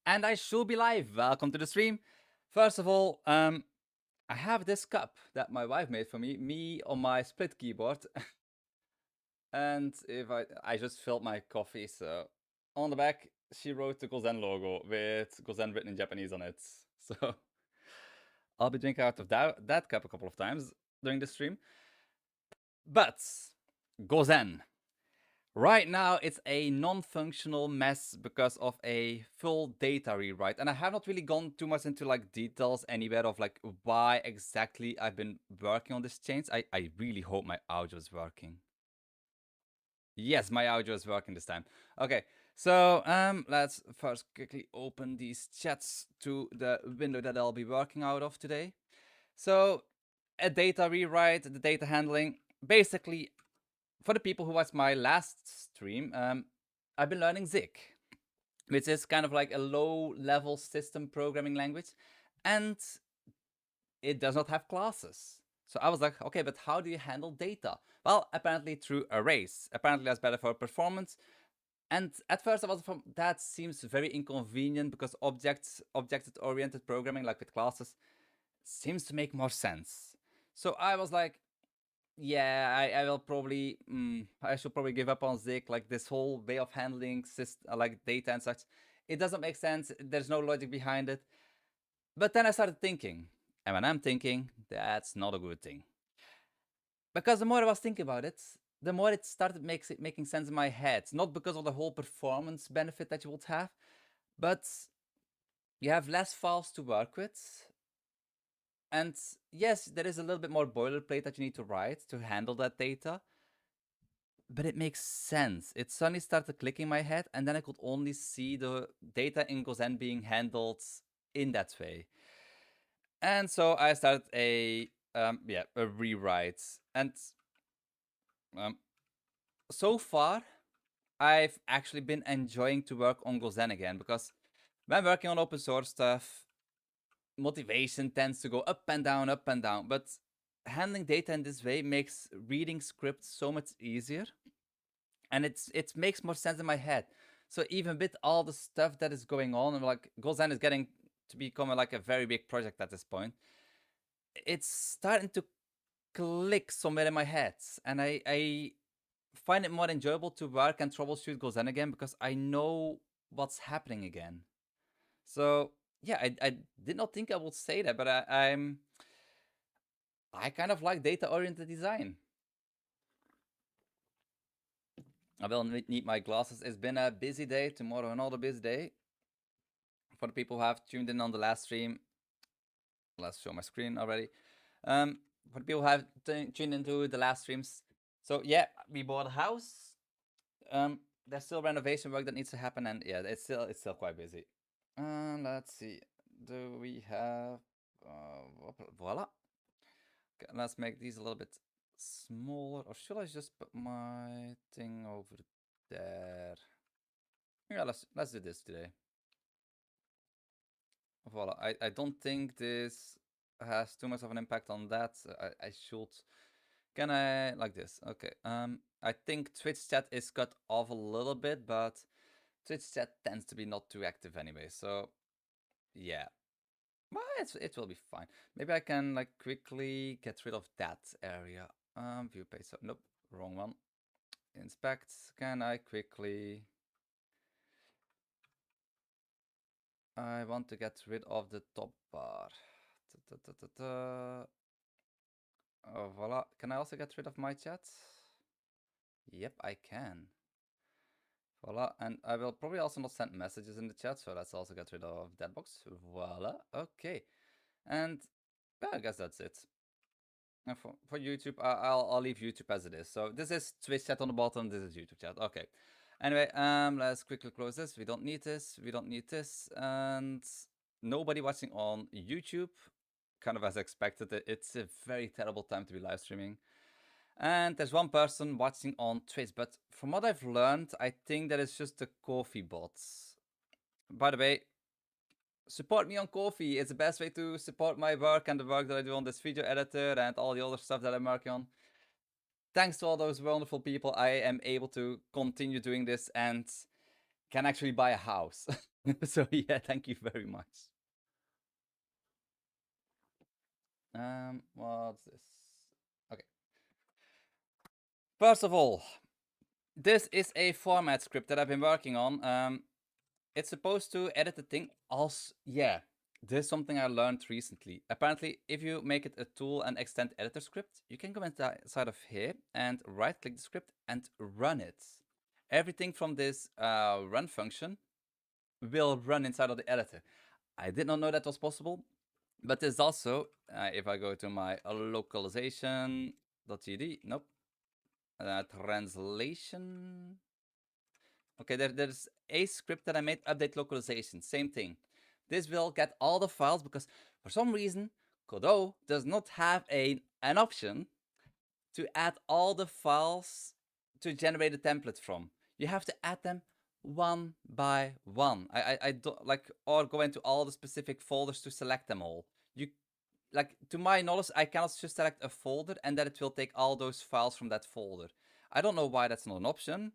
And I should be live. Welcome to the stream. First of all, I have this cup that my wife made for me on my split keyboard. And if I just filled my coffee, so on the back she wrote the GoZen logo with GoZen written in Japanese on it. So I'll be drinking out of that cup a couple of times during the stream. But GoZen. Right now, it's a non-functional mess because of a full data rewrite. And I have not really gone too much into like details anywhere of like why exactly I've been working on this change. I really hope my audio is working. Yes, my audio is working this time. Okay, so let's first quickly open these chats to the window that I'll be working out of today. So a data rewrite, the data handling, basically for the people who watched my last stream, I've been learning Zig, which is kind of like a low-level system programming language, and it does not have classes. So I was like, okay, but how do you handle data? Well, apparently through arrays. Apparently that's better for performance. And at first I was from, that seems very inconvenient because object-oriented programming, like with classes, seems to make more sense. So I was like, yeah, I will probably, I should probably give up on Zig. Like this whole way of handling like data and such, it doesn't make sense. There's no logic behind it. But then I started thinking, and when I'm thinking, that's not a good thing. Because the more I was thinking about it, the more it started making sense in my head. Not because of the whole performance benefit that you would have, but you have less files to work with. And yes, there is a little bit more boilerplate that you need to write to handle that data. But it makes sense. It suddenly started clicking in my head, and then I could only see the data in GoZen being handled in that way. And so I started a rewrite. And so far, I've actually been enjoying to work on GoZen again, because when working on open source stuff, motivation tends to go up and down, up and down. But handling data in this way makes reading scripts so much easier. And it makes more sense in my head. So even with all the stuff that is going on, and like GoZen is getting to become like a very big project at this point, it's starting to click somewhere in my head, and I find it more enjoyable to work and troubleshoot GoZen again because I know what's happening again. So yeah, I did not think I would say that, but I kind of like data-oriented design. I will need my glasses. It's been a busy day. Tomorrow another busy day. For the people who have tuned in on the last stream, let's show my screen already. For the people who have tuned into the last streams, so yeah, we bought a house. There's still renovation work that needs to happen, and yeah, it's still quite busy. Let's see. Do we have? Voila. Okay, let's make these a little bit smaller, or should I just put my thing over there? Yeah, let's do this today. Voila. I don't think this has too much of an impact on that. I should. Can I like this? Okay. I think Twitch chat is cut off a little bit, but Twitch chat tends to be not too active anyway. So yeah, well, it will be fine. Maybe I can like quickly get rid of that area. View page. So nope, wrong one. Inspect. Can I quickly? I want to get rid of the top bar. Oh, voila. Can I also get rid of my chat? Yep, I can. Voila. And I will probably also not send messages in the chat, so let's also get rid of that box. Voila. Okay. And yeah, I guess that's it. And for YouTube, I'll leave YouTube as it is. So this is Twitch chat on the bottom. This is YouTube chat. Okay. Anyway, let's quickly close this. We don't need this. We don't need this. And nobody watching on YouTube, kind of as expected. It's a very terrible time to be live streaming. And there's one person watching on Twitch, but from what I've learned, I think that it's just the Ko-fi bots. By the way, support me on Ko-fi. It's the best way to support my work and the work that I do on this video editor and all the other stuff that I'm working on. Thanks to all those wonderful people, I am able to continue doing this and can actually buy a house. So yeah, thank you very much. What's this? Okay. First of all, this is a format script that I've been working on. It's supposed to edit the thing. Also, yeah, this is something I learned recently. Apparently, if you make it a tool and extend editor script, you can go inside of here and right-click the script and run it. Everything from this run function will run inside of the editor. I did not know that was possible, but there's also, if I go to my localization.gd, nope, translation. Okay, there's a script that I made, update localization, same thing. This will get all the files because for some reason, Godot does not have an option to add all the files to generate a template from. You have to add them one by one. I don't like, or go into all the specific folders to select them all. You, like, to my knowledge, I cannot just select a folder and then it will take all those files from that folder. I don't know why that's not an option,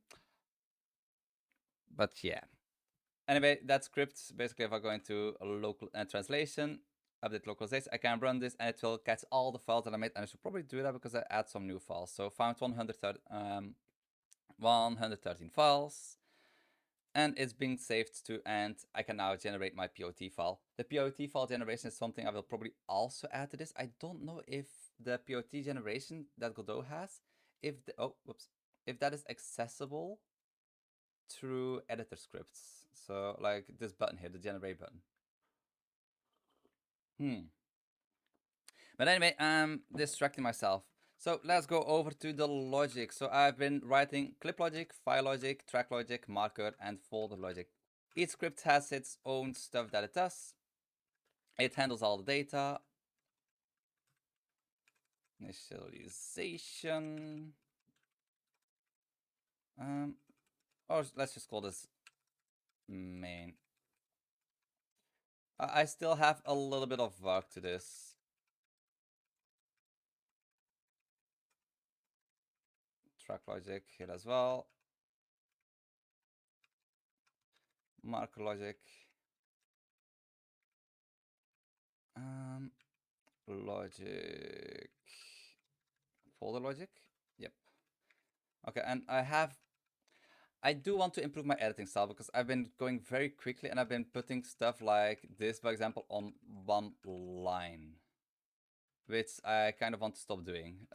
but yeah. Anyway, that script, basically if I go into a local translation, update localization, I can run this and it will catch all the files that I made. And I should probably do that because I add some new files. So found 113 files and it's being saved to, and I can now generate my POT file. The POT file generation is something I will probably also add to this. I don't know if the POT generation that Godot has, if that is accessible through editor scripts. So like this button here, the generate button. But anyway, I'm distracting myself. So let's go over to the logic. So I've been writing clip logic, file logic, track logic, marker, and folder logic. Each script has its own stuff that it does. It handles all the data. Initialization. Or let's just call this main. I still have a little bit of work to this. Track logic here as well. Marker logic. Logic. Folder logic. Yep. Okay, and I do want to improve my editing style because I've been going very quickly and I've been putting stuff like this, for example, on one line, which I kind of want to stop doing.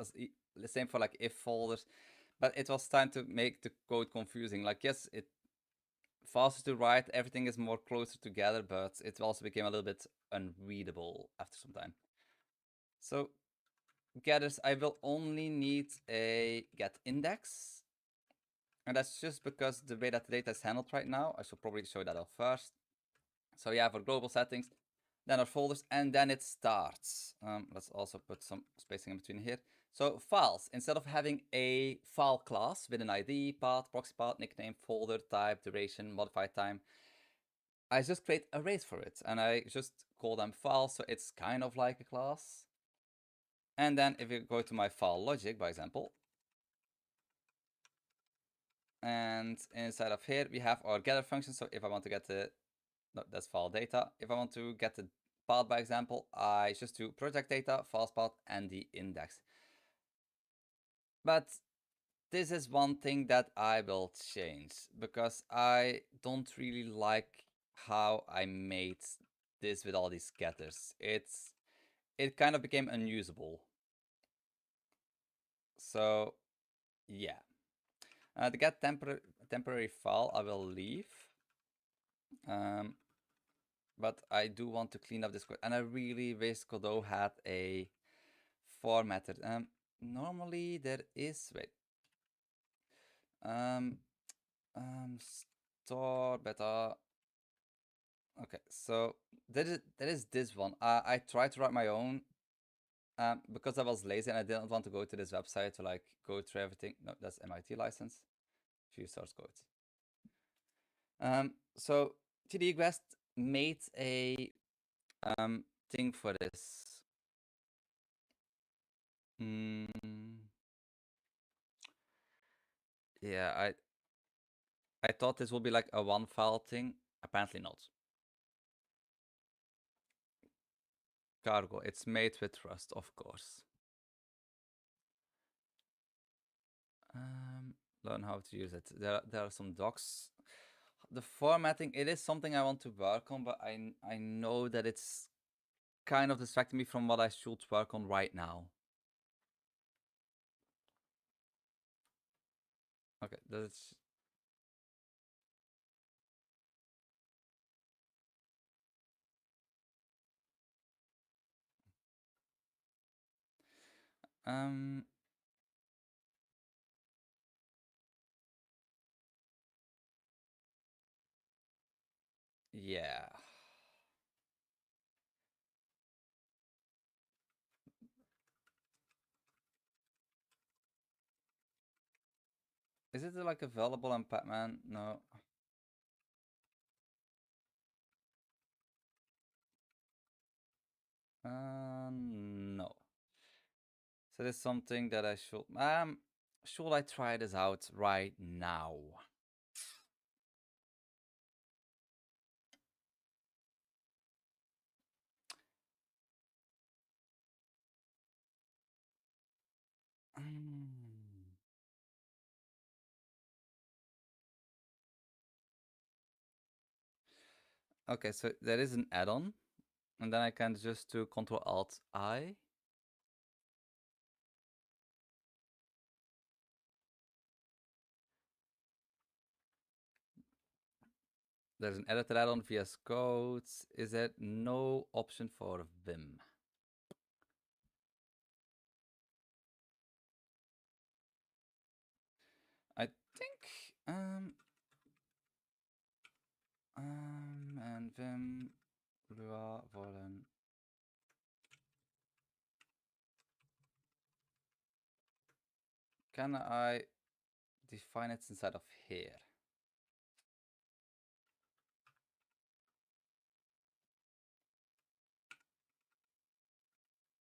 The same for like if folders, but it was time to make the code confusing. Like, yes, it faster to write, everything is more closer together, but it also became a little bit unreadable after some time. So getters, I will only need a get index. And that's just because the way that the data is handled right now. I should probably show that off first. So yeah, for global settings, then our folders, and then it starts. Let's also put some spacing in between here. So files, instead of having a file class with an ID, path, proxy path, nickname, folder, type, duration, modified time, I just create arrays for it. And I just call them files, so it's kind of like a class. And then if you go to my file logic, by example, and inside of here, we have our getter function. So if I want to get the, no, that's file data. If I want to get the path, by example, I just do project data, files path, and the index. But this is one thing that I will change because I don't really like how I made this with all these getters. It kind of became unusable. So yeah. The get temporary file I will leave. But I do want to clean up this code, and I really wish Godot had a formatted. Normally there is, wait, store beta. Okay, so there is this one. I tried to write my own, because I was lazy and I didn't want to go to this website to like go through everything. No, that's MIT license. Few source codes. So GDE Quest made a thing for this. Yeah, I thought this would be like a one file thing. Apparently not. Cargo. It's made with Rust, of course. Um, Learn how to use it. There are some docs. The formatting, it is something I want to work on, but I know that it's kind of distracting me from what I should work on right now. Okay, that's um yeah. Is it like available on Batman? No. No. So this is something that I should I try this out right now? Mm. Okay, so there is an add-on, and then I can just do Control Alt I. There's an editor add-on VS Code. Is there no option for Vim? I think and Vim Lua wollen. Can I define it inside of here?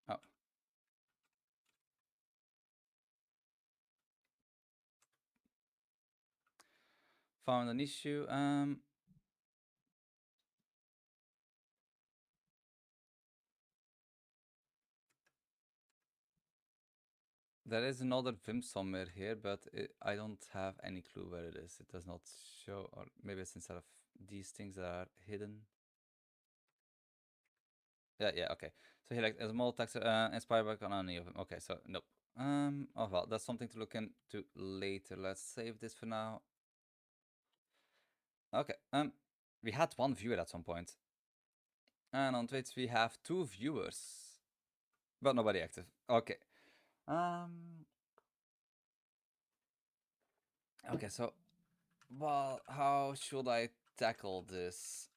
Oh, found an issue. There is another Vim somewhere here, but I don't have any clue where it is. It does not show, or maybe it's instead of these things that are hidden. Yeah, okay. So here, like, a small text inspired by any of them. Okay, so nope. Oh well, that's something to look into later. Let's save this for now. Okay. We had one viewer at some point, and on Twitch we have 2 viewers, but nobody active. Okay. Um. Okay, so, well, how should I tackle this?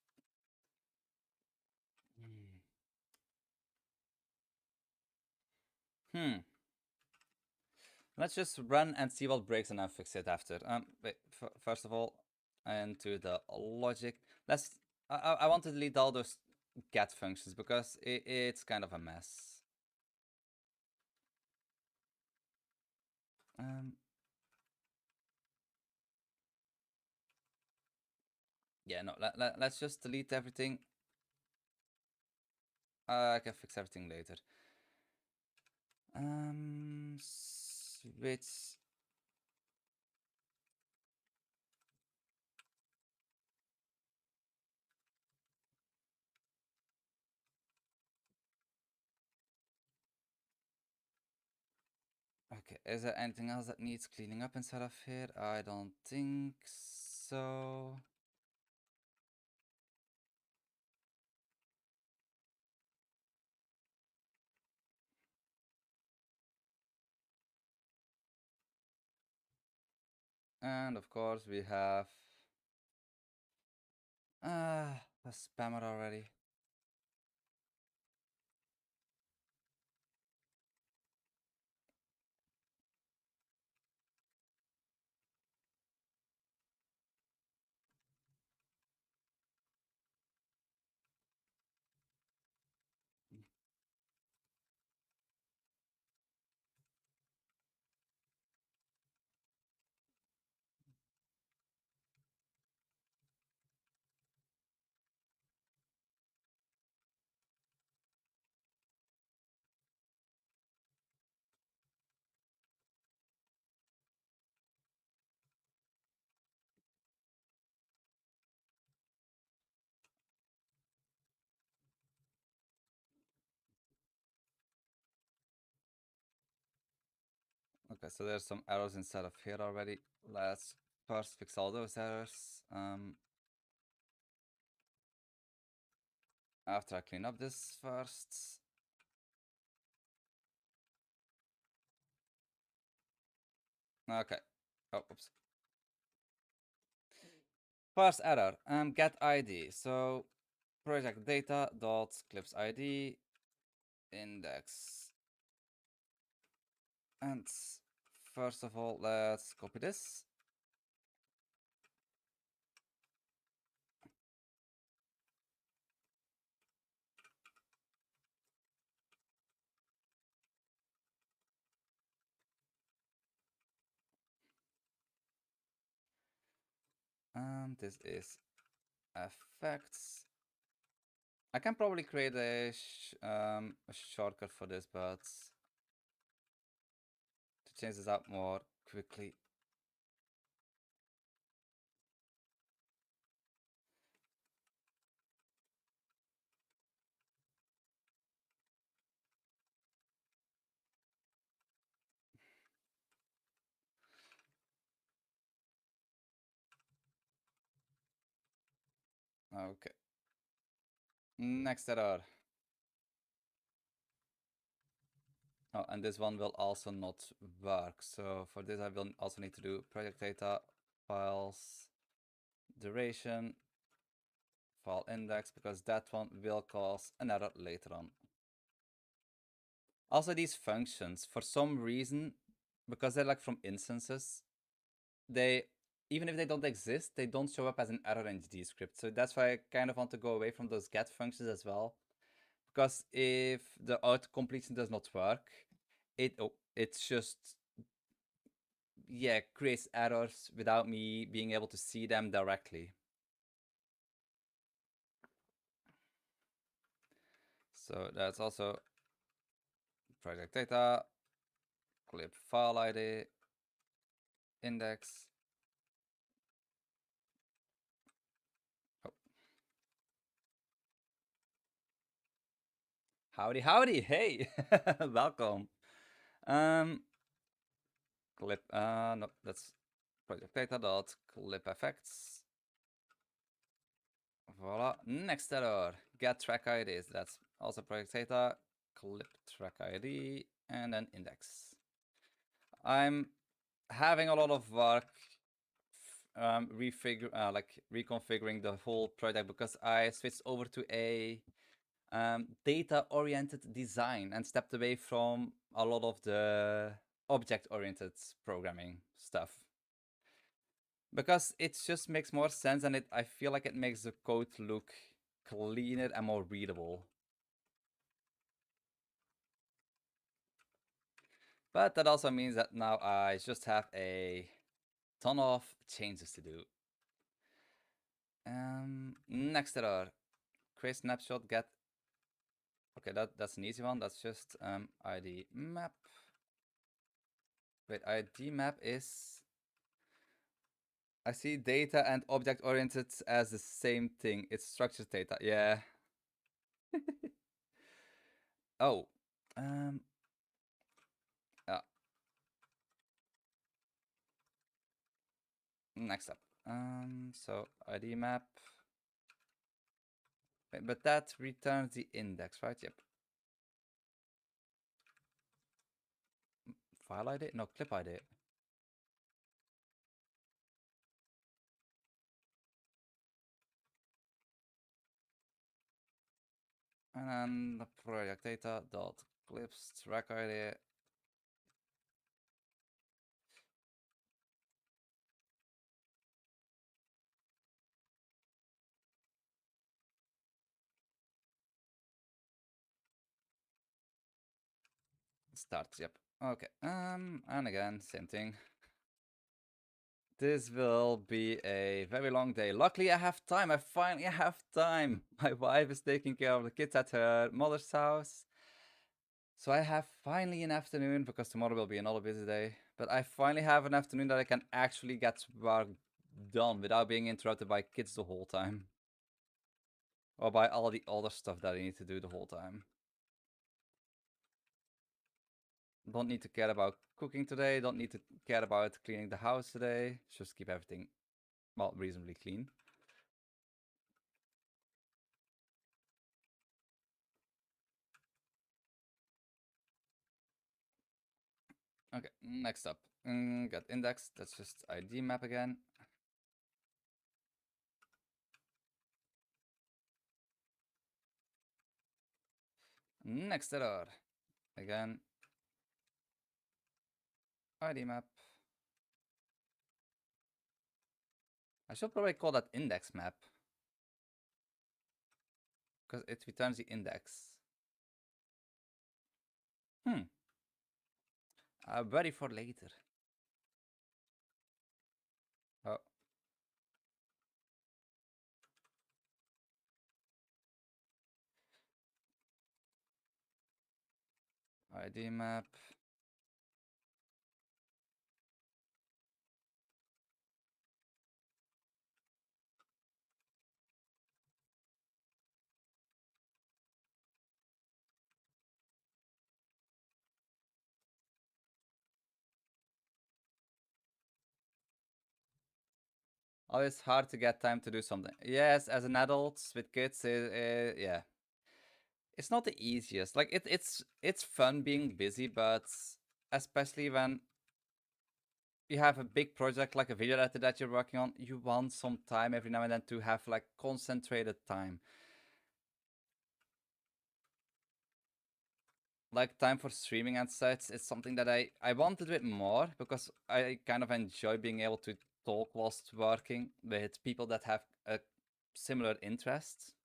Hmm. Let's just run and see what breaks and then fix it after. Wait, first of all, into the logic. Let's. I want to delete all those get functions because it's kind of a mess. Um. Yeah, no. Let's just delete everything. I can fix everything later. Switch. Okay, is there anything else that needs cleaning up inside of here? I don't think so. And of course we have a spammer already. Okay, so there's some errors inside of here already. Let's first fix all those errors. After I clean up this first. Okay. Oh, oops. First error, get ID. So project data dot clips ID index. And first of all, let's copy this. This is effects. I can probably create a shortcut for this, but to change this out more quickly. Okay. Next error. Oh, and this one will also not work. So for this, I will also need to do project data, files, duration, file index, because that one will cause an error later on. Also, these functions, for some reason, because they're like from instances, they, even if they don't exist, they don't show up as an error in GDScript. So that's why I kind of want to go away from those get functions as well. Because if the auto completion does not work, it's just, yeah, creates errors without me being able to see them directly. So that's also project data, clip file ID, index. Oh. Howdy, howdy, hey, welcome. Clip, no, that's project data dot clip effects. Voila, next error, get track IDs. That's also project data, clip track ID, and then index. I'm having a lot of work reconfiguring the whole project because I switched over to a data-oriented design and stepped away from a lot of the object-oriented programming stuff. Because it just makes more sense and I feel like it makes the code look cleaner and more readable. But that also means that now I just have a ton of changes to do. Next error, create snapshot, get. Okay, that's an easy one. That's just ID map. Wait, ID map is. I see data and object oriented as the same thing. It's structured data. Yeah. Oh. Yeah. Next up. So ID map. Wait, but that returns the index, right? Yep. File ID? No, clip ID. And then the project data dot clips track ID. Start, yep. Okay. And again, same thing. This will be a very long day. Luckily, I have time. I finally have time. My wife is taking care of the kids at her mother's house. So I have finally an afternoon, because tomorrow will be another busy day. But I finally have an afternoon that I can actually get work done without being interrupted by kids the whole time. Or by all the other stuff that I need to do the whole time. Don't need to care about cooking today. Don't need to care about cleaning the house today. Just keep everything, well, reasonably clean. Okay, next up. Got index. That's just ID map again. Next error. Again. ID map. I should probably call that index map, because it returns the index. Hmm. Ready for later. Oh. ID map. Always hard to get time to do something. Yes, as an adult with kids, yeah, it's not the easiest. Like it's fun being busy, but especially when you have a big project like a video editor that you're working on, you want some time every now and then to have like concentrated time. Like time for streaming and such, it's something that I want to do it more because I kind of enjoy being able to talk whilst working with people that have a similar interests.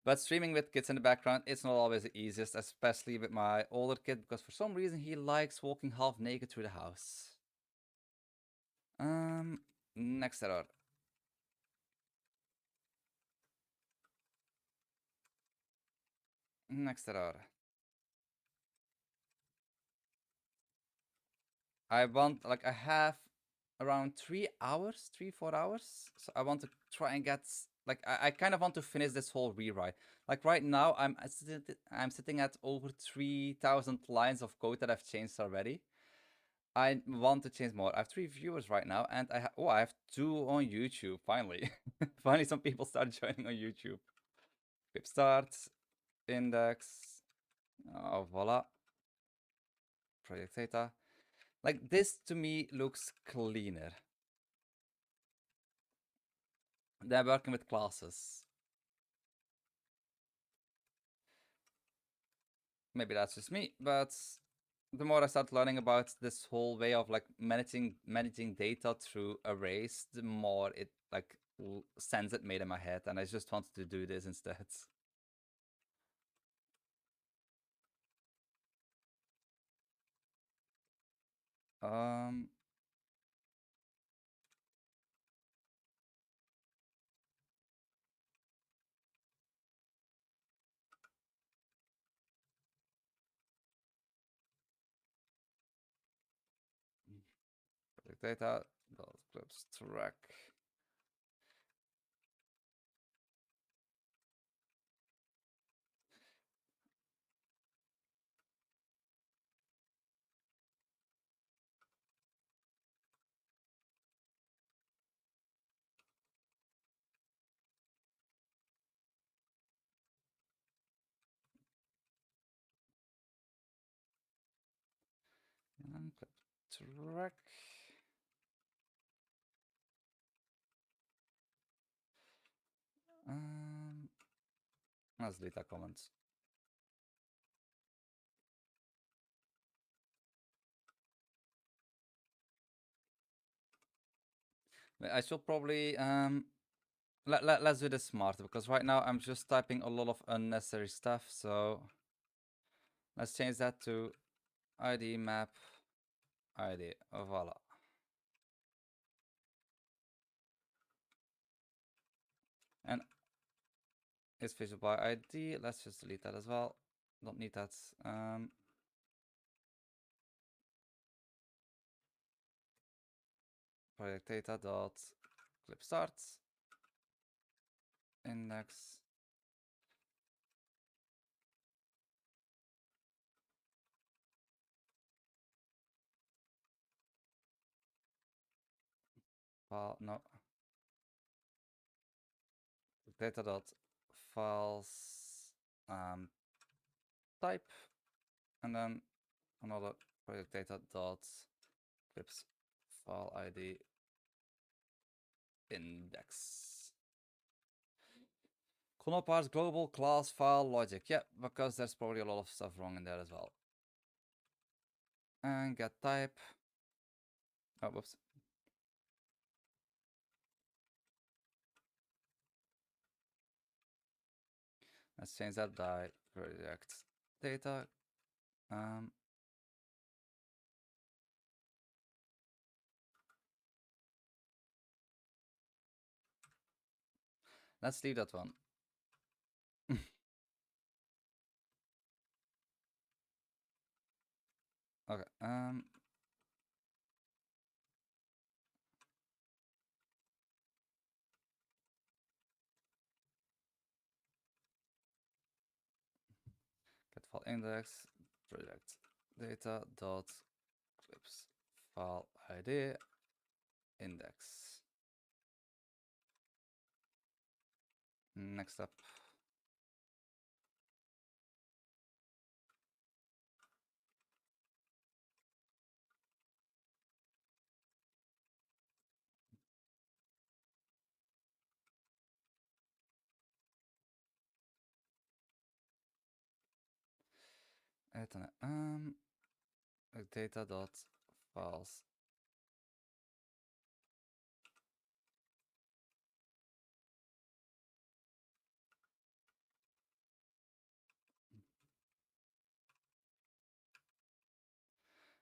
But streaming with kids in the background, it's not always the easiest, especially with my older kid, because for some reason he likes walking half naked through the house. Next error. Next error. I have around 3 hours, 4 hours. So I want to try and get, like, I kind of want to finish this whole rewrite. Like right now, I'm sitting at over 3,000 lines of code that I've changed already. I want to change more. I have 3 viewers right now, and I have 2 on YouTube. Finally, finally, some people start joining on YouTube. Clip start, index. Oh, voila. Project data. Like this to me looks cleaner. They're working with classes. Maybe that's just me, but the more I start learning about this whole way of like managing data through arrays, the more it like sense it made in my head, and I just wanted to do this instead. Um, Project data, those clips track. And clip track. Um, let's delete that comment. I should probably let's do this smart, because right now I'm just typing a lot of unnecessary stuff. So let's change that to ID map ID. Voila. And it's visual by ID. Let's just delete that as well. Don't need that. Project data dot clip start index. file, no, data dot files type, and then another project data dot clips file ID index. Control parts global class file logic. Yeah, because there's probably a lot of stuff wrong in there as well. And get type. Oh, whoops. Let's change that by project data. Let's leave that one. Okay. Get file index project data dot clips file ID index. Next up. Data dot files.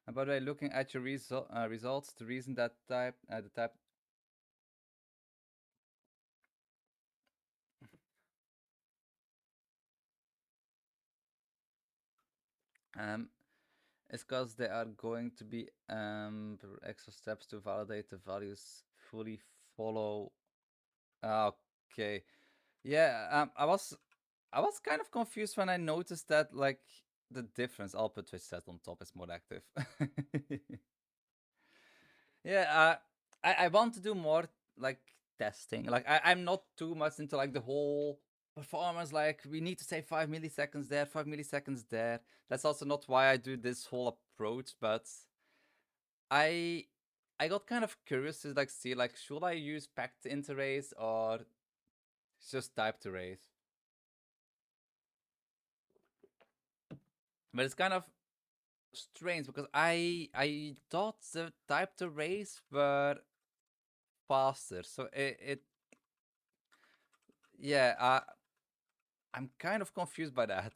And by the way, looking at your results, the reason that the type is because there are going to be extra steps to validate the values fully follow. Okay, yeah. I was kind of confused when I noticed that like the difference. I'll put Twitch set on top is more active. Yeah, I want to do more like testing. Like I'm not too much into like the whole performance. Like we need to say 5 milliseconds there, 5 milliseconds there. That's also not why I do this whole approach. But I I got kind of curious to like see like should I use packed interrace or just typed arrays? But it's kind of strange because I thought the typed arrays were faster. So it yeah, I'm kind of confused by that.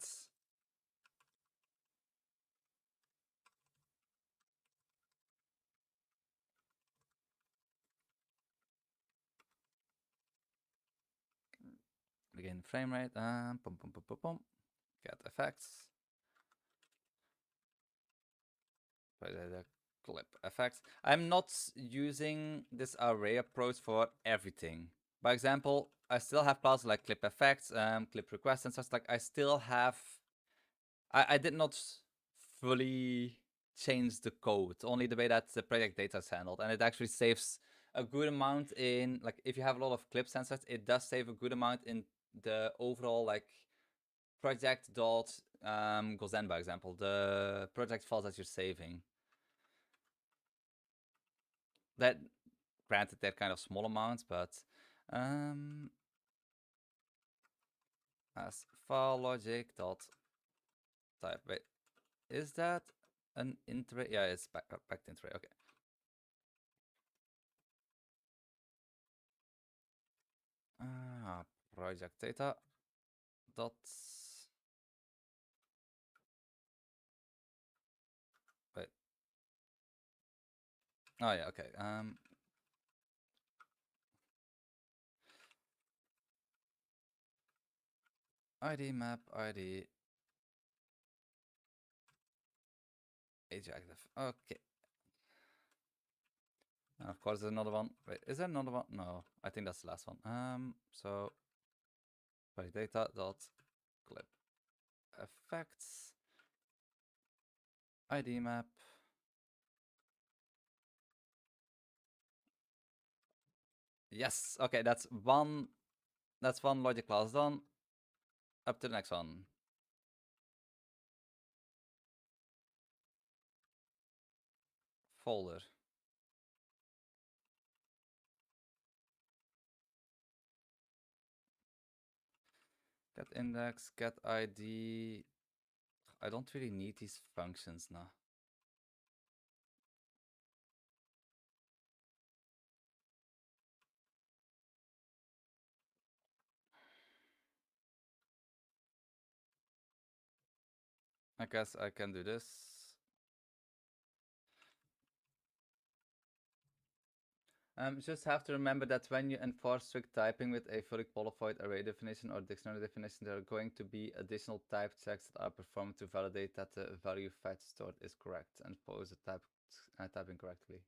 Again, frame rate, pum, pum, pum, pum, pum. Get effects. The clip effects. I'm not using this array approach for everything. By example, I still have classes like clip effects, clip requests, and such. Like I still have. I did not fully change the code, only the way that the project data is handled, and it actually saves a good amount in like if you have a lot of clip sensors, it does save a good amount in the overall like project dot GoZen, by example, the project files that you're saving. That granted they're kind of small amounts, but as file logic dot type. Wait, is that an int array? Yeah, it's packed int array. Okay. Project data dot. Wait. Oh yeah. Okay. ID map ID age active. Okay. And of course, there's another one. Wait, is there another one? No, I think that's the last one. So project data dot clip effects ID map Yes. Okay, that's one. That's one logic class done. Up to the next one. Folder. Get index, get ID. I don't really need these functions now. I guess I can do this. Just have to remember that when you enforce strict typing with a fully qualified array definition or dictionary definition, there are going to be additional type checks that are performed to validate that the value fetch stored is correct and pose the typing correctly.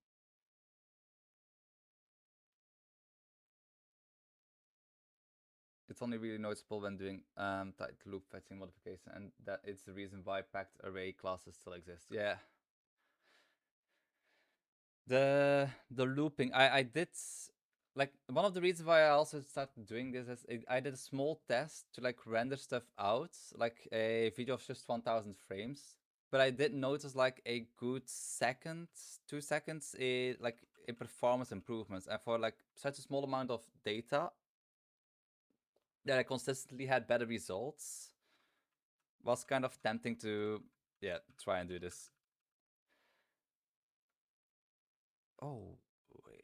It's only really noticeable when doing loop fetching modification, and that it's the reason why packed array classes still exist. Yeah. The looping, I did like one of the reasons why I also started doing this is I did a small test to like render stuff out, like a video of just 1000 frames. But I did notice like a good second, 2 seconds, like in performance improvements, and for like such a small amount of data, that I consistently had better results. Was kind of tempting to, yeah, try and do this. Oh, wait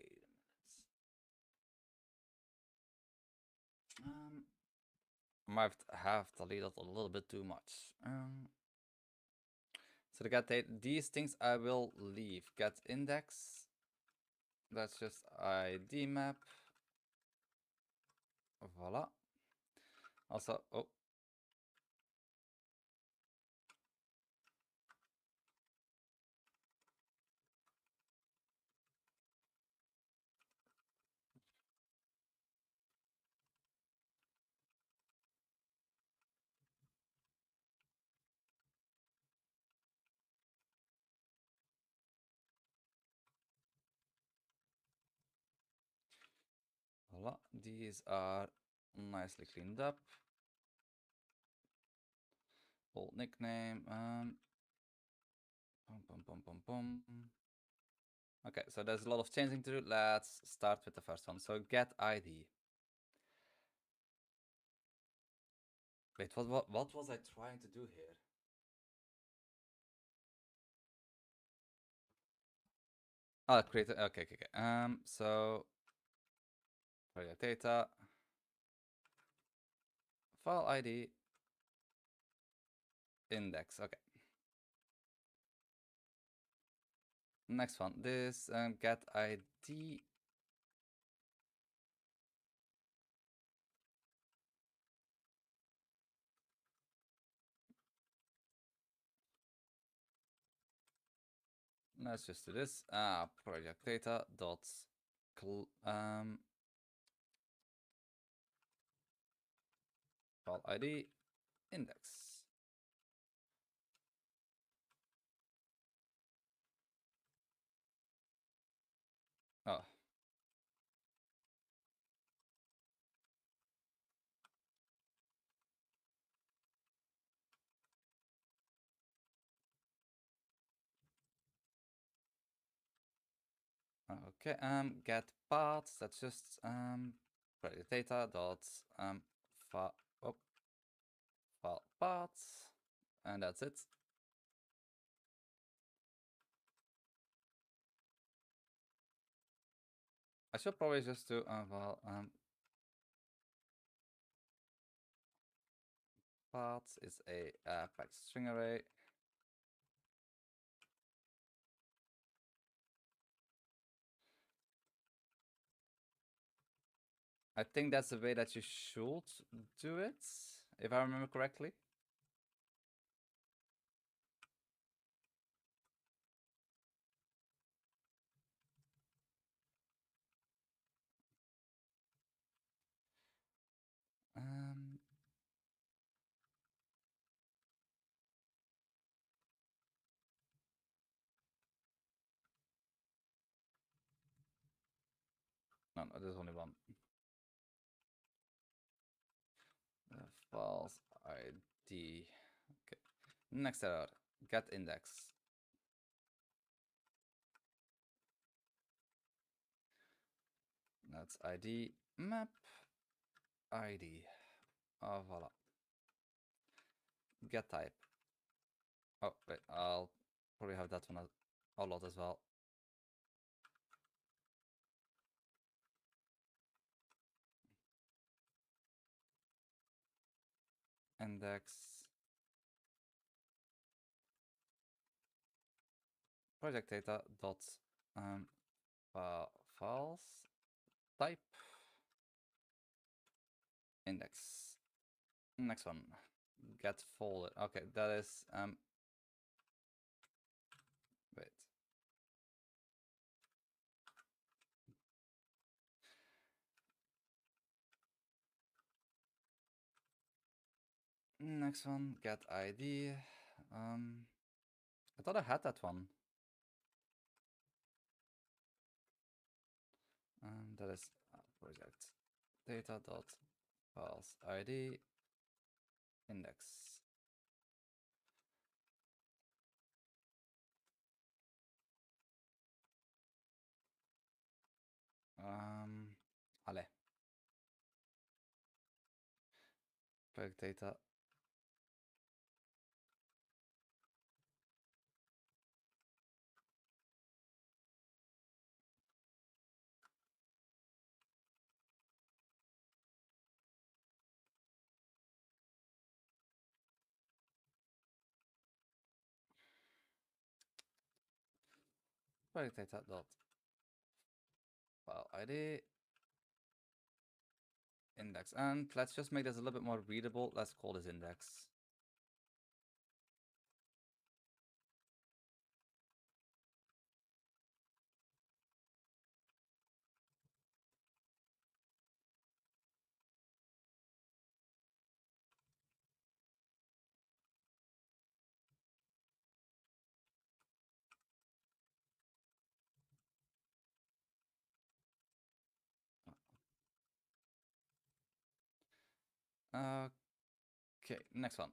a minute. Might have deleted a little bit too much. So to get these things I will leave. Get index. That's just ID map. Voila. Also, oh. Voila. These are nicely cleaned up. Old nickname. Okay, so there's a lot of changing to do. Let's start with the first one. So get ID. Wait, what was I trying to do here? Oh, create. Okay. So project data, file ID, index. Okay. Next one. This get ID. Let's just do this. Project data dot file ID index. Oh. Okay. Get paths. That's just project data dot file file paths, and that's it. I should probably just do paths is a packed string array. I think that's the way that you should do it, if I remember correctly. No, one. There's only one. False ID. Okay. Next error. Get index. That's ID map ID. Oh, voila. Get type. Oh, wait. I'll probably have that one a lot as well. Index. Project data dot um, false type index. Next one. Get folder. Okay, that is wait. Next one, get ID. I thought I had that one. That is project data dot false ID index. Allez. Project data. Project data dot file ID index. And let's just make this a little bit more readable. Let's call this index. Okay, next one.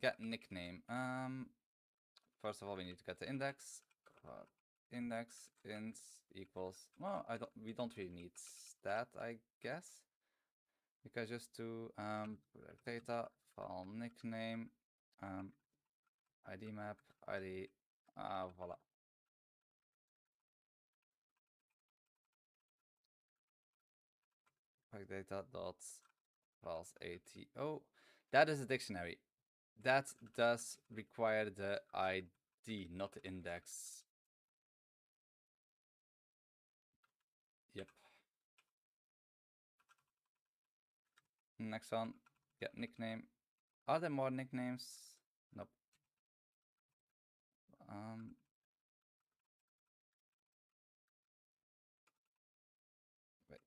Get nickname. First of all, we need to get the index. Index int equals. Well, we don't really need stat, I guess. Because just to data file nickname ID map ID voila. Data dot files ATO. That is a dictionary. That does require the ID, not the index. Yep. Next one, get nickname. Are there more nicknames? Nope. Wait.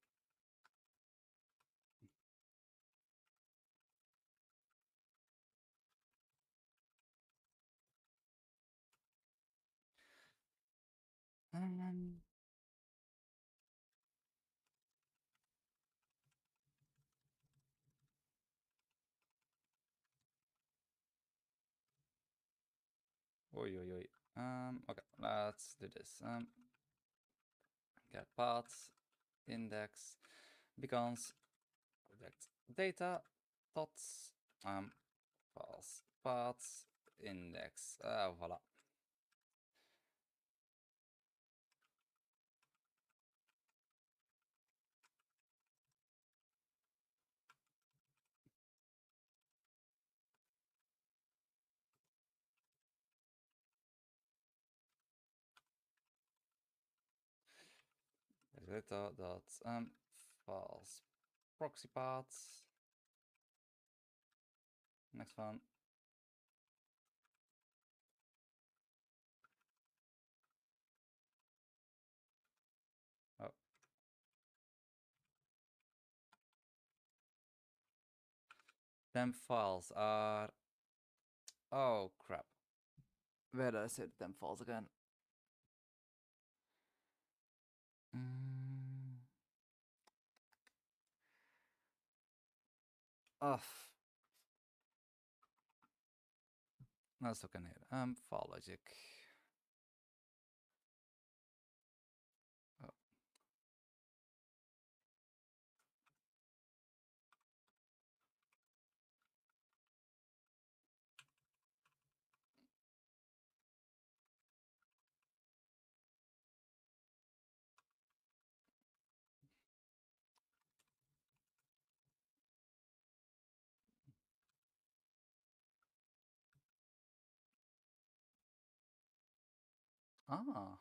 Oi, oi, oi. Okay, let's do this. Get paths index becomes project data dots false paths index. Voila. Data dots false proxy paths. Next one. Oh. Them files are. Oh crap. Where did I say them files again? Ugh. Let's look in here. For logic. Oh. Ah.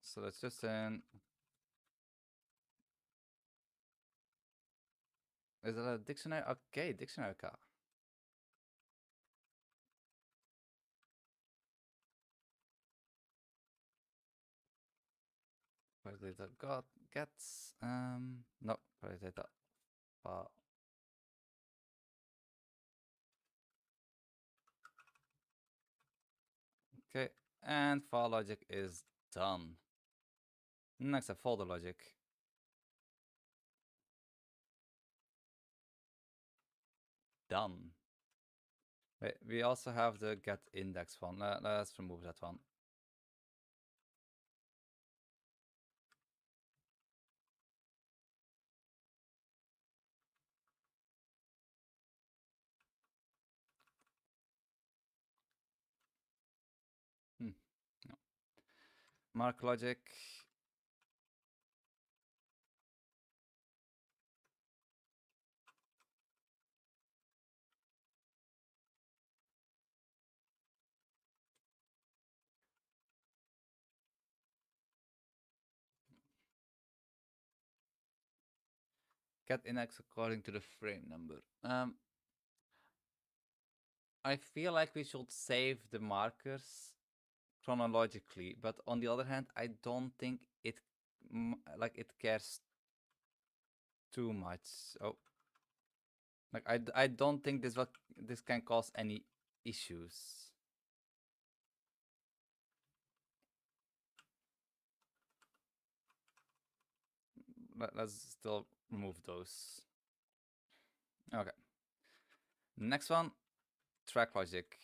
So that's just in. Is that a dictionary? Okay, dictionary car. Validator got gets no validator okay, and for logic is done. Next up folder logic. Done. Wait, we also have the get index one. Let's remove that one. No. Mark logic. Get index according to the frame number. I feel like we should save the markers chronologically, but on the other hand, I don't think it it cares too much. Oh, like I don't think this can cause any issues. Let's still remove those. Okay. Next one, track logic.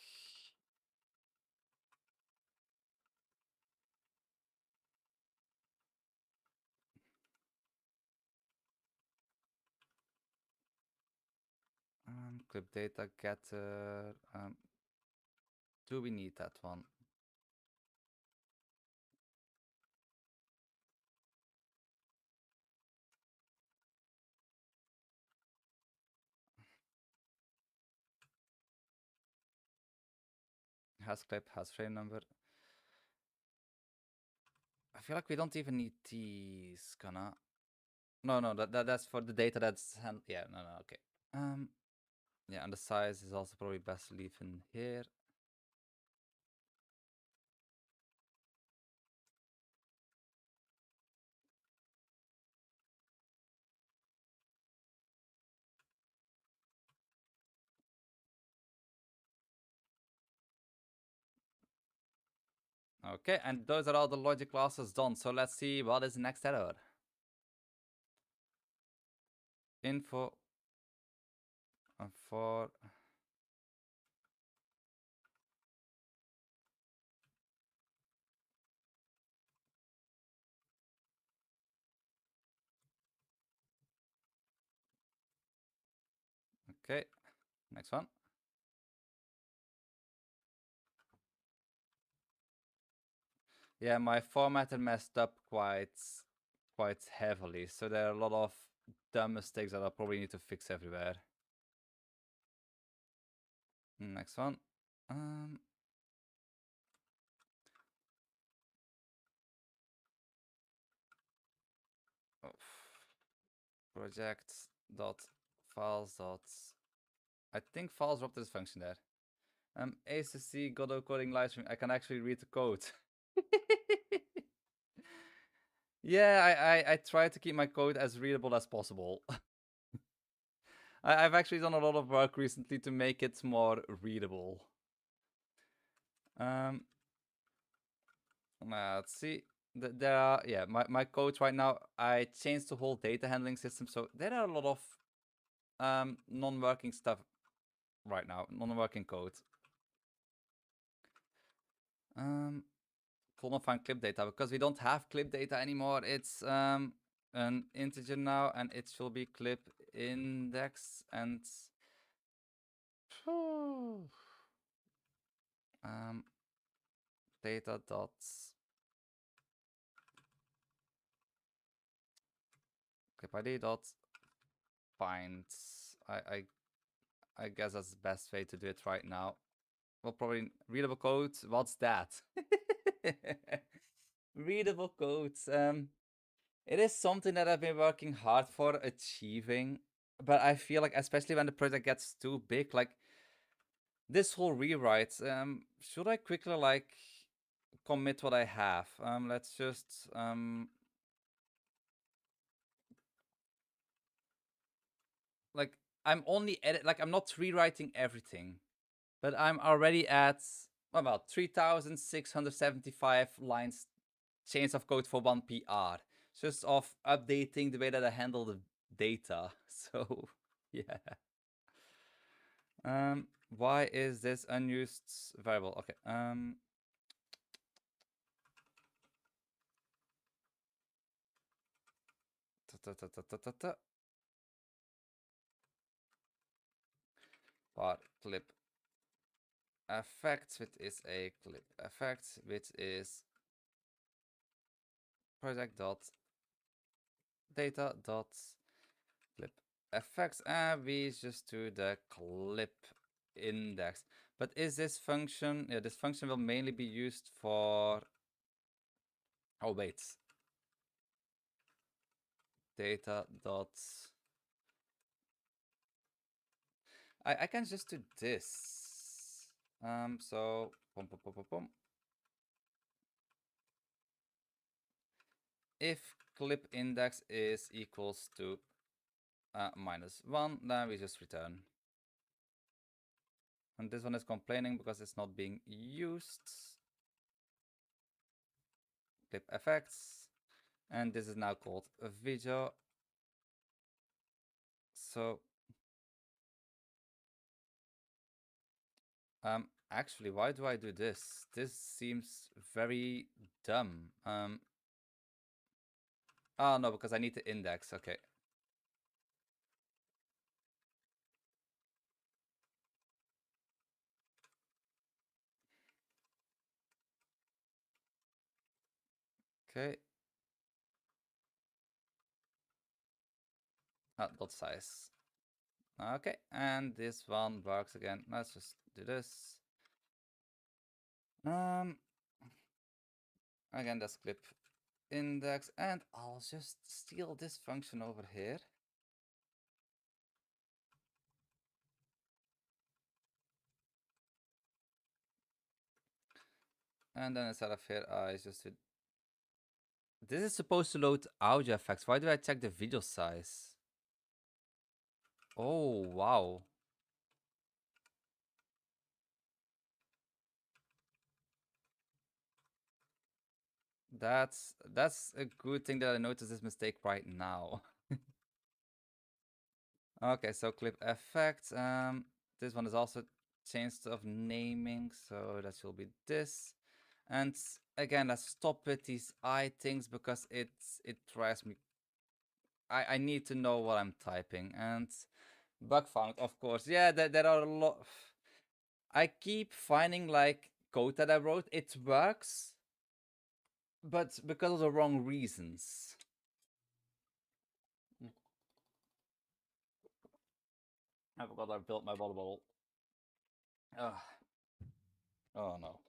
Clip data getter. Do we need that one? Has clip, has frame number. I feel like we don't even need these, gonna. No, that's for the data that's yeah, no, okay. Yeah, and the size is also probably best to leave in here. Okay, and those are all the logic classes done. So let's see what is the next error. Info for okay, next one. Yeah, my formatter messed up quite heavily, so there are a lot of dumb mistakes that I probably need to fix everywhere. Next one. Project dot files dot. I think files dropped this function there. ACC godot coding livestream. I can actually read the code. Yeah, I try to keep my code as readable as possible. I've actually done a lot of work recently to make it more readable. Let's see. there are, yeah, my code right now, I changed the whole data handling system, so there are a lot of non-working stuff right now, non-working code. Could not find clip data because we don't have clip data anymore. It's an integer now, and it should be clip index and data dots clip id dot find. I guess that's the best way to do it right now. Well, probably readable code. What's that? Readable codes. It is something that I've been working hard for achieving, but I feel like, especially when the project gets too big, like this whole rewrite, should I quickly like commit what I have? Let's just like I'm only like I'm not rewriting everything, but I'm already at about 3,675 lines chains of code for one PR, just of updating the way that I handle the data. So yeah. Why is this unused variable? Okay. Part clip effects, which is a clip effect, which is project dot data dot clip effects, and we just do the clip index. But is this function? Yeah, this function will mainly be used for. Oh wait. Data dot. I can just do this. So boom, boom, boom, boom, boom. If clip index is equals to -1, then we just return. And this one is complaining because it's not being used. Clip effects. And this is now called a video. So actually, why do I do this? This seems very dumb. Oh no, because I need to index. Okay. Okay. Dot size. Okay, and this one works again. Let's just do this. Again, that's clip index, and I'll just steal this function over here. And then instead of here, I just did. This is supposed to load audio effects. Why do I check the video size? Oh, wow. That's a good thing that I noticed this mistake right now. Okay, so clip effects. This one is also changed of naming, so that will be this. And again, let's stop with these I things because it drives me. I need to know what I'm typing. And bug found, of course. Yeah, there are a lot. I keep finding like code that I wrote, it works, but because of the wrong reasons. I forgot I built my water bottle. Oh no.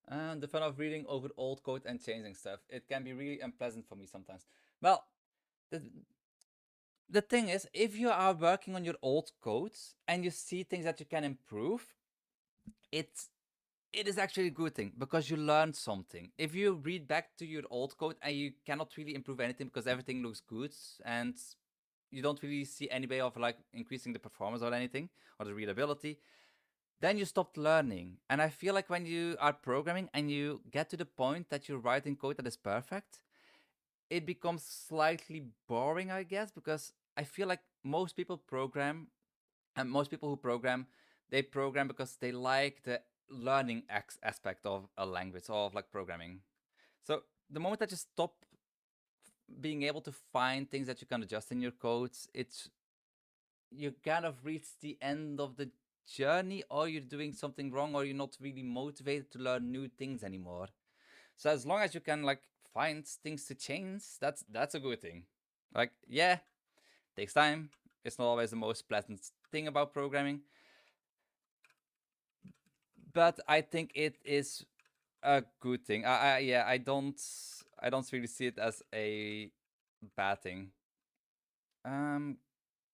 And the fun of reading over old code and changing stuff. It can be really unpleasant for me sometimes. Well, the thing is, if you are working on your old codes and you see things that you can improve, it is actually a good thing because you learn something. If you read back to your old code and you cannot really improve anything because everything looks good and you don't really see any way of like increasing the performance or anything or the readability, then you stopped learning. And I feel like when you are programming and you get to the point that you're writing code that is perfect, it becomes slightly boring, I guess, because I feel like most people program, and most people who program, they program because they like the learning aspect of a language or of like programming. So the moment that you stop being able to find things that you can adjust in your codes, it's you kind of reach the end of the journey, or you're doing something wrong, or you're not really motivated to learn new things anymore. So as long as you can like find things to change, that's a good thing. Like, yeah, takes time. It's not always the most pleasant thing about programming, but I think it is a good thing. Yeah, I don't really see it as a bad thing. Um,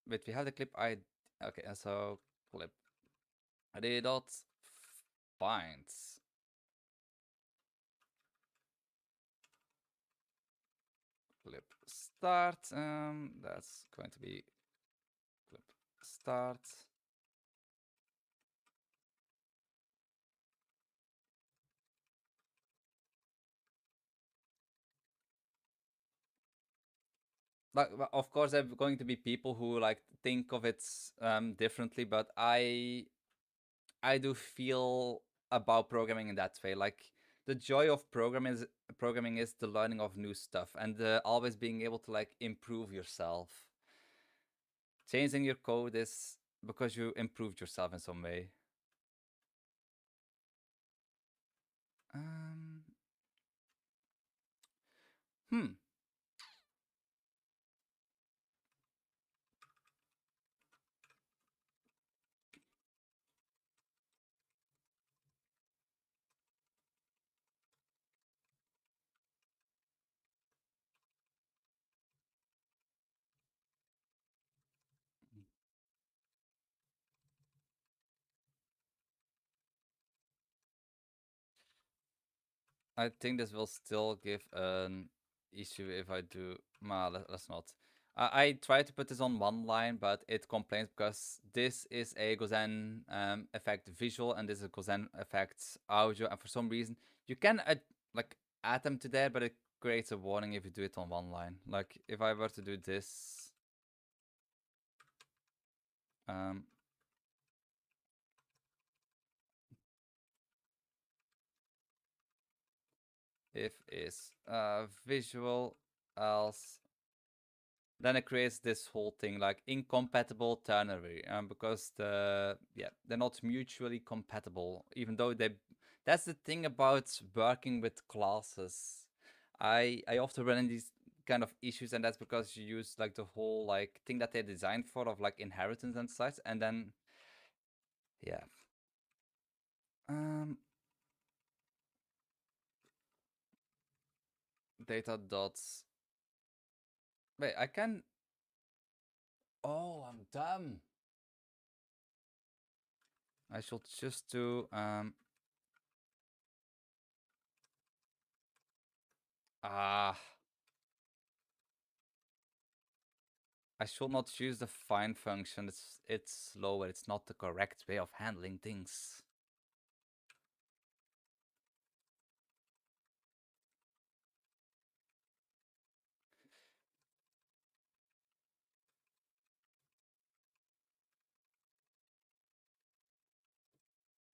wait, we have the clip. Okay, so clip. I did not find clip start. That's going to be clip start. Like, of course, there are going to be people who like think of it differently, but I do feel about programming in that way. Like, the joy of programming is the learning of new stuff, and always being able to like improve yourself. Changing your code is because you improved yourself in some way. Um, hmm. I think this will still give an issue if I do. Let's not. I try to put this on one line, but it complains because this is a GoZen effect visual, and this is a GoZen effect audio, and for some reason you can like add them to there, but it creates a warning if you do it on one line. Like if I were to do this, um, if is visual, else then it creates this whole thing like incompatible ternary, because they're not mutually compatible, even though they that's the thing about working with classes. I often run in these kind of issues, and that's because you use like the whole like thing that they're designed for of like inheritance and such, and then yeah. um Data dots. Wait, I can. Oh, I'm dumb. I should just do ah I should not use the find function. It's slower. It's not the correct way of handling things.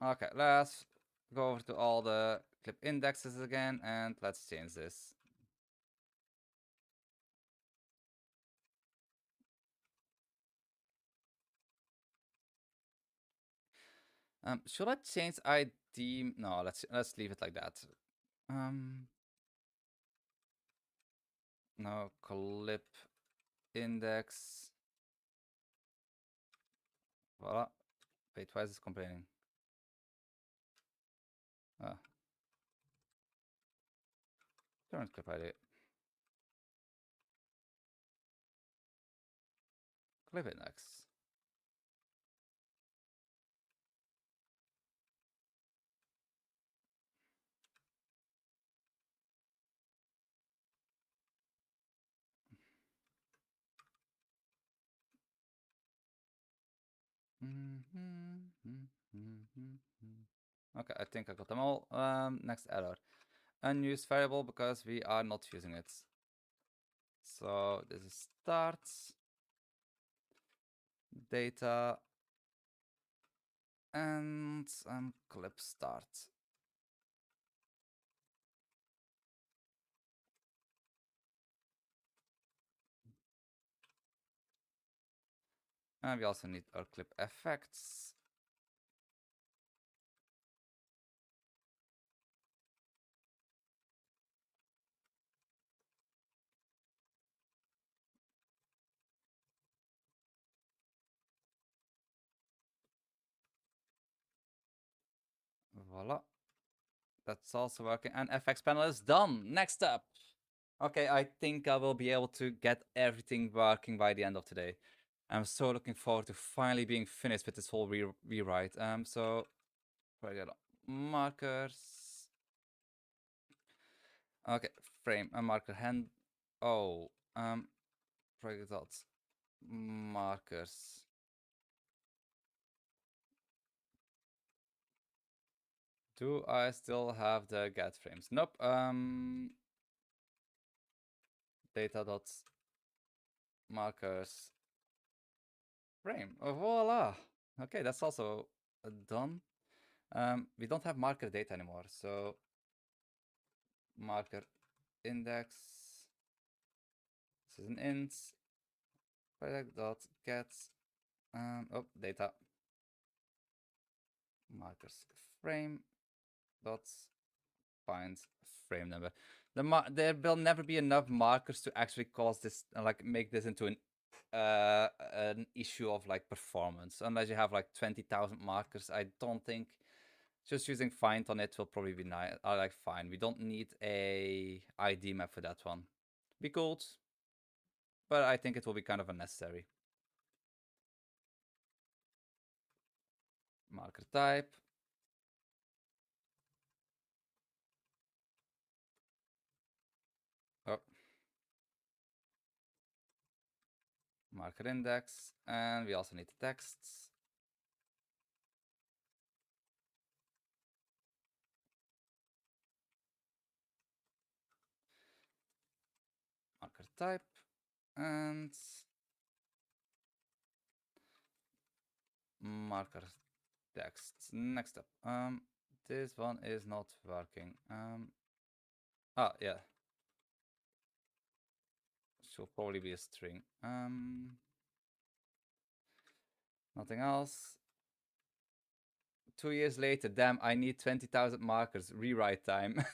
Okay, let's go over to all the clip indexes again, and let's change this. Should I change ID? No, let's leave it like that. No clip index. Voila. Wait, why is this complaining? Uh, current clip ID. Clip index. Okay, I think I got them all. Next error. Unused variable because we are not using it. So this is start data and clip start. And we also need our clip effects. Voila. That's also working. And FX panel is done. Next up. Okay, I think I will be able to get everything working by the end of today. I'm so looking forward to finally being finished with this whole rewrite. So I get markers. Okay, frame a marker hand. Oh, project dots markers. Do I still have the get frames? Nope. Data dots markers frame. Oh, voila. Okay, that's also done. We don't have marker data anymore, so marker index. This is an int. Project dot get. Oh, data markers frame dots find frame number. There will never be enough markers to actually cause this, like make this into an issue of like performance. Unless you have like 20,000 markers, I don't think just using find on it will probably be nice. I like fine. We don't need a ID map for that one. Be cool, but I think it will be kind of unnecessary. Marker type. Oh. Marker index, and we also need the texts. Marker type, and marker text. Next up. This one is not working. Yeah. Should probably be a string. Nothing else. 2 years later, damn, I need 20,000 markers. Rewrite time.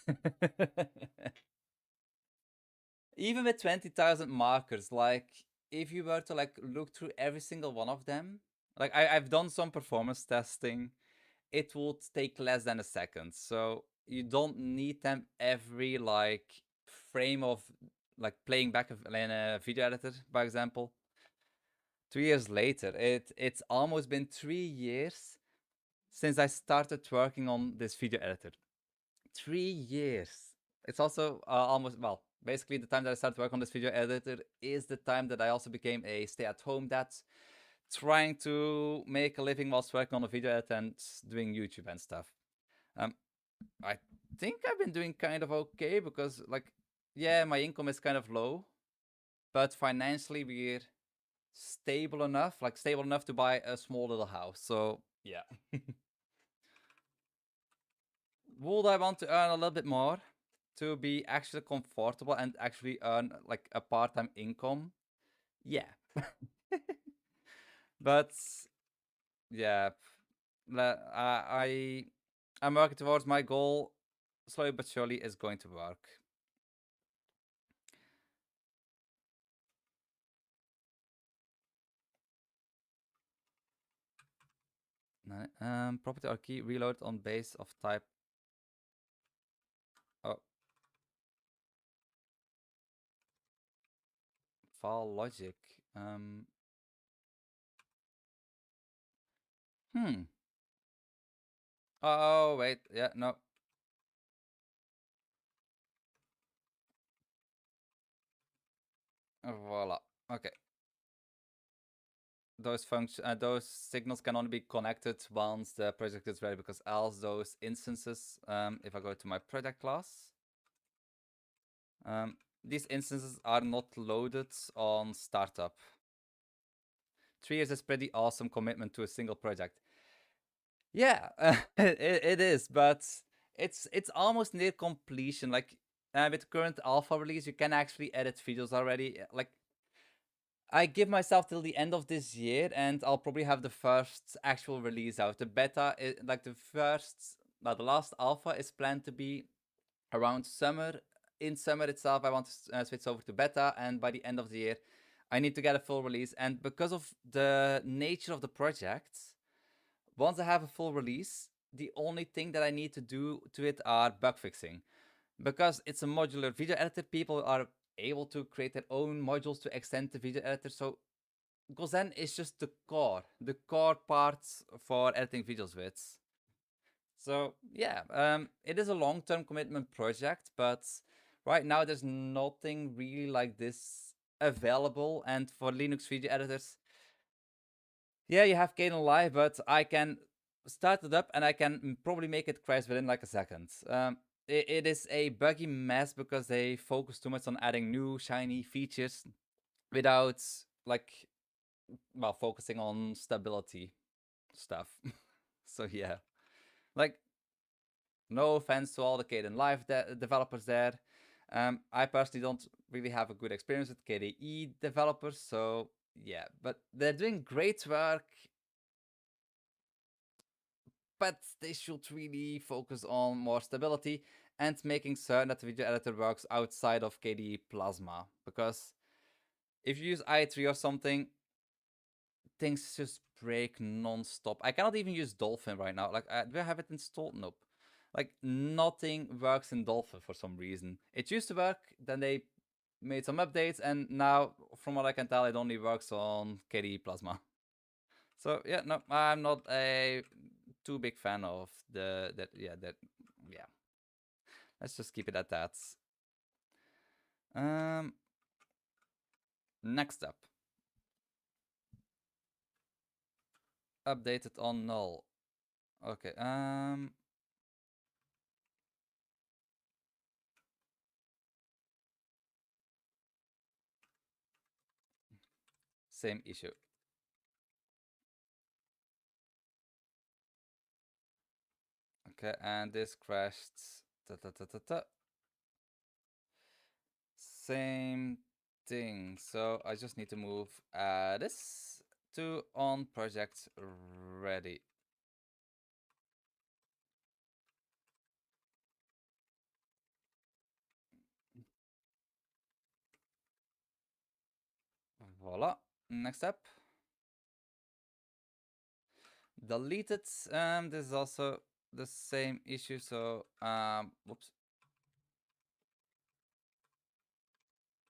Even with 20,000 markers, like, if you were to, like, look through every single one of them, like, I've done some performance testing, it would take less than a second. So you don't need them every, like, frame of, like, playing back in a video editor, by example. 2 years later, it's almost been 3 years since I started working on this video editor. 3 years. It's also almost, well, basically the time that I started working on this video editor is the time that I also became a stay-at-home dad, trying to make a living whilst working on a video editor and doing YouTube and stuff. I think I've been doing kind of okay because, like, yeah, my income is kind of low, but financially we're stable enough, like stable enough to buy a small little house. So yeah. Would I want to earn a little bit more to be actually comfortable and actually earn like a part-time income? Yeah. But yeah, I'm working towards my goal. Slowly but surely is going to work. Property or key reload on base of type. Oh, file logic. Hmm. Oh wait, yeah, no. Voila. Okay. those signals can only be connected once the project is ready, because else those instances, if I go to my project class, these instances are not loaded on startup. 3 years is pretty awesome commitment to a single project. Yeah, it is, but it's almost near completion. Like with current alpha release, you can actually edit videos already. Like I give myself till the end of this year, and I'll probably have the first actual release out. The beta, like the last alpha is planned to be around summer. In summer itself, I want to switch over to beta, and by the end of the year, I need to get a full release. And because of the nature of the project, once I have a full release, the only thing that I need to do to it are bug fixing. Because it's a modular video editor, people are able to create their own modules to extend the video editor. So GoZen is just the core parts for editing videos with. So yeah, it is a long-term commitment project, but right now there's nothing really like this available. And for Linux video editors, yeah, you have Kden Live, but I can start it up and I can probably make it crash within like a second. It is a buggy mess because they focus too much on adding new shiny features without like, well, focusing on stability stuff. So yeah, like, no offense to all the Kden Live developers there. I personally don't really have a good experience with GDE developers, so yeah, but they're doing great work. But they should really focus on more stability and making certain that the video editor works outside of KDE Plasma. Because if you use i3 or something, things just break non-stop. I cannot even use Dolphin right now. Like, do I have it installed? Nope. Like, nothing works in Dolphin for some reason. It used to work, then they made some updates, and now, from what I can tell, it only works on KDE Plasma. So yeah, no, I'm not a too big fan of yeah. Let's just keep it at that. Um, Next up, updated on null. Okay. Same issue. Okay, and this crashed. Ta, ta, ta, ta, ta. Same thing. So I just need to move this to on project ready. Voila. Next up. Deleted. This is also the same issue. So whoops.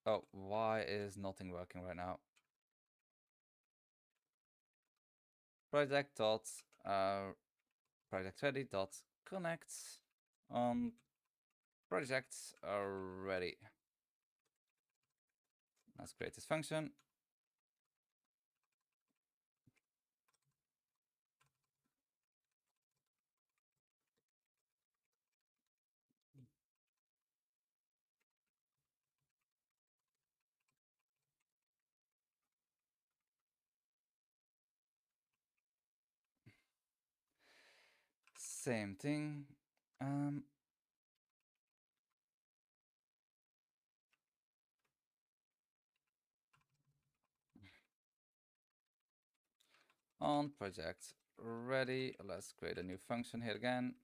Oh, why is nothing working right now? Project dot project ready dot connect on project ready. Let's create this function. Same thing. On project ready. Let's create a new function here again.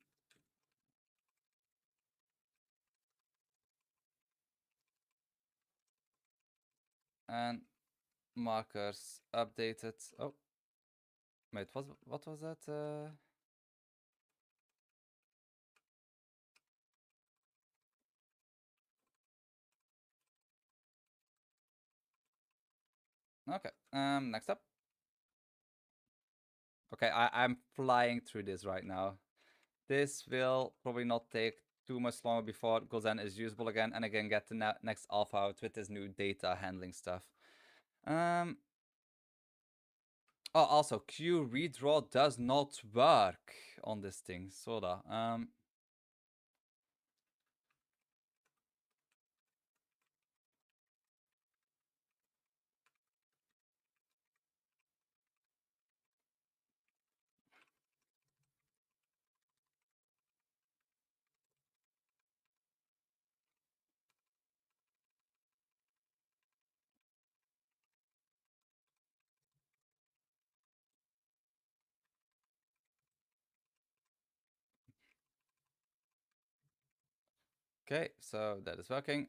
And markers updated. Oh, wait, what was that? Okay. Next up. Okay, I'm flying through this right now. This will probably not take too much longer before GoZen is usable again, and again get the next alpha out with this new data handling stuff. Oh, also Q redraw does not work on this thing. Soda. Okay, so that is working.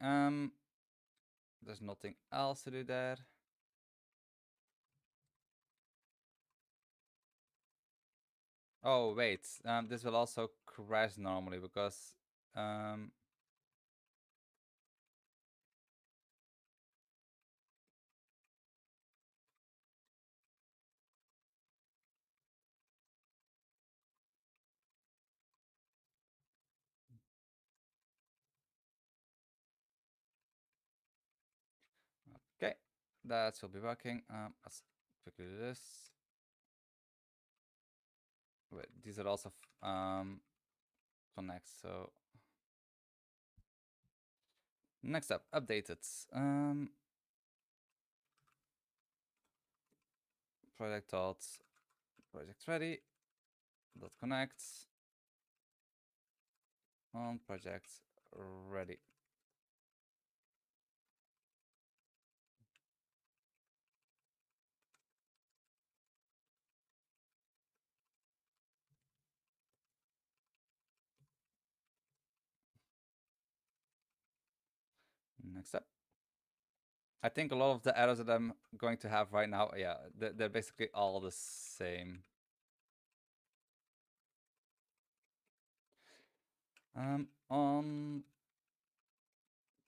There's nothing else to do there. Oh wait, this will also crash normally because um okay, that should be working. Let's quickly do this. Wait, these are also connect. So next up, updated. Project dot project ready dot connects on project ready. Next up. I think a lot of the errors that I'm going to have right now, yeah, they're basically all the same. On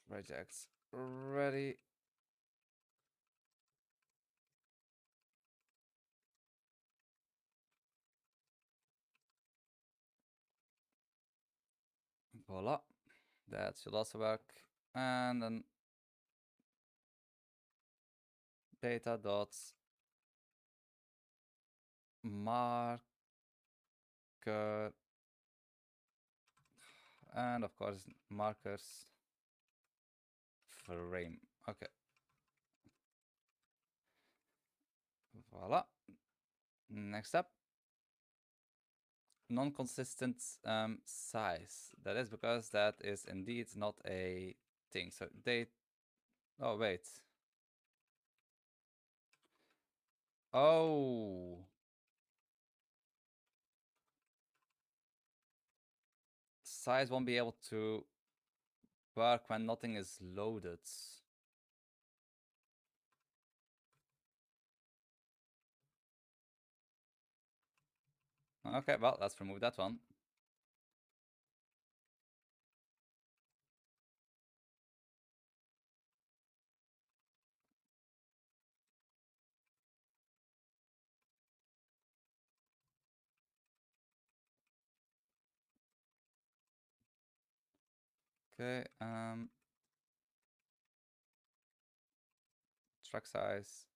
projects ready. Voila. That should also work. And then data dots marker, and of course markers frame. Okay. Voila. Next up, non-consistent size. That is because that is indeed not a thing. So they. Oh wait. Oh. Size won't be able to work when nothing is loaded. Okay, well, let's remove that one. Okay, track size.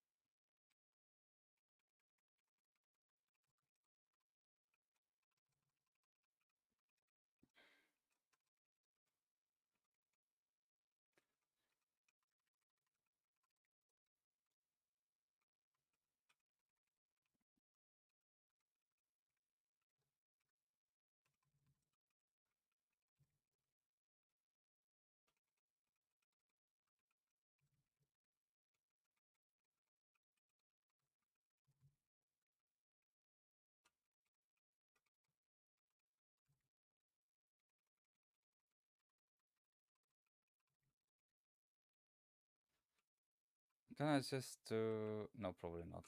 Can I just do... No, probably not.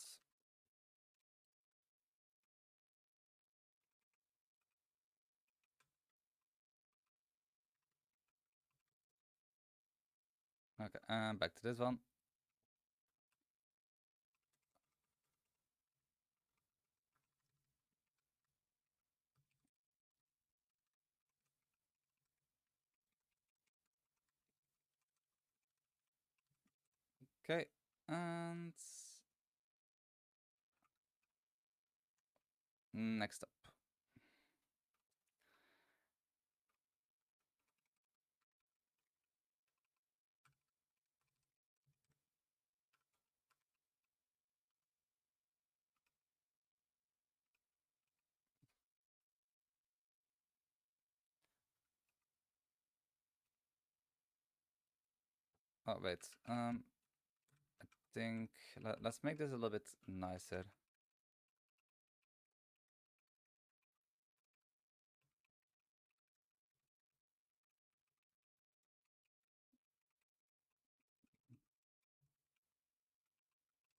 Okay, and back to this one. Okay, and Next up. Oh wait. I think let's make this a little bit nicer.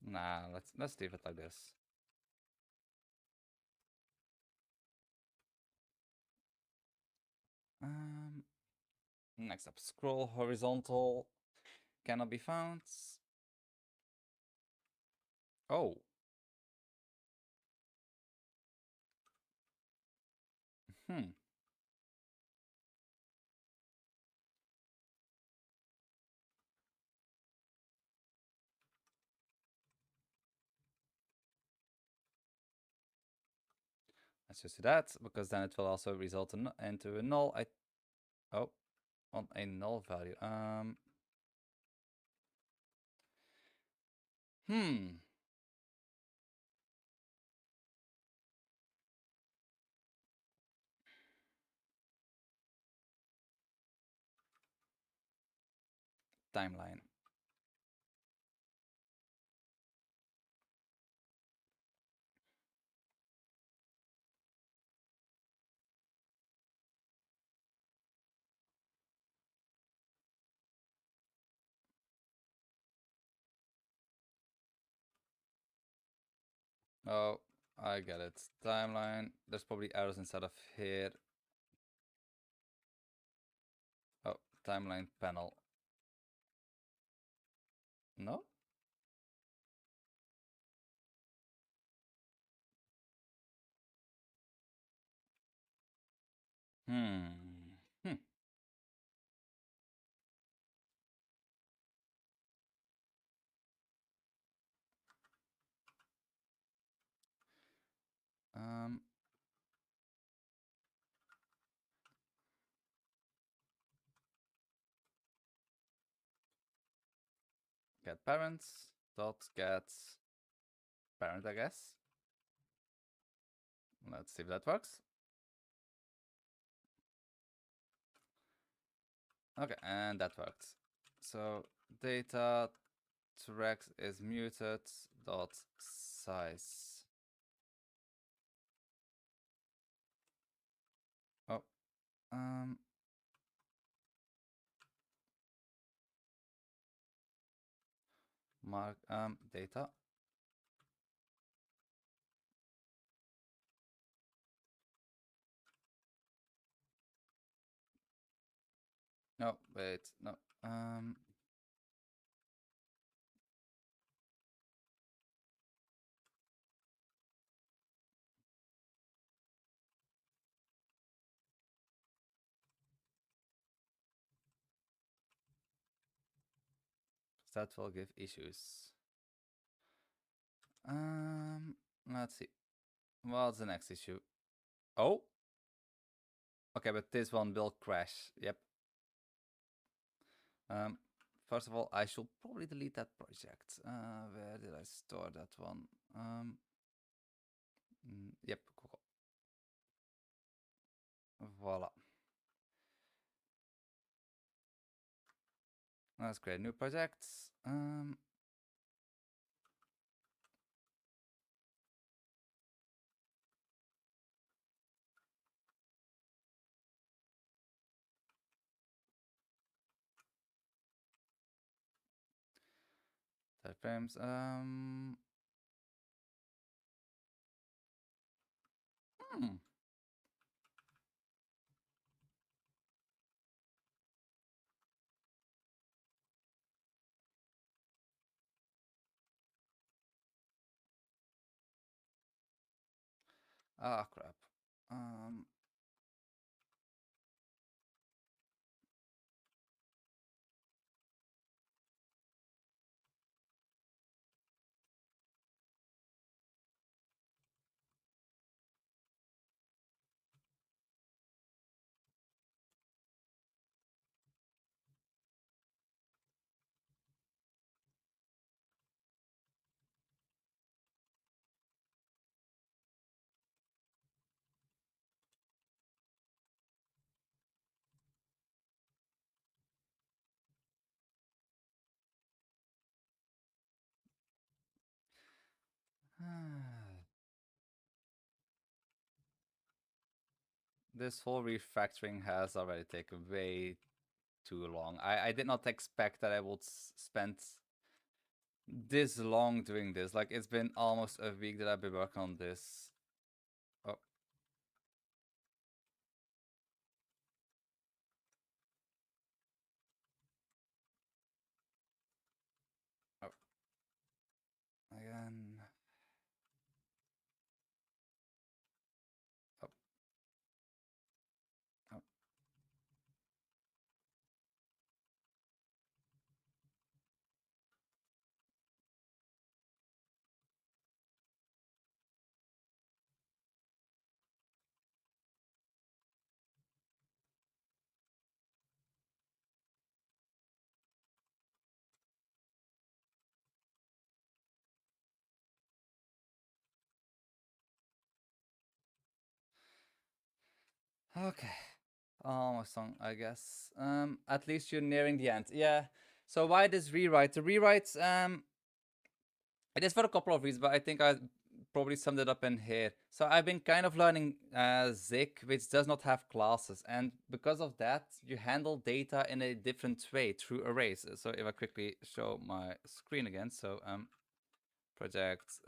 Nah, let's leave it like this. Um, Next up, scroll horizontal cannot be found. Oh. Hmm. Let's just do that because then it will also result into a null. Oh, on a null value. Hmm. Timeline. Oh, I get it. Timeline. There's probably arrows instead of here. Oh, timeline panel. No? Hmm. Hmm. Um. Get parents. Dot get parent, I guess. Let's see if that works. Okay, and that worked. So data Rex is muted dot size. Oh, um, mark data. No, wait, no. That will give issues. Let's see. What's the next issue? Oh, okay, but this one will crash. Yep. Um, First of all, I should probably delete that project. Where did I store that one? Yep, cool. Voila. Let's create a new project. Type frames. Hmm. Ah, crap. This whole refactoring has already taken way too long. I did not expect that I would spend this long doing this. Like, it's been almost a week that I've been working on this. Oh, oh, again. Oh, oh. Okay. Almost on, I guess. At least you're nearing the end. Yeah. So why this rewrite? The rewrite, it is for a couple of reasons, but I think I probably summed it up in here. So I've been kind of learning Zik, which does not have classes, and because of that, you handle data in a different way through arrays. So if I quickly show my screen again, so project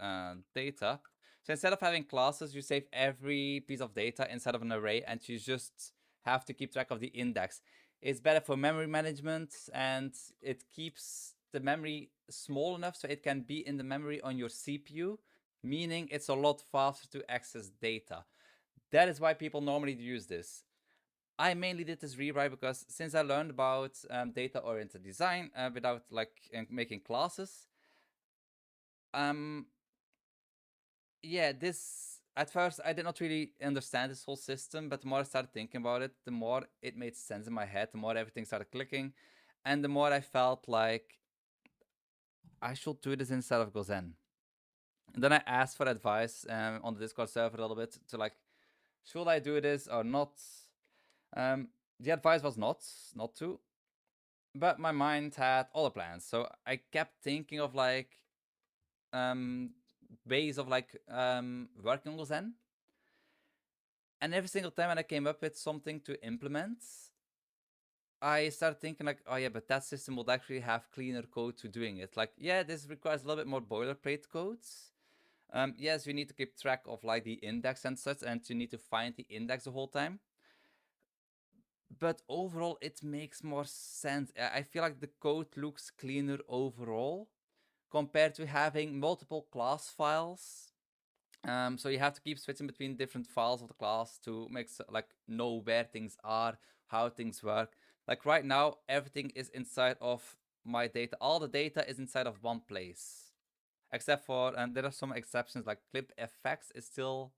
data. So instead of having classes, you save every piece of data inside of an array, and you just have to keep track of the index. It's better for memory management, and it keeps the memory small enough so it can be in the memory on your CPU, meaning it's a lot faster to access data. That is why people normally use this. I mainly did this rewrite because since I learned about data-oriented design without like making classes, um, yeah, this at first I did not really understand this whole system, but the more I started thinking about it, the more it made sense in my head, the more everything started clicking, and the more I felt like I should do this instead of GoZen. And then I asked for advice on the Discord server a little bit to like, should I do this or not? Um, the advice was not to, but my mind had other plans, so I kept thinking of like um, ways of like working on GoZen. And every single time when I came up with something to implement, I started thinking like, oh yeah, but that system would actually have cleaner code to doing it. Like, yeah, this requires a little bit more boilerplate codes. Yes, you need to keep track of like the index and such, and you need to find the index the whole time. But overall, it makes more sense. I feel like the code looks cleaner overall compared to having multiple class files. So you have to keep switching between different files of the class to make like know where things are, how things work. Like right now, everything is inside of my data. All the data is inside of one place, except for and there are some exceptions like clip effects is still.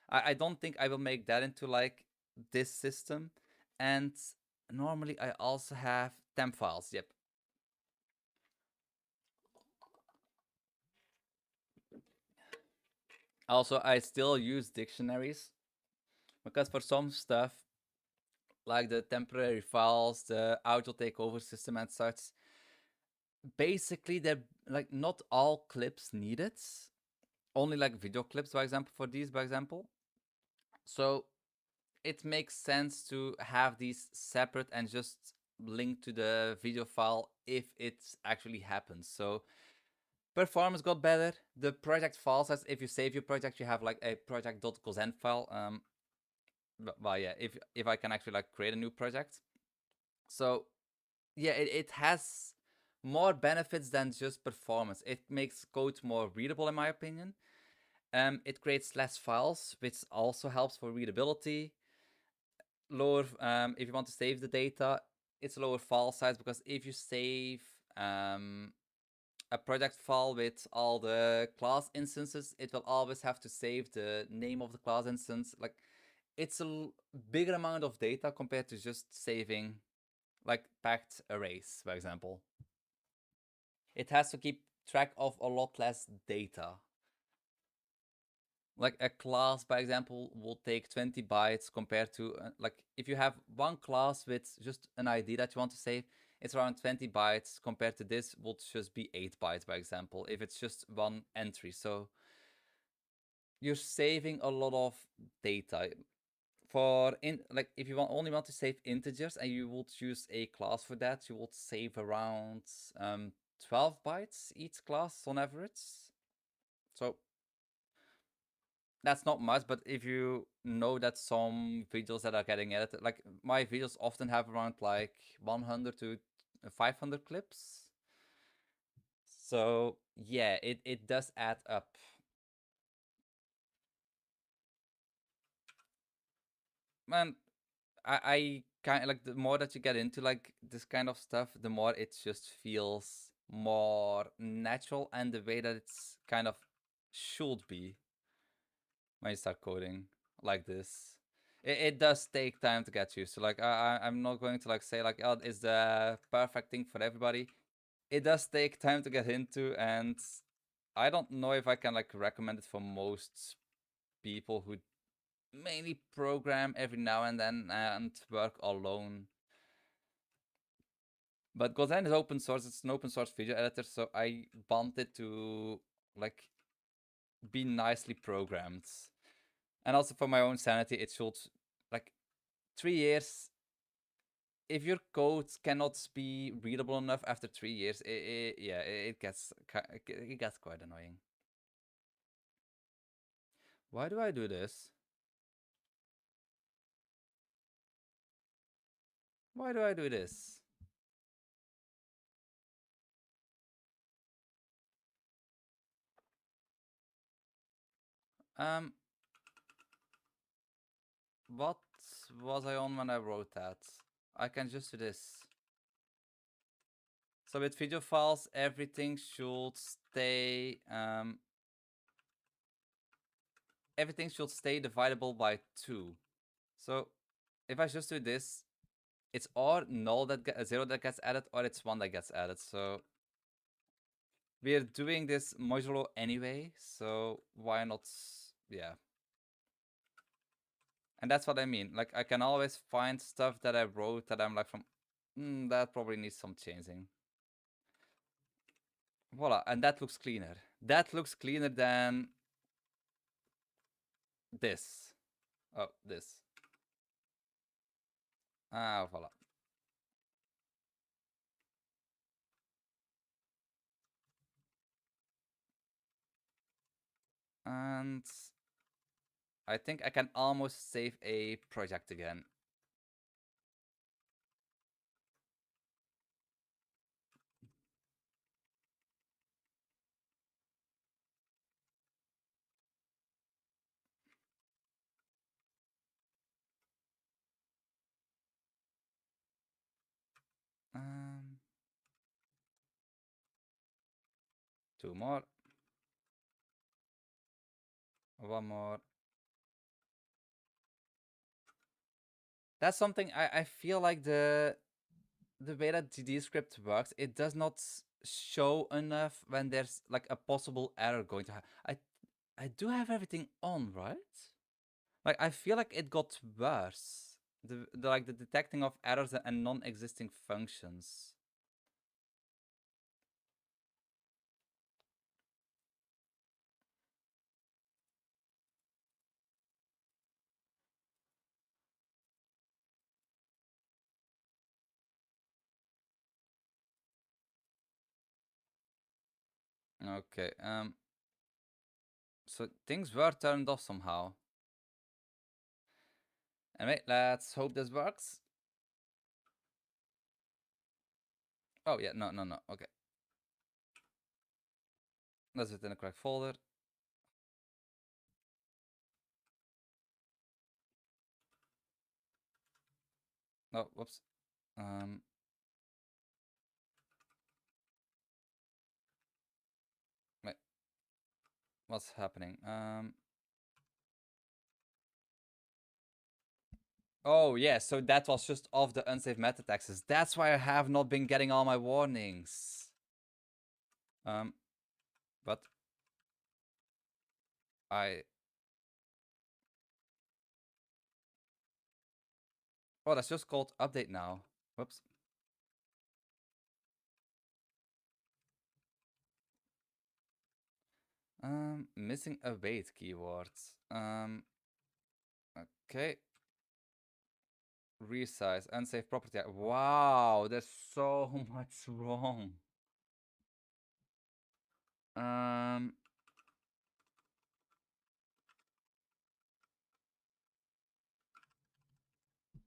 I don't think I will make that into like this system, and normally I also have temp files. Yep. Also, I still use dictionaries because for some stuff like the temporary files, the auto takeover system and such. Basically, they're like not all clips needed. Only like video clips, for example, for these, for example. So it makes sense to have these separate and just link to the video file if it actually happens. So performance got better. The project file size, if you save your project, you have like a project.gozen file. Well, yeah, if I can actually like create a new project. So yeah, it has more benefits than just performance. It makes code more readable, in my opinion. It creates less files, which also helps for readability. Lower, if you want to save the data, it's a lower file size because if you save a project file with all the class instances, it will always have to save the name of the class instance. Like, it's a bigger amount of data compared to just saving like packed arrays, for example. It has to keep track of a lot less data. Like a class, by example, will take 20 bytes compared to like if you have one class with just an ID that you want to save, it's around 20 bytes compared to this would just be 8 bytes, by example, if it's just one entry. So you're saving a lot of data. For in like if you only want to save integers and you would use a class for that, you would save around 12 bytes each class on average. So that's not much, but if you know that some videos that are getting edited, like my videos often have around like 100 to 500 clips. So yeah, it does add up. Man, I kind of like the more that you get into like this kind of stuff, the more it just feels more natural and the way that it's kind of should be when you start coding like this. It does take time to get used to. Like I'm not going to like say like, oh, it's the perfect thing for everybody. It does take time to get into, and I don't know if I can like recommend it for most people who mainly program every now and then and work alone. But GoZen is open source. It's an open source video editor, so I want it to like be nicely programmed. And also for my own sanity, it should like 3 years. If your code cannot be readable enough after 3 years, yeah, it gets quite annoying. Why do I do this? Why do I do this? Um, what was I on when I wrote that? I can just do this. So with video files, everything should stay everything should stay dividable by 2. So if I just do this, it's or null that 0 that gets added, or it's 1 that gets added. So we're doing this modulo anyway, so why not? Yeah. And that's what I mean. Like I can always find stuff that I wrote that I'm like that probably needs some changing. Voila, and that looks cleaner. That looks cleaner than this. Oh, this. Ah, voila. And I think I can almost save a project again. Um, 2 more. 1 more. That's something I feel like the way that GDE script works, it does not show enough when there's like a possible error going to happen. I do have everything on, right? Like I feel like it got worse. The like the detecting of errors and non-existing functions. Okay. So things were turned off somehow. Anyway, let's hope this works. Oh yeah, no, no, no. Okay. That's it in the correct folder. Oh, whoops. Wait, what's happening? Oh yeah, so that was just off the unsafe meta taxes. That's why I have not been getting all my warnings. Um, but I. Oh, that's just called update now. Whoops. Missing await keywords. Okay. Resize, unsafe property. Wow, there's so much wrong. Um,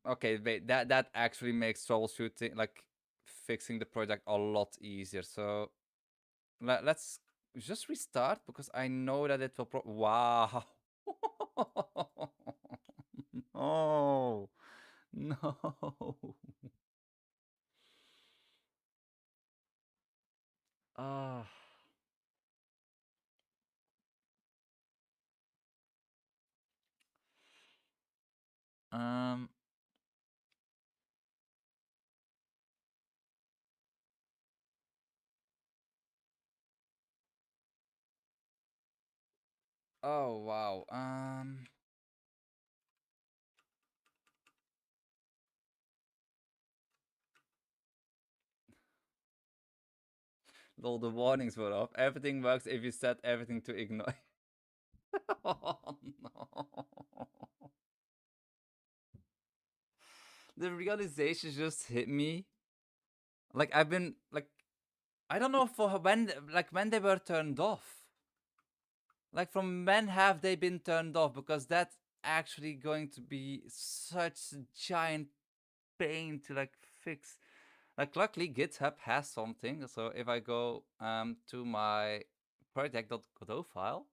okay, wait, that actually makes troubleshooting, like fixing the project a lot easier. So let's just restart because I know that it will wow. No. No. Ah. Um. Oh wow. All the warnings were off. Everything works if you set everything to ignore. Oh no. The realization just hit me. Like I've been like I don't know for when they were turned off. Like from when have they been turned off? Because that's actually going to be such a giant pain to like fix. Like luckily GitHub has something. So if I go to my project.godot file,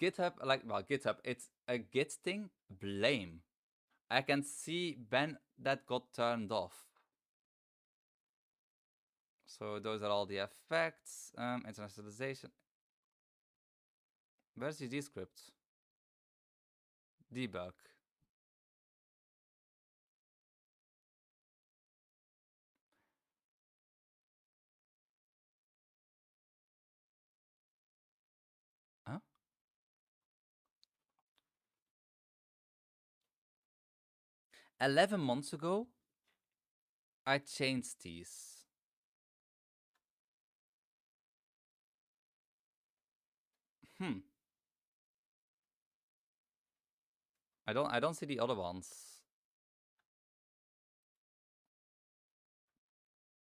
GitHub, like well, GitHub, it's a Git thing, blame. I can see when that got turned off. So those are all the effects. Internationalization. Where's the script? Debug. Huh? 11 months ago, I changed these. Hmm. I don't see the other ones.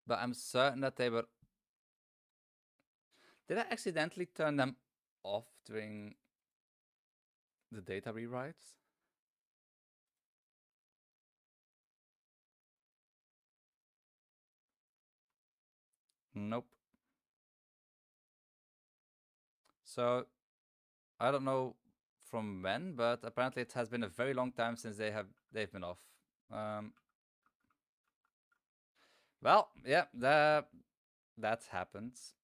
But I'm certain that they were. Did I accidentally turn them off during the data rewrites? Nope. So I don't know from when, but apparently it has been a very long time since they've been off. Um, well, yeah, that happens.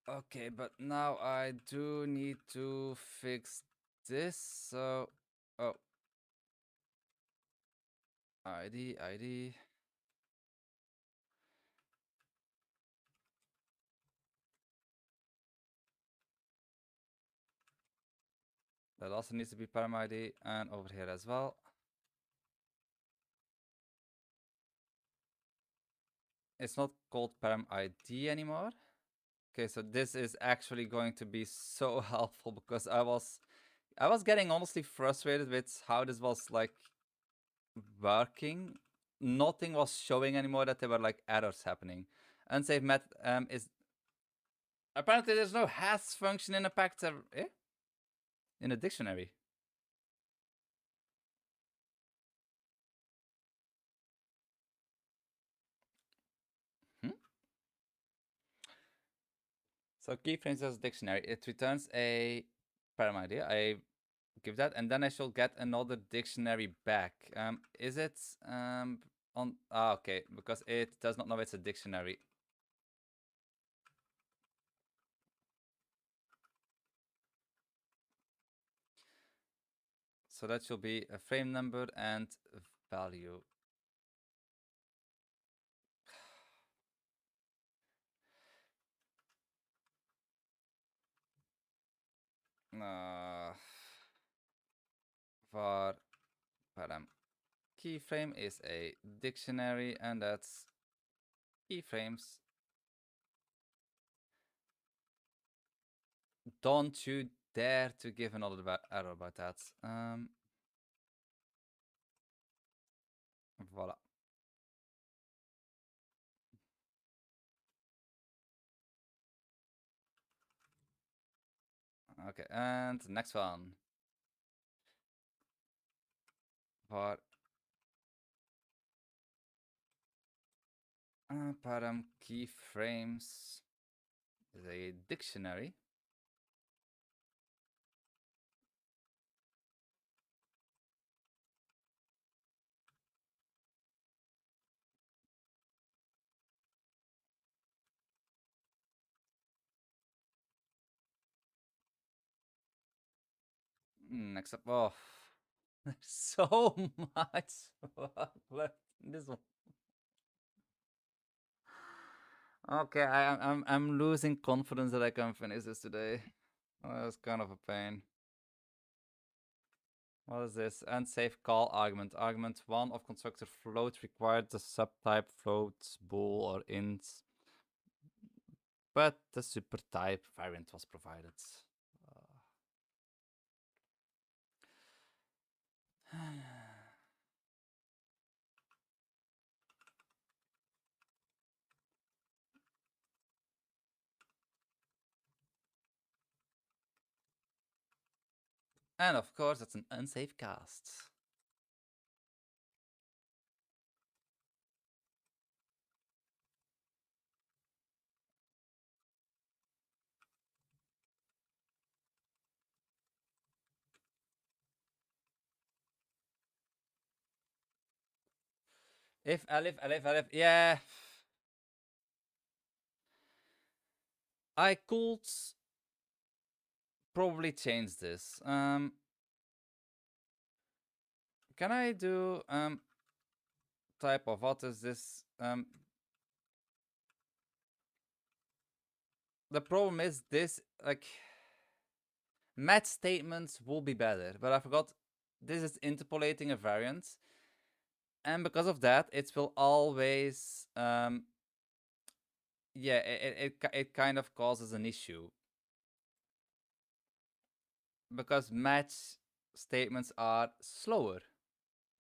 Okay, but now I do need to fix this. So, oh, ID. That also needs to be param ID, and over here as well. It's not called param ID anymore. Okay, so this is actually going to be so helpful because I was getting honestly frustrated with how this was like working. Nothing was showing anymore that there were like errors happening. Unsafe met is apparently there's no has function in a packed in a dictionary. Hmm? So keyframes as a dictionary. It returns a param ID. I give that, and then I shall get another dictionary back. Is it on? Ah, okay, because it does not know it's a dictionary. So that should be a frame number and value. Uh, var param keyframe is a dictionary, and that's keyframes. Don't you dare to give another error about that. Voila. Okay, and next one. For param keyframes is a dictionary. Next up, oh, there's so much left in this one. Okay, I'm losing confidence that I can finish this today. Oh, that's kind of a pain. What is this? Unsafe call argument. Argument 1 of constructor float required the subtype float, bool, or int. But the supertype variant was provided. And of course, it's an unsafe cast. If Elif, yeah. I could probably change this. Can I do type of what is this? The problem is this, like, match statements will be better, but I forgot this is interpolating a variant, and because of that, it will always yeah, it kind of causes an issue because match statements are slower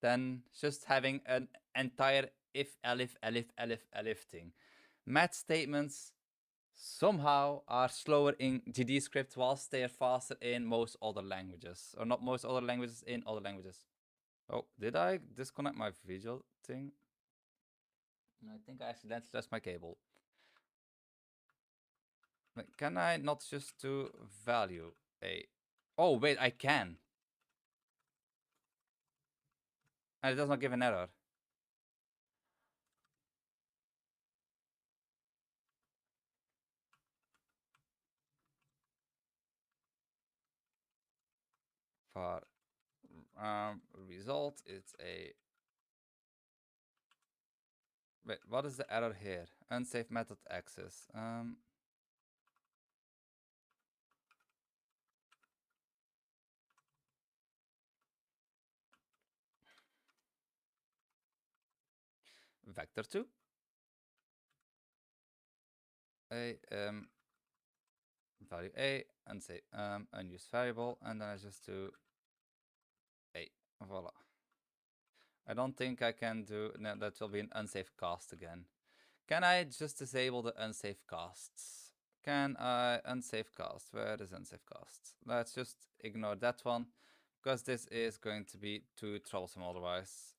than just having an entire if elif thing. Match statements somehow are slower in GD script whilst they are faster in most other languages. Or not most other languages, in other languages. Oh, did I disconnect my visual thing? I think I accidentally lost my cable. Can I not just do value a... Oh, wait, I can. And it does not give an error. For result, it's a... Wait, what is the error here? Unsafe method access. Vector 2. A value a and say unused variable, and then I just do a. Voila. I don't think I can do... No, that will be an unsafe cast again. Can I just disable the unsafe casts? Can I unsafe cast? Where is unsafe cast? Let's just ignore that one, because this is going to be too troublesome otherwise.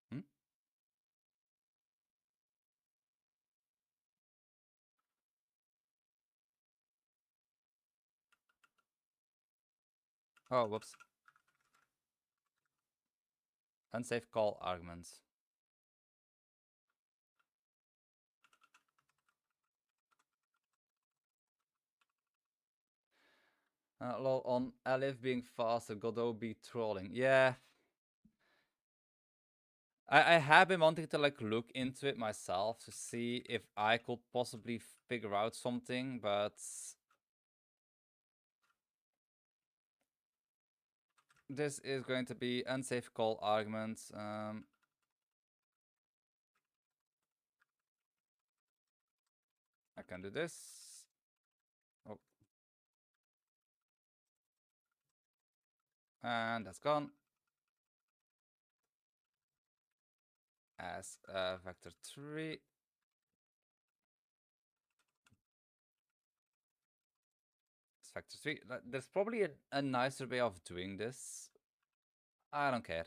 Hmm? Oh, whoops. Unsafe call arguments. Lol, on Elif being faster, Godot be trolling. Yeah. I have been wanting to like look into it myself to see if I could possibly figure out something, but this is going to be unsafe call arguments. I can do this. Oh, and that's gone as vector 3. It's vector 3. There's probably a nicer way of doing this. I don't care.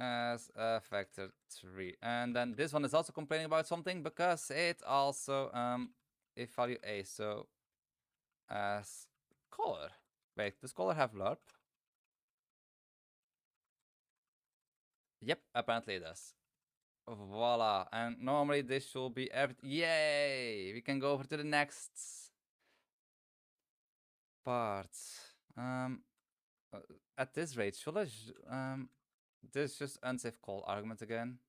As a vector 3. And then this one is also complaining about something because it also if value a, so as color. Wait, does color have LARP? Yep, apparently it does. Voila. And normally this should be everything. Yay! We can go over to the next part. Um uh, at this rate, should I this is just unsafe call argument again.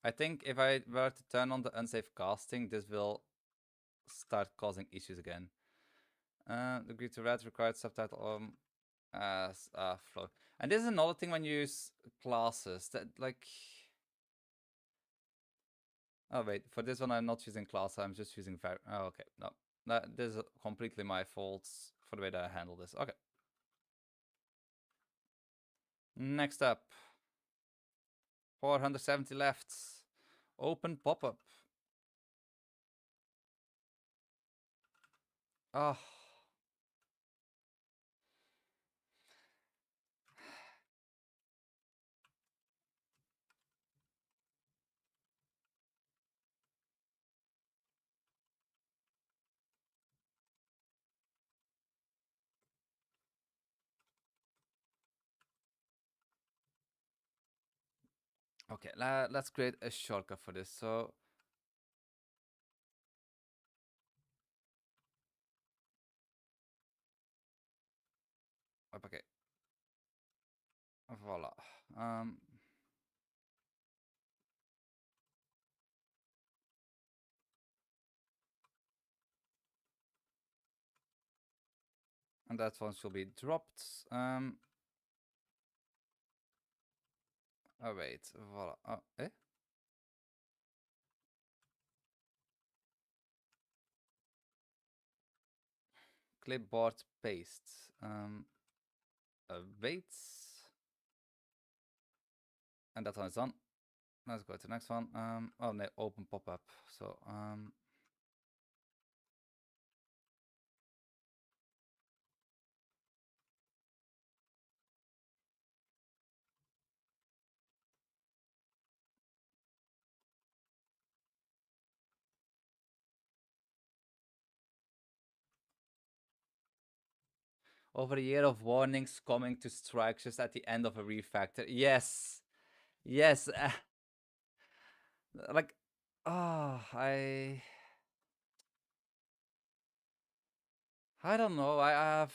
I think if I were to turn on the unsafe casting, this will start causing issues again. Agree to red required subtitle as a flow. And this is another thing when you use classes that like. Oh wait, for this one I'm not using class. I'm just using Oh okay, no, this is completely my fault for the way that I handle this. Okay. Next up, 470 left. Open pop-up. Oh. Okay, let's create a shortcut for this. So okay, voila. And that one should be dropped. Oh wait, voila. Oh, eh? Clipboard paste. Wait. And that one is done. Let's go to the next one. Oh no, open pop-up. So over a year of warnings coming to strike just at the end of a refactor. Yes, yes. Like, oh, I don't know. I.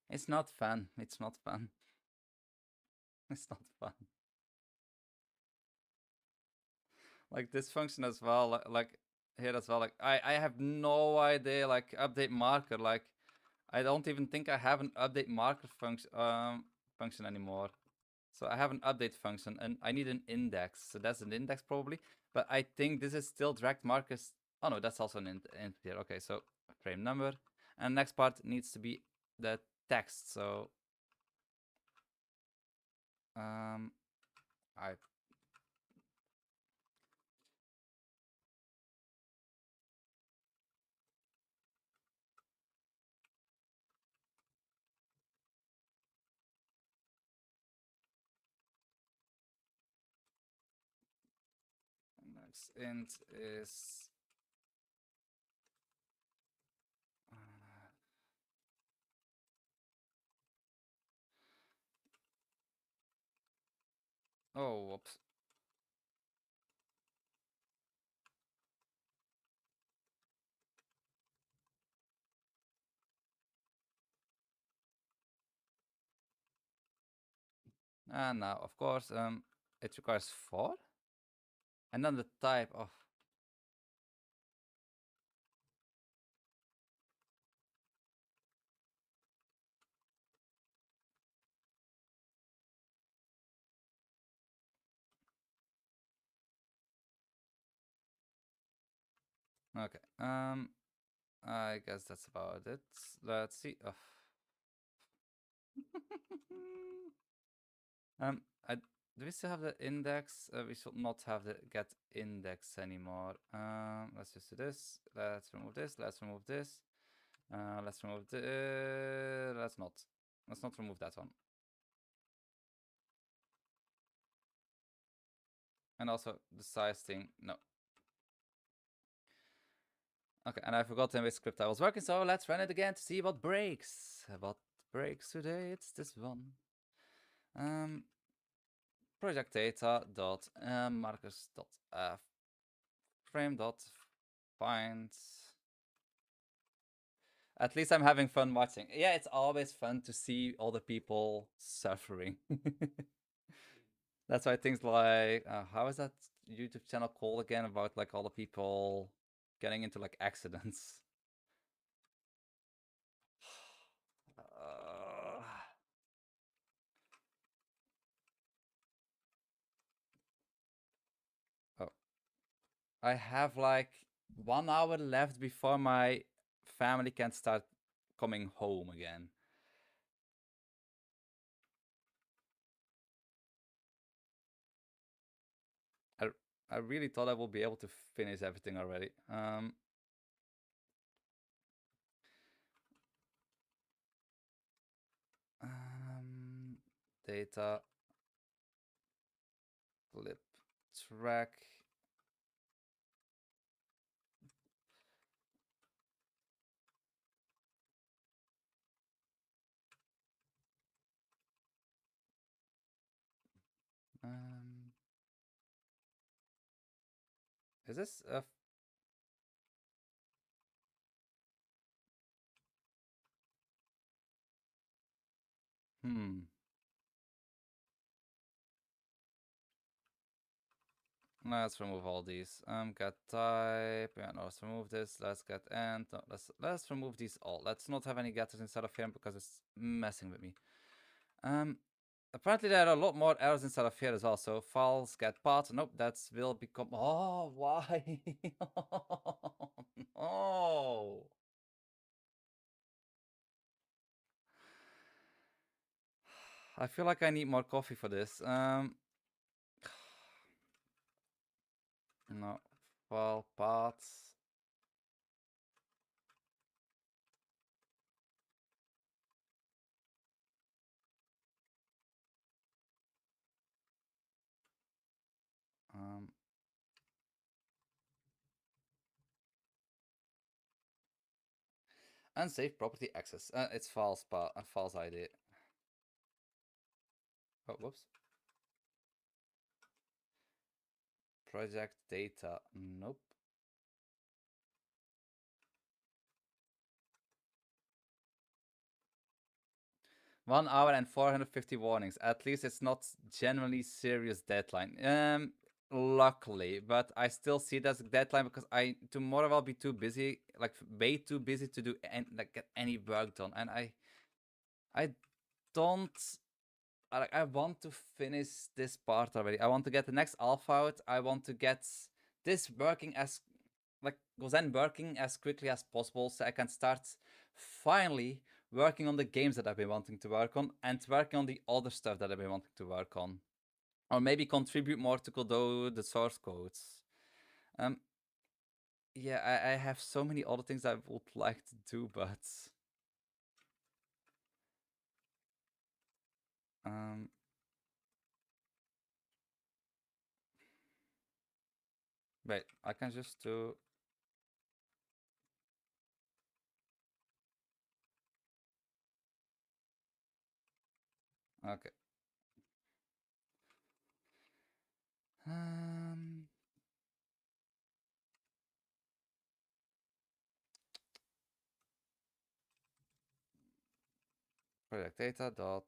It's not fun. It's not fun. It's not fun. Like this function as well. Like here as well. Like I have no idea. Like update marker. Like I don't even think I have an update marker function anymore. So I have an update function and I need an index. So that's an index probably. But I think this is still dragged markers. Oh no, that's also an int here. Okay, so frame number. And next part needs to be the text. So I times int is oh, whoops. And now, of course, it requires 4. And then the type of... Okay, I guess that's about it. Let's see. I do we still have the index? We should not have the get index anymore. Let's just do this. Let's remove this. Let's remove this. Let's remove the. Let's not. Let's not remove that one. And also the size thing. No. Okay, and I forgot in which script I was working, so let's run it again to see what breaks. What breaks today? It's this one. Project data dot markers dot frame dot find. At least I'm having fun watching. Yeah, it's always fun to see all the people suffering. That's why things like how is that YouTube channel called again, about like all the people getting into like accidents? Oh, I have like 1 hour left before my family can start coming home again. I really thought I would be able to finish everything already. Data flip track. Is this a... Let's remove all these. Get type. Yeah, no, let's remove this. Let's get end. No, let's remove these all. Let's not have any getters inside of here because it's messing with me. Apparently there are a lot more errors inside of here as well. So files get paths. Nope, that will become... Oh, why? Oh. I feel like I need more coffee for this. No. File paths. Unsafe property access. It's false, but a false ID. Oh, whoops. Project data. Nope. One hour and 450 warnings. At least it's not genuinely serious deadline. Luckily, but I still see it as a deadline because tomorrow I'll be too busy, like way too busy to do like get any work done, and I don't like. I want to finish this part already. I want to get the next alpha out. I want to get this working as like GoZen working as quickly as possible so I can start finally working on the games that I've been wanting to work on and working on the other stuff that I've been wanting to work on. Or maybe contribute more to Godot, the source codes. Yeah, I have so many other things I would like to do, but Wait, I can just do. Okay. Um, project data dot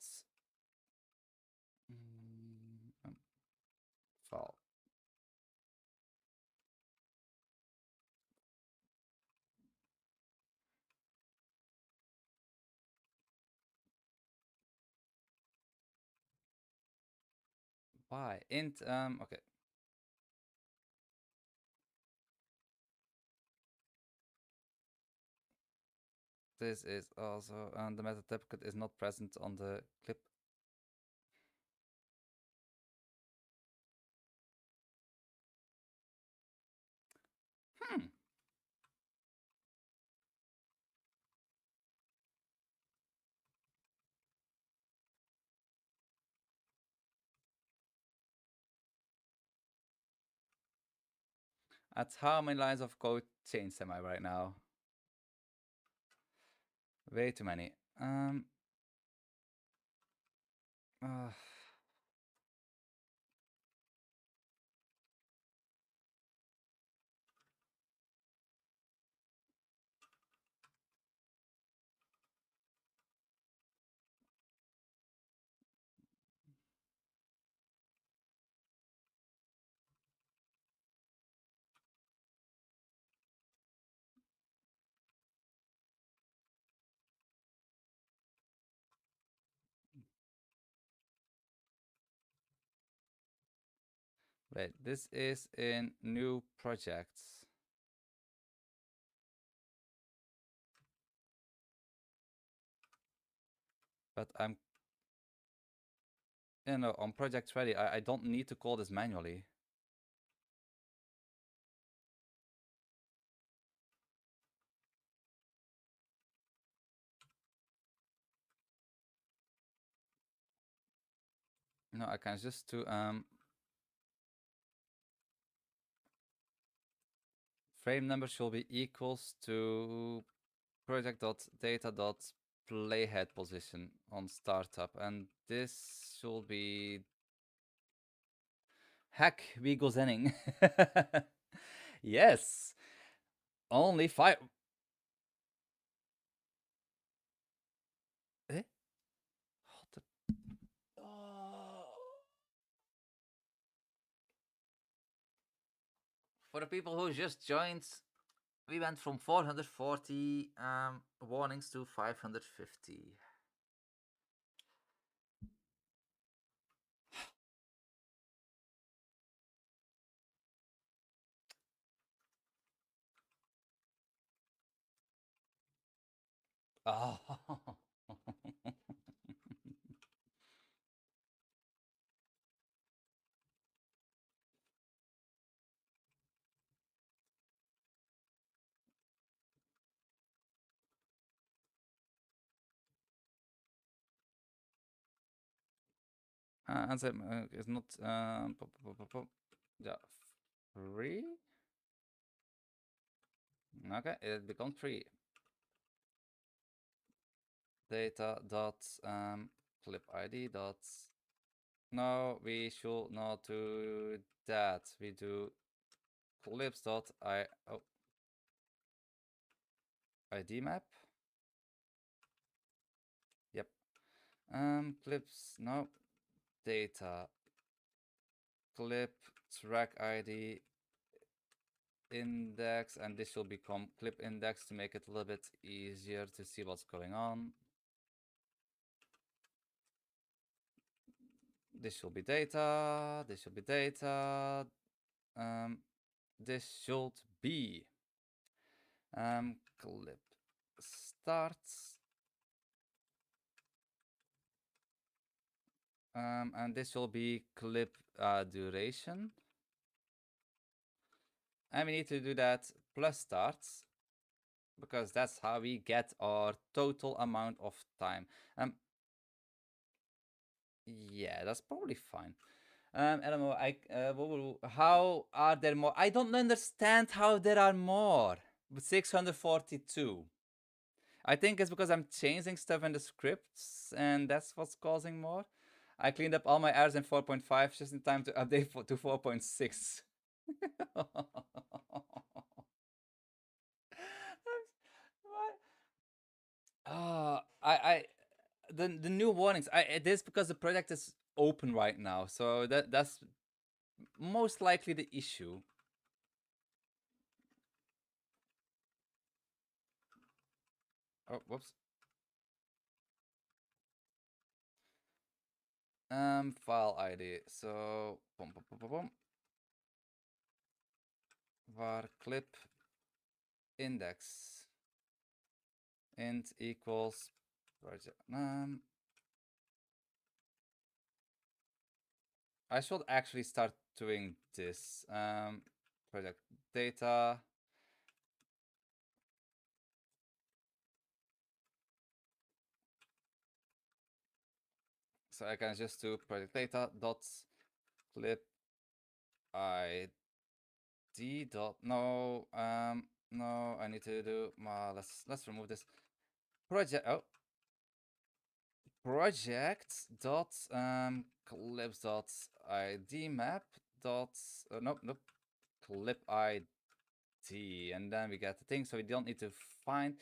file. Why? Int okay. This is also and the meta duplicate is not present on the clip. Hmm. At how many lines of code changed am I right now? Way too many. Uh, wait, this is in new projects. But I'm, on project ready. I don't need to call this manually. No, I can just do frame number should be equals to project.data.playhead position on startup, and this should be heck we go zenning. Yes, only five. Eh? What the... Oh. For the people who just joined, we went from 440 warnings to 550. Oh. Answer is not yeah, 3. Okay, it becomes 3. Data dot clip ID dot. No, we should not do that. We do clips dot ID map. Yep. Clips, no, data clip track ID index, and this will become clip index to make it a little bit easier to see what's going on. This should be data, this should be data, this should be clip starts, and this will be clip duration. And we need to do that plus starts, because that's how we get our total amount of time. Yeah, that's probably fine. LMO, how are there more? I don't understand how there are more. 642. I think it's because I'm changing stuff in the scripts, and that's what's causing more. I cleaned up all my errors in 4.5 just in time to update to 4.6. The new warnings. It is because the project is open right now, so that's most likely the issue. Oh, whoops. File ID. So, var clip index int equals project. I should actually start doing this. Project data. So I can just do project data dot clip id dot no, I need to do let's remove this project. Oh, project dot clips dot id map dot nope clip id, and then we get the thing, so we don't need to find.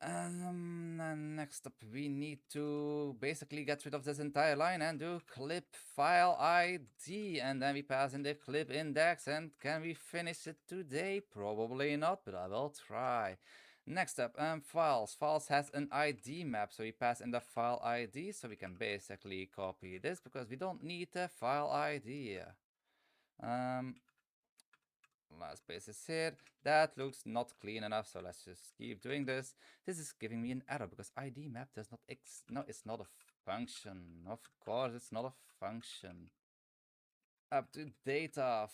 And next up, we need to basically get rid of this entire line and do clip file ID, and then we pass in the clip index. And can we finish it today? Probably not, but I will try. Next up, files. Files has an ID map, so we pass in the file ID, so we can basically copy this because we don't need the file ID. Last space is here. That looks not clean enough, so let's just keep doing this. This is giving me an error because ID map does not no, it's not a function. Of course, it's not a function. Up to data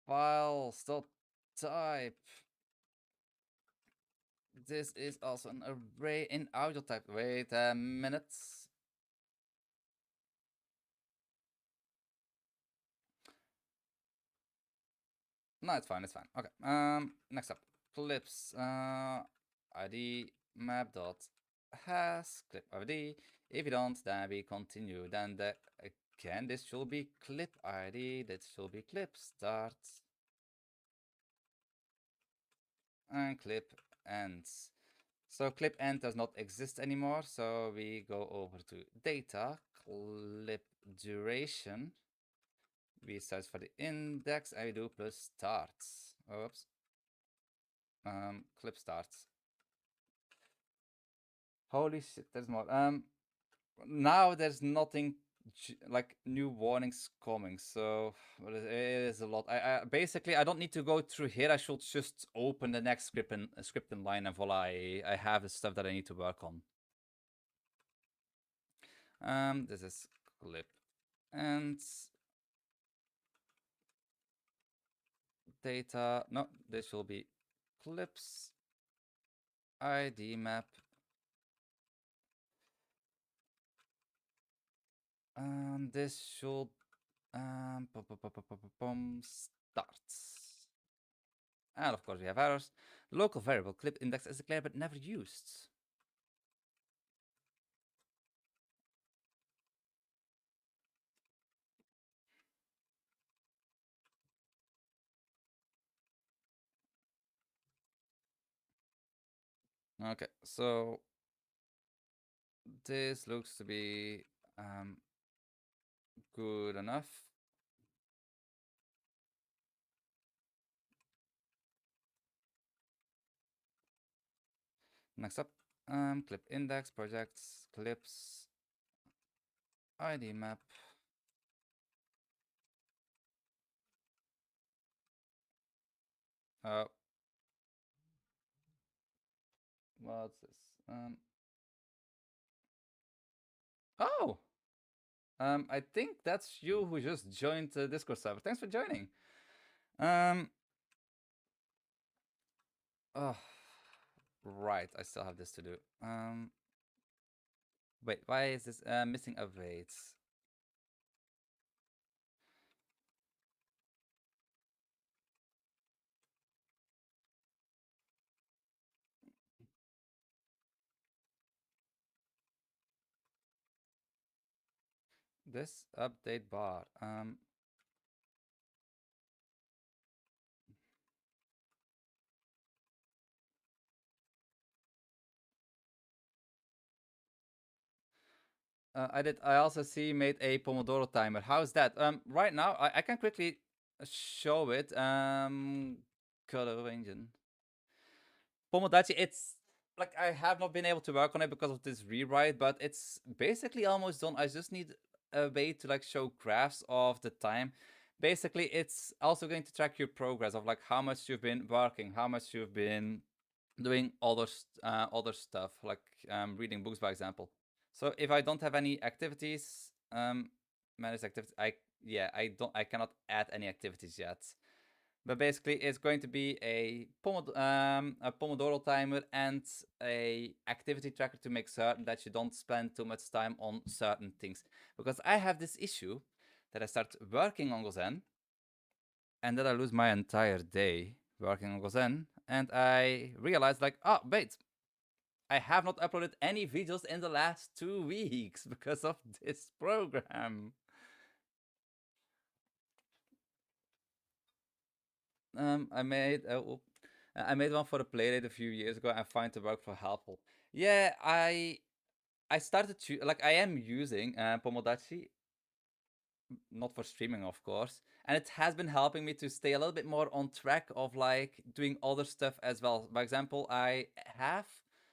files dot type. This is also an array in audio type. Wait a minute. No, it's fine. It's fine. Okay. Next up, clips. ID map dot has clip ID. If you don't, then we continue. Then again, this should be clip ID. That should be clip start and clip ends. So clip end does not exist anymore. So we go over to data clip duration. We search for the index and we do plus starts. Oops. Clip starts. Holy shit, there's more. Now there's nothing like new warnings coming, so well, it is a lot. I basically I don't need to go through here. I should just open the next script in line, and voila, I have the stuff that I need to work on. This is clip and data. No, this will be clips ID map. This should starts. And of course we have errors. Local variable clip index is declared but never used. Okay, so this looks to be good enough. Next up, clip index, projects, clips, ID map. What's this? Oh, I think that's you who just joined the Discord server. Thanks for joining. Oh, right. I still have this to do. Wait, why is this missing a wait? This update bar. I did. I also see made a Pomodoro timer. How's that? Right now I can quickly show it. Color engine. Pomodachi. It's like I have not been able to work on it because of this rewrite, but it's basically almost done. I just need a way to like show graphs of the time. Basically, it's also going to track your progress of like how much you've been working, how much you've been doing other stuff, like reading books, by example. So if I don't have any activities, manage activities, I cannot add any activities yet. But basically, it's going to be a Pomodoro timer and a activity tracker to make certain that you don't spend too much time on certain things. Because I have this issue that I start working on GoZen, and then I lose my entire day working on GoZen, and I realize like, oh wait, I have not uploaded any videos in the last 2 weeks because of this program. I made I made one for a playdate a few years ago. I find the work for helpful. Yeah, I started to like I am using Pomodachi, not for streaming, of course, and it has been helping me to stay a little bit more on track of like doing other stuff as well. For example, I have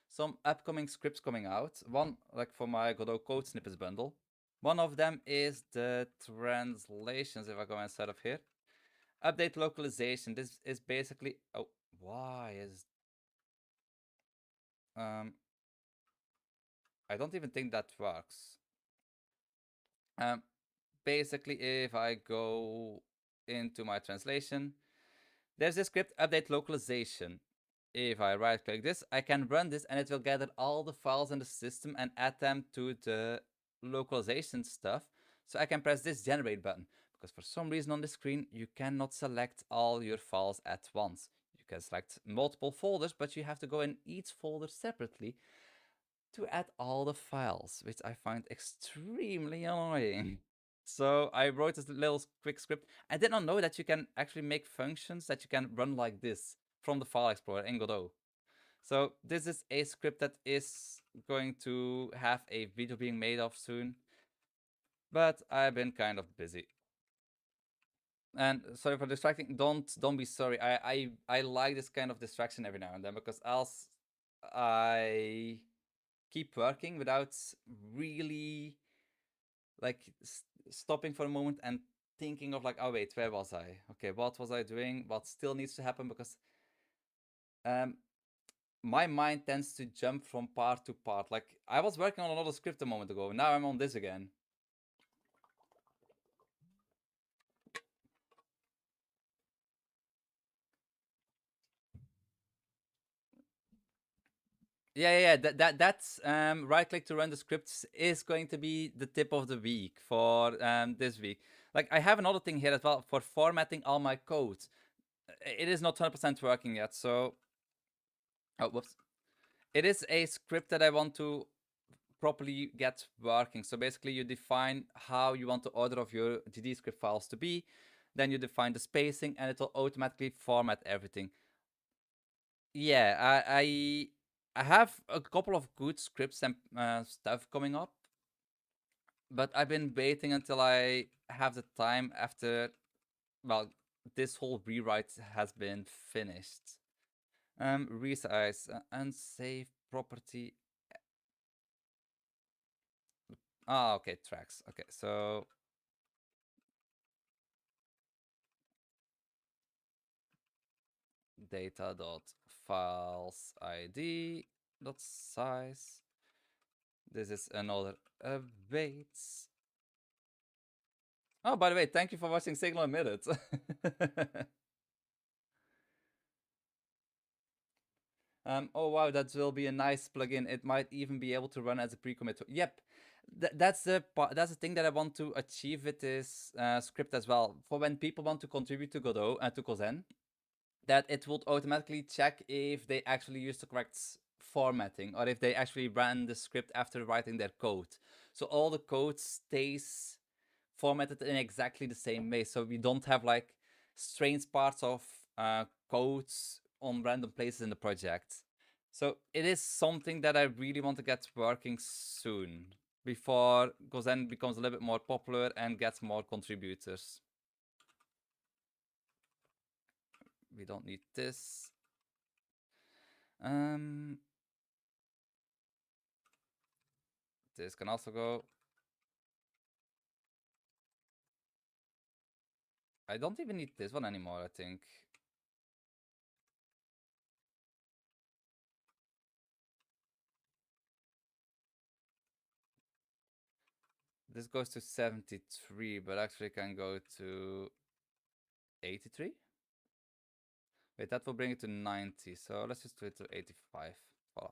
some upcoming scripts coming out. One like for my Godot code snippets bundle. One of them is the translations. If I go inside of here, update localization. This is basically oh why is um I don't even think that works. Um, basically, if I go into my translation, there's this script update localization. If I right click this, I can run this and it will gather all the files in the system and add them to the localization stuff. So I can press this generate button because for some reason on the screen, you cannot select all your files at once. You can select multiple folders, but you have to go in each folder separately to add all the files, which I find extremely annoying. So I wrote this little quick script. I did not know that you can actually make functions that you can run like this from the file explorer in Godot. So this is a script that is going to have a video being made of soon, but I've been kind of busy. And sorry for distracting. Don't be sorry. I like this kind of distraction every now and then because else I keep working without really like stopping for a moment and thinking of like, oh wait, where was I? Okay, what was I doing? What still needs to happen? Because um, my mind tends to jump from part to part. Like I was working on another script a moment ago. Now I'm on this again. Yeah. That's right click to run the scripts is going to be the tip of the week for this week. Like I have another thing here as well for formatting all my code. It is not 100% working yet, so oh whoops. It is a script that I want to properly get working. So basically you define how you want the order of your GD script files to be, then you define the spacing and it will automatically format everything. Yeah, I have a couple of good scripts and stuff coming up, but I've been waiting until I have the time after, well, this whole rewrite has been finished. Resize, unsafe property. Ah, okay, tracks. Okay, so data.files id dot size. This is another awaits. Oh, by the way, thank you for watching Signal a minute. Oh wow, that will be a nice plugin. It might even be able to run as a pre-commit. Yep, that's the that's the thing that I want to achieve with this script as well. For when people want to contribute to Godot and to GoZen, that it would automatically check if they actually use the correct formatting or if they actually ran the script after writing their code. So all the code stays formatted in exactly the same way, so we don't have like strange parts of codes on random places in the project. So it is something that I really want to get working soon before GoZen becomes a little bit more popular and gets more contributors. We don't need this. Um, this can also go. I don't even need this one anymore, I think. This goes to 73, but actually can go to 83. Wait, that will bring it to 90. So let's just do it to 85. Voila.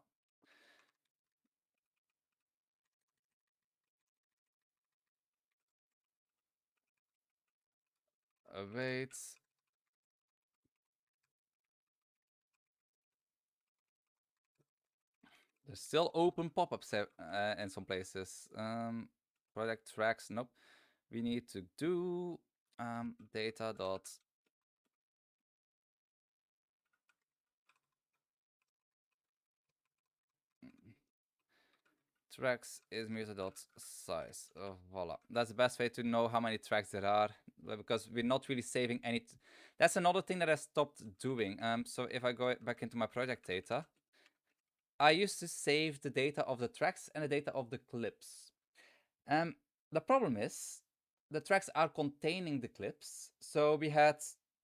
Wait. There's still open pop-ups in some places. Project tracks, nope. We need to do data dot tracks is music.size. Oh, voila. That's the best way to know how many tracks there are, because we're not really saving any. That's another thing that I stopped doing. So if I go back into my project data, I used to save the data of the tracks and the data of the clips. Um, the problem is the tracks are containing the clips, so we had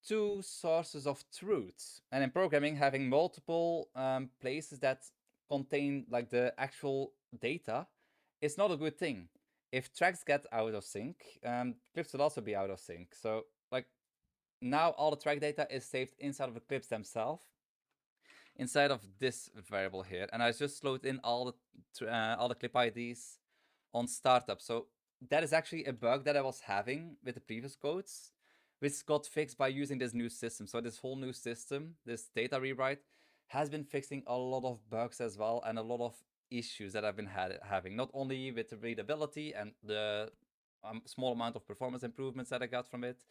two sources of truth. And in programming, having multiple places that contain like the actual data is not a good thing. If tracks get out of sync, clips will also be out of sync. So like now all the track data is saved inside of the clips themselves, inside of this variable here, and I just load in all the clip IDs on startup. So that is actually a bug that I was having with the previous codes, which got fixed by using this new system. So this whole new system, this data rewrite, has been fixing a lot of bugs as well, and a lot of issues that I've been having, not only with the readability and the small amount of performance improvements that I got from it,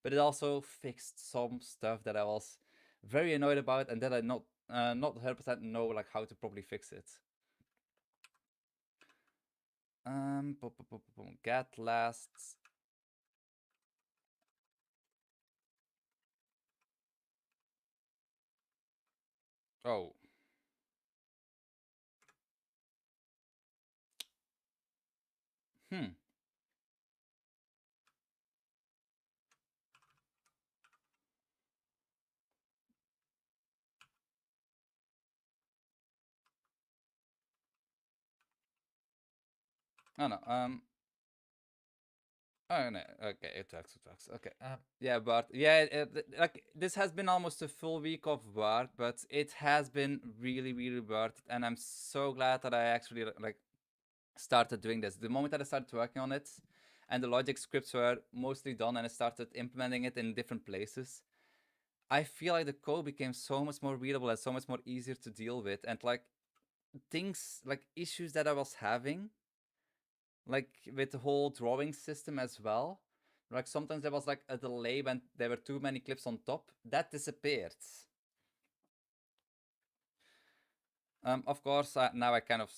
but it also fixed some stuff that I was very annoyed about and that I not 100% know like how to properly fix it. Get lasts. Oh. Hmm. Oh no. Oh no. Okay, it works. It works. Okay. Yeah, but yeah, like this has been almost a full week of work, but it has been really, really worth it, and I'm so glad that I actually like started doing this. The moment that I started working on it, and the logic scripts were mostly done, and I started implementing it in different places, I feel like the code became so much more readable and so much more easier to deal with, and like things like issues that I was having, like with the whole drawing system as well. Like sometimes there was like a delay when there were too many clips on top. That disappeared. Of course, now I kind of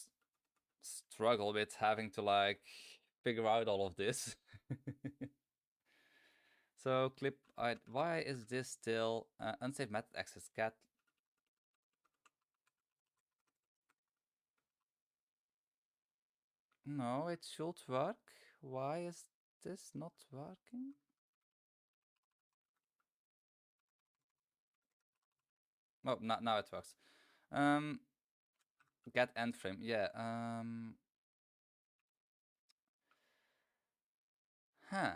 struggle with having to like figure out all of this. So clip, why is this still unsafe method access cat? No, it should work. Why is this not working? Oh, now it works. Um, get end frame. Yeah. Huh.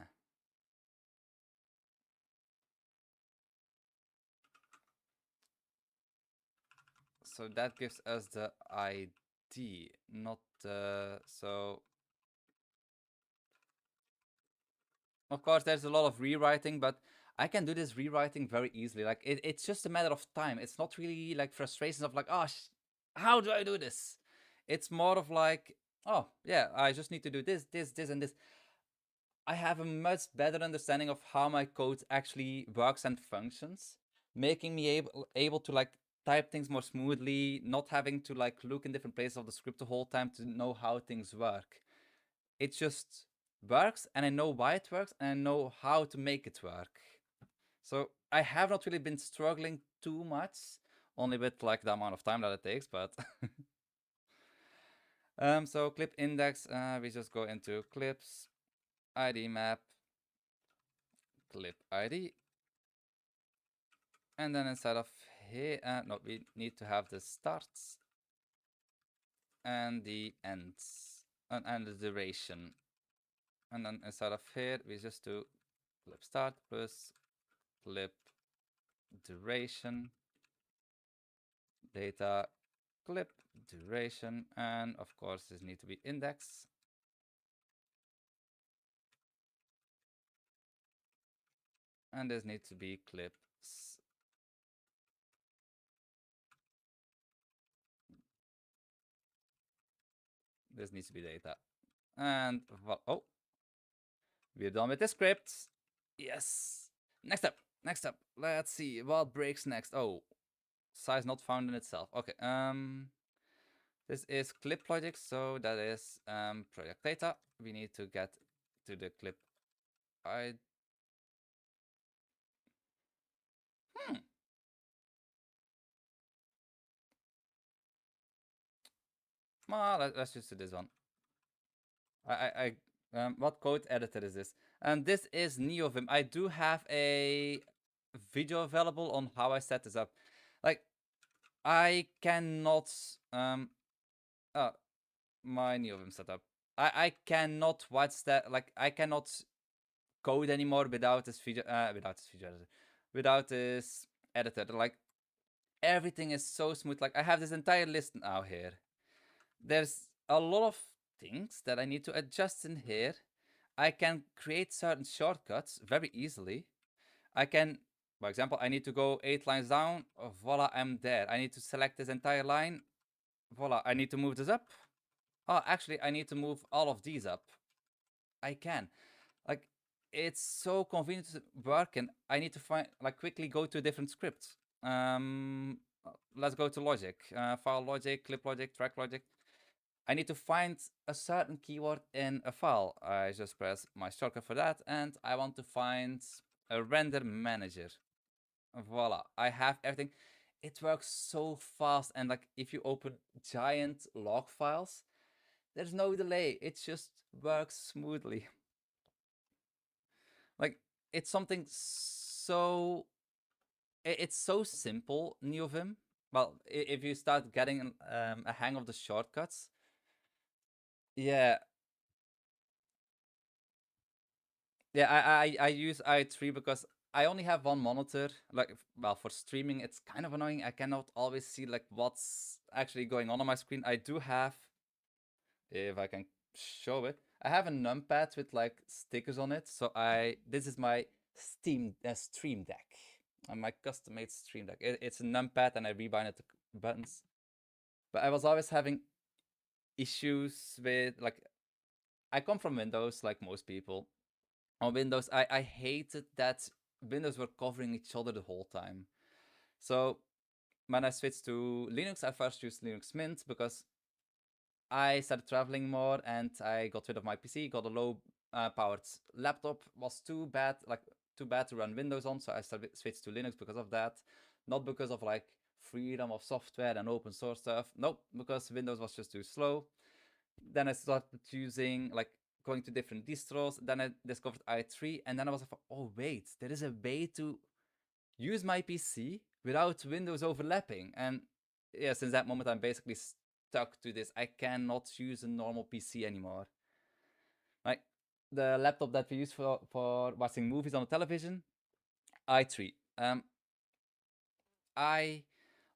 So that gives us the ID, not the. So of course, there's a lot of rewriting, but I can do this rewriting very easily. Like it's just a matter of time. It's not really like frustrations of like, oh, how do I do this? It's more of like, oh yeah, I just need to do this, this, this, and this. I have a much better understanding of how my code actually works and functions, making me able to like type things more smoothly, not having to like look in different places of the script the whole time to know how things work. It just works, and I know why it works, and I know how to make it work. So I have not really been struggling too much, only with like the amount of time that it takes, but so clip index, we just go into clips, ID map, clip ID, and then instead of here, no, we need to have the starts and the ends and the duration. And then instead of here, we just do clip start plus clip duration, data, clip duration, and of course this needs to be index. And this needs to be clips. This needs to be data. And oh, we're done with the scripts. Yes. Next up. Next up. Let's see what breaks next. Oh, size not found in itself. Okay. This is clip logic, so that is project data. We need to get to the clip. Hmm. Well, let's just do this one. What code editor is this? And this is NeoVim. I do have a video available on how I set this up. Like, I cannot, uh, my NeoVim setup. I cannot watch that, like, I cannot code anymore without this feature, without this editor. Like, everything is so smooth. Like, I have this entire list now here. There's a lot of things that I need to adjust in here. I can create certain shortcuts very easily. I can, for example, I need to go 8 lines down. Oh, voila, I'm there. I need to select this entire line. Voila, I need to move this up. Oh, actually, I need to move all of these up. I can. Like, it's so convenient to work, and I need to find, like, quickly go to a different script. Let's go to logic. File logic, clip logic, track logic. I need to find a certain keyword in a file. I just press my shortcut for that, and I want to find a render manager. Voila, I have everything. It works so fast, and like if you open giant log files, there's no delay. It just works smoothly. Like it's something so it's so simple, NeoVim. Well, if you start getting a hang of the shortcuts, yeah, yeah, I use i3 because I only have one monitor. Like, well, for streaming, it's kind of annoying. I cannot always see like what's actually going on my screen. I do have, if I can show it, I have a numpad with like stickers on it. So this is my Stream Deck, and my custom-made Stream Deck. It's a numpad, and I rebind it to buttons. But I was always having issues with like, I come from Windows, like most people. On Windows, I hated that Windows were covering each other the whole time. So when I switched to Linux, I first used Linux Mint because I started traveling more and I got rid of my PC, got a low powered laptop, was too bad, like too bad to run Windows on, so I switched to Linux because of that. Not because of like freedom of software and open source stuff. Nope, because Windows was just too slow. Then I started using like going to different distros. Then I discovered i3, and then I was like, oh wait, there is a way to use my PC without Windows overlapping. And yeah, since that moment, I'm basically stuck to this. I cannot use a normal PC anymore. Like the laptop that we use for watching movies on the television, i3. I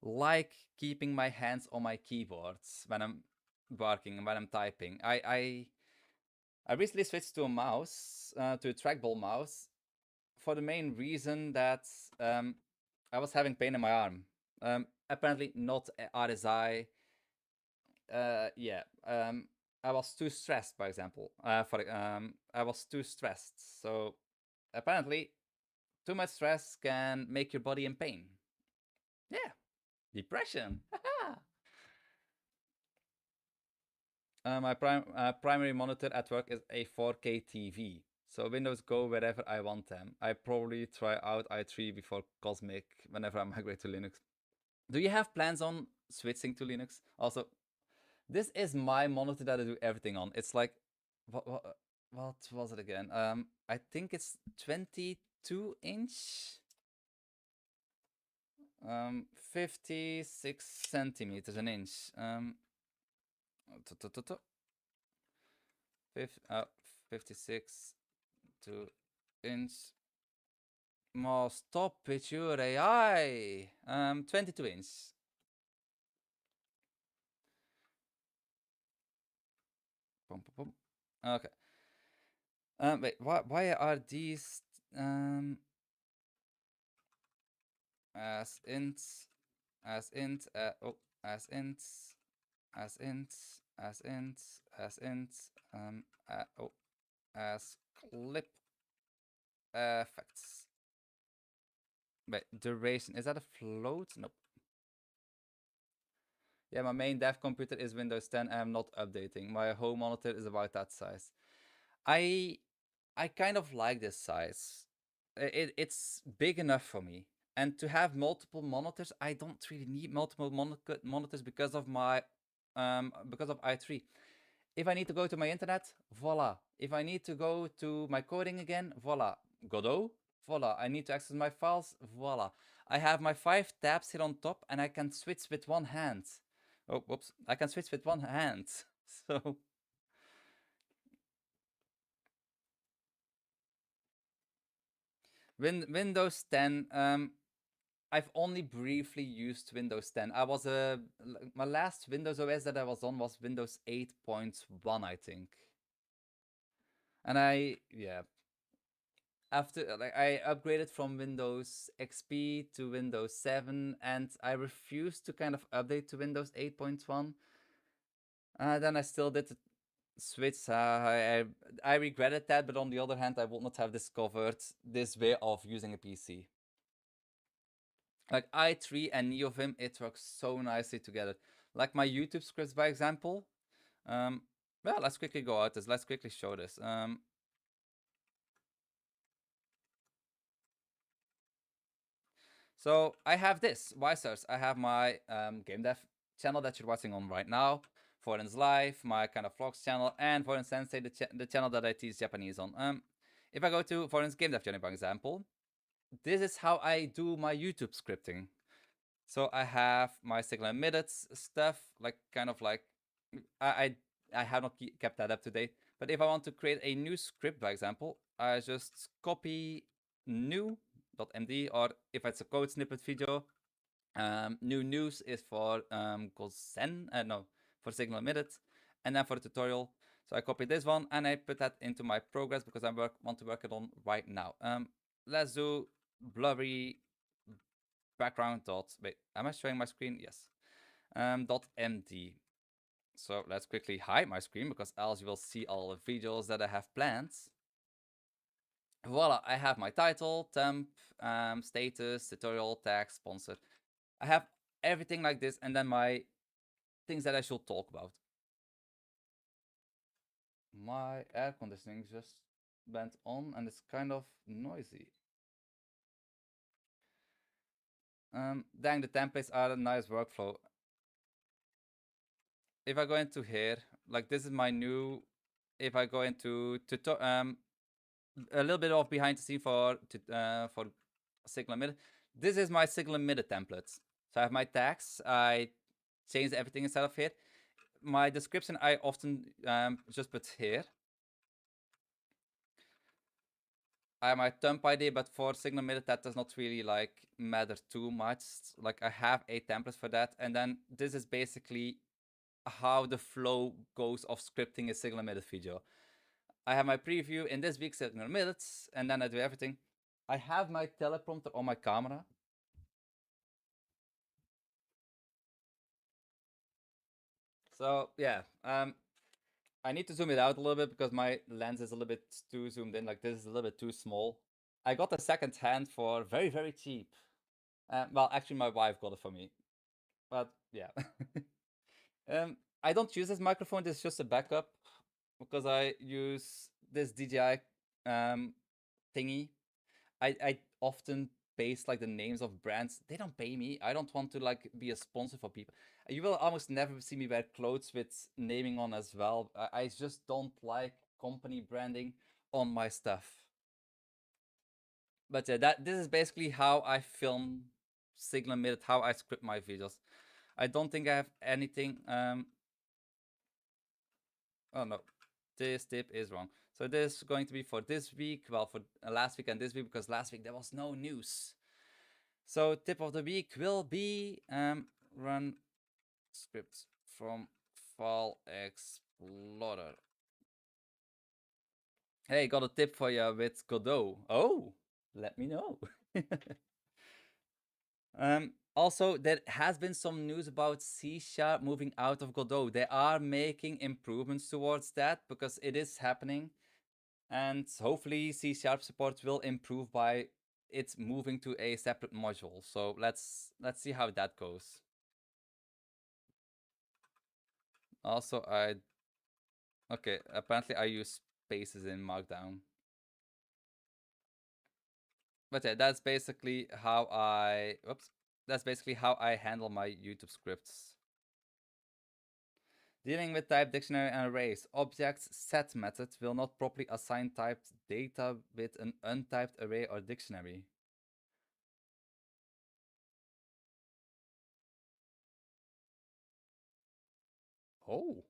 like keeping my hands on my keyboards when I'm working and when I'm typing. I recently switched to a mouse, to a trackball mouse, for the main reason that I was having pain in my arm. Apparently not RSI. Yeah. I was too stressed, for example. I was too stressed. So apparently, too much stress can make your body in pain. Yeah, depression. My primary monitor at work is a 4K TV. So Windows go wherever I want them. I probably try out i3 before Cosmic whenever I migrate to Linux. Do you have plans on switching to Linux? Also, this is my monitor that I do everything on. It's like, what was it again? I think it's 22-inch, 56 centimeters an inch. 56 to inch. Oh, stop it, your AI. 22 inch. Boom, boom, boom. Okay. Wait, why are these as int, as int, as int, as int, as int, as int, as clip effects. Wait, duration, is that a float? Nope. Yeah, my main dev computer is Windows 10 and I'm not updating. My home monitor is about that size. I I kind of like this size. It's big enough for me. And to have multiple monitors, I don't really need multiple monitors because of i3. If I need to go to my internet, voila. If I need to go to my coding again, voila. Godot, voila. I need to access my files, voila. I have my 5 tabs here on top and I can switch with one hand. Oh, whoops. I can switch with one hand. So Windows 10, I've only briefly used Windows 10. My last Windows OS that I was on was Windows 8.1, I think. And yeah, after like I upgraded from Windows XP to Windows 7 and I refused to kind of update to Windows 8.1. Then I still did the switch. I regretted that, but on the other hand, I would not have discovered this way of using a PC. Like i3 and NeoVim, it works so nicely together. Like my YouTube scripts, by example. Well, let's quickly go out this. Let's quickly show this. So I have this, Wisers. I have my GameDev channel that you're watching on right now. Foreign's Life, my kind of vlogs channel, and Foreign Sensei, the channel that I teach Japanese on. If I go to Foreign's GameDev channel, for example, this is how I do my YouTube scripting. So I have my signal emitted stuff, like kind of like I I have not kept that up to date. But if I want to create a new script, for example, I just copy new.md, or if it's a code snippet video, new news is for GoZen, no, for signal emitted, and then for the tutorial. So I copy this one and I put that into my progress because I want to work it on right now. Let's do blurry background dot, wait, am I showing my screen? Yes. Dot md. So let's quickly hide my screen because else you will see all the videos that I have planned. Voila, I have my title, temp, status, tutorial, tag, sponsored. I have everything like this and then my things that I should talk about. My air conditioning just went on and it's kind of noisy. Dang, the templates are a nice workflow. If I go into here, like this is my new, if I go into a little bit of behind the scene for signal emitter. This is my signal emitter templates. So I have my tags. I changed everything inside of here. My description I often just put here. I have my temp ID, but for signal emitter that does not really like matter too much. Like I have a template for that, and then this is basically how the flow goes of scripting a signal emitter video. I have my preview in this week, signal minutes, and then I do everything. I have my teleprompter on my camera. So yeah, I need to zoom it out a little bit because my lens is a little bit too zoomed in. Like this is a little bit too small. I got a second hand for very, very cheap. Well, actually, my wife got it for me. But yeah. I don't use this microphone. This is just a backup because I use this DJI um, thingy. I often paste like the names of brands. They don't pay me. I don't want to like be a sponsor for people. You will almost never see me wear clothes with naming on as well. I just don't like company branding on my stuff. But yeah, that this is basically how I film Signal Minute, how I script my videos. I don't think I have anything. Oh no, this tip is wrong. So this is going to be for this week. Well, for last week and this week because last week there was no news. So tip of the week will be run scripts from Fall Explorer. Hey, got a tip for you with Godot. Oh, let me know. Also, there has been some news about C Sharp moving out of Godot. They are making improvements towards that because it is happening. And hopefully C Sharp support will improve by it moving to a separate module. So let's see how that goes. Also, okay, apparently I use spaces in Markdown. But yeah, that's basically how that's basically how I handle my YouTube scripts. Dealing with type dictionary and arrays, objects set method will not properly assign typed data with an untyped array or dictionary. Oh,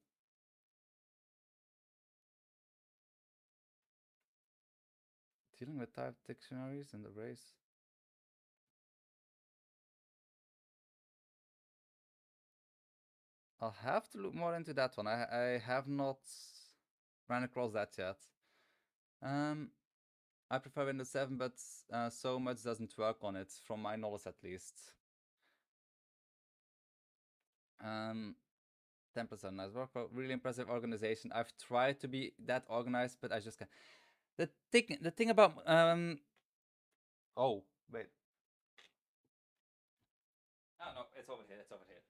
dealing with typed dictionaries and arrays. I'll have to look more into that one. I have not ran across that yet. Um, I prefer Windows 7, but so much doesn't work on it, from my knowledge at least. 10% nice work, really impressive organization. I've tried to be that organized, but I just can't. The thing about oh wait, no, it's over here. It's over here.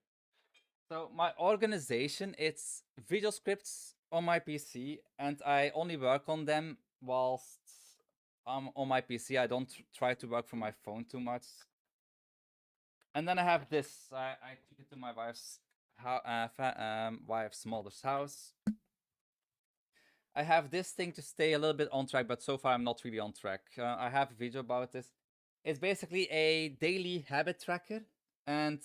So my organization, it's video scripts on my PC, and I only work on them whilst I'm on my PC. I don't try to work from my phone too much. And then I have this. I took it to my wife's mother's house. I have this thing to stay a little bit on track, but so far I'm not really on track. I have a video about this. It's basically a daily habit tracker, and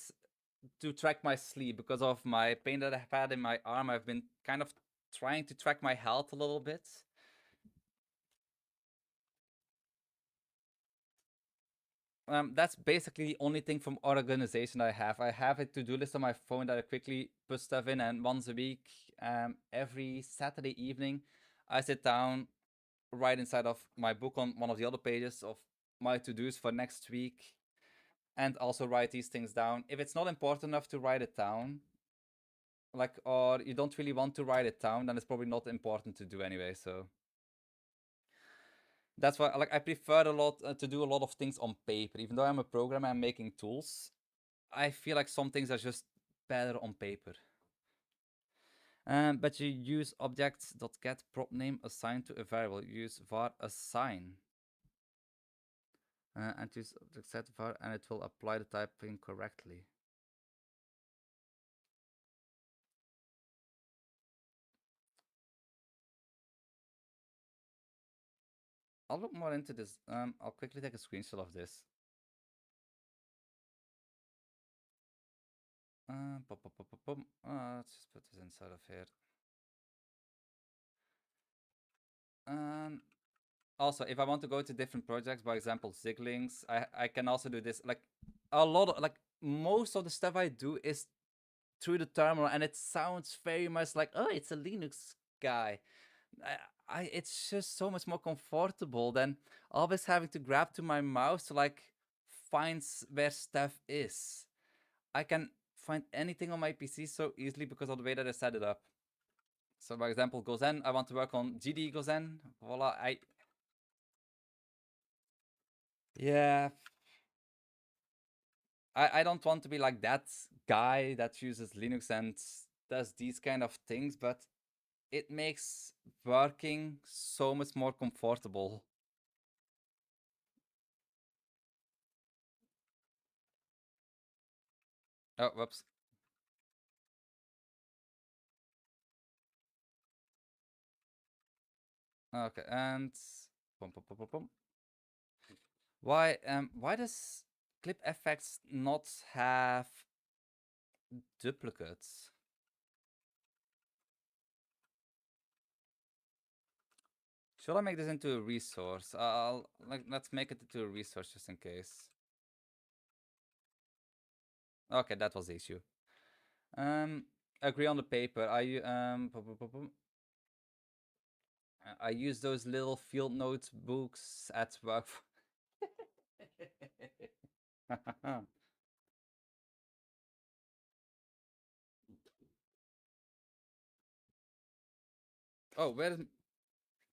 to track my sleep because of my pain that I've had in my arm. I've been kind of trying to track my health a little bit. That's basically the only thing from organization I have. I have a to-do list on my phone that I quickly put stuff in, and once a week, every Saturday evening, I sit down, write inside of my book on one of the other pages of my to-dos for next week, and also write these things down. If it's not important enough to write it down, like, or you don't really want to write it down, then it's probably not important to do anyway. So that's why, like, I prefer a lot to do a lot of things on paper. Even though I'm a programmer, I'm making tools. I feel like some things are just better on paper. But you use objects.get prop name assigned to a variable. Use var assign. And use object set var, and it will apply the typing correctly. I'll look more into this. I'll quickly take a screenshot of this. Let's just put this inside of here. Also, if I want to go to different projects, by example, Ziglings, I can also do this. Like a lot of, like, most of the stuff I do is through the terminal, and it sounds very much like, oh, it's a Linux guy. It's just so much more comfortable than always having to grab to my mouse to like find where stuff is. I can find anything on my PC so easily because of the way that I set it up. So, for example, GoZen, I want to work on GDE GoZen. Voila, yeah, I don't want to be like that guy that uses Linux and does these kind of things, but it makes working so much more comfortable. Oh, whoops. Okay, and pum, pum, pum, pum, pum. Why does Clip FX not have duplicates? Should I make this into a resource? Let's make it into a resource just in case. Okay, that was the issue. Um, agree on the paper. I use those little field notebooks at work. Oh, where is?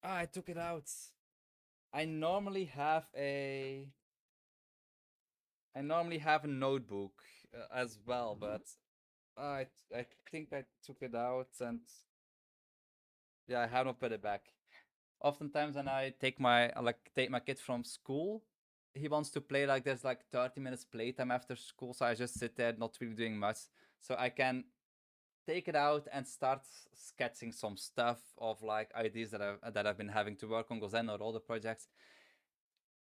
Ah, I took it out. I normally have a. I normally have a notebook as well, but I think I took it out and yeah, I haven't put it back. Oftentimes when I take my kid from school, he wants to play like there's like 30 minutes playtime after school, so I just sit there not really doing much. So I can take it out and start sketching some stuff of like ideas that I've been having to work on GoZen or other projects.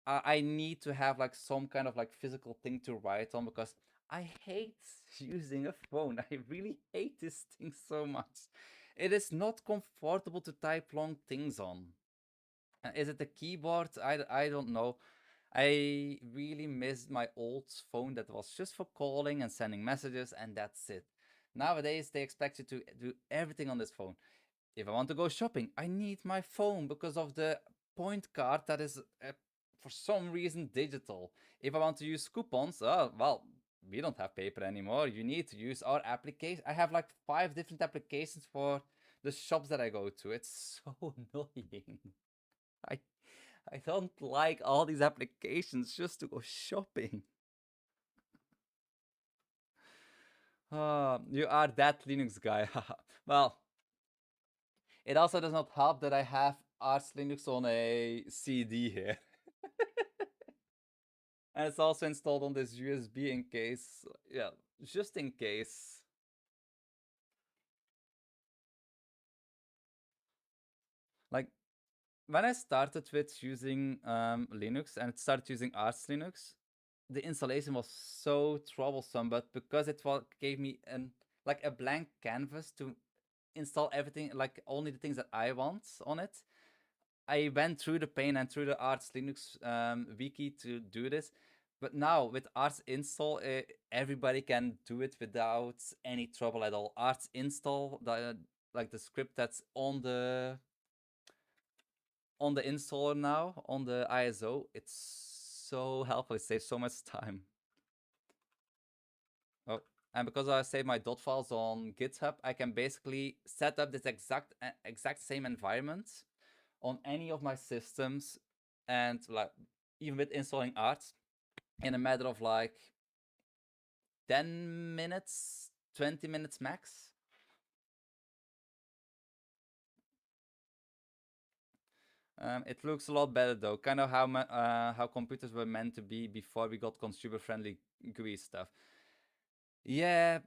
I need to have like some kind of like physical thing to write on because I hate using a phone. I really hate this thing so much. It is not comfortable to type long things on. Is it the keyboard? I don't know. I really missed my old phone that was just for calling and sending messages, and that's it. Nowadays, they expect you to do everything on this phone. If I want to go shopping, I need my phone because of the point card that is, for some reason, digital. If I want to use coupons, oh, well, we don't have paper anymore. You need to use our application. I have like 5 different applications for the shops that I go to. It's so annoying. I I don't like all these applications just to go shopping. You are that Linux guy. Well, it also does not help that I have Arch Linux on a CD here. And it's also installed on this USB in case, yeah, just in case. Like, when I started with using Linux and started using Arch Linux, the installation was so troublesome, but because gave me like a blank canvas to install everything, like only the things that I want on it. I went through the pain and through the Arch Linux wiki to do this. But now with Arch install, everybody can do it without any trouble at all. Arch install, like the script that's on the installer now on the ISO, it's so helpful. It saves so much time. Oh, and because I save my dot files on GitHub, I can basically set up this exact same environment on any of my systems, and like even with installing Arch in a matter of like 10 minutes, 20 minutes max. It looks a lot better though, kind of how computers were meant to be before we got consumer-friendly GUI stuff. Yeah,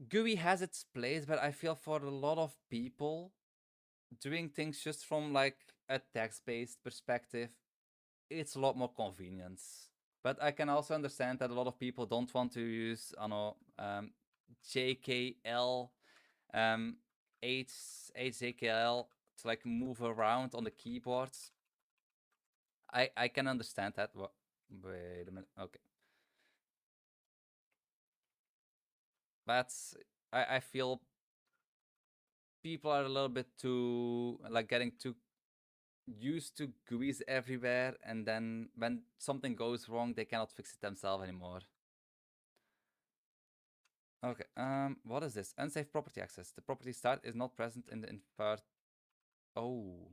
GUI has its place, but I feel for a lot of people, doing things just from like a text-based perspective, it's a lot more convenience. But I can also understand that a lot of people don't want to use, I don't know, JKL, um, HJKL to like move around on the keyboards. I can understand that. Wait a minute. Okay, that's I feel people are a little bit too like getting too used to GUIs everywhere, and then when something goes wrong, they cannot fix it themselves anymore. Okay. What is this? Unsafe property access. The property start is not present in the invert. Oh.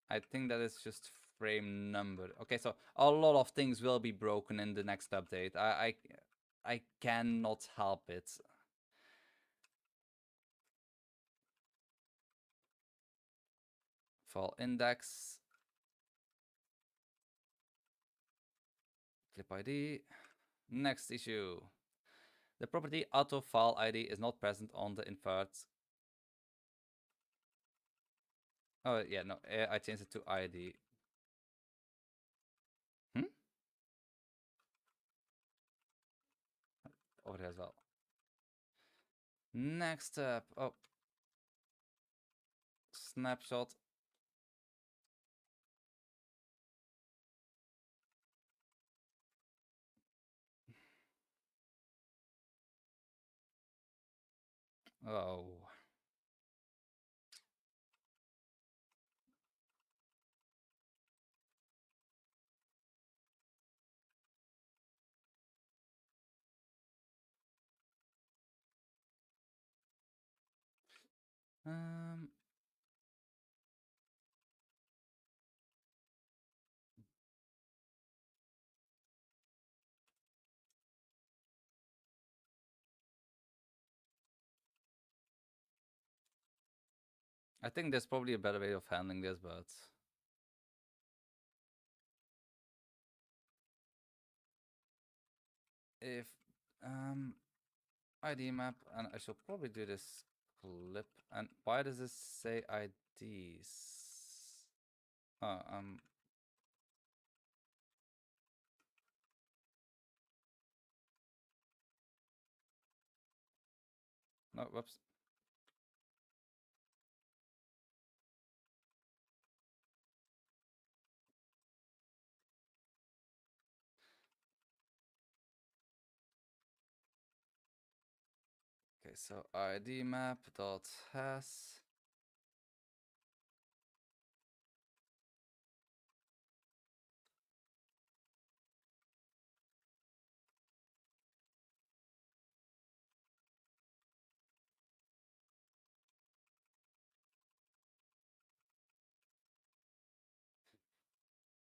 I think that is just frame number. Okay, so a lot of things will be broken in the next update. I cannot help it. File index. Clip ID. Next issue. The property auto file ID is not present on the invert. Oh yeah, no, I changed it to ID. Hmm? Over here as well. Next up. Oh, snapshot. Oh. Um, I think there's probably a better way of handling this, but if ID map, and I should probably do this clip. And why does this say IDs? Oh, no, whoops. Okay, so ID map dot has.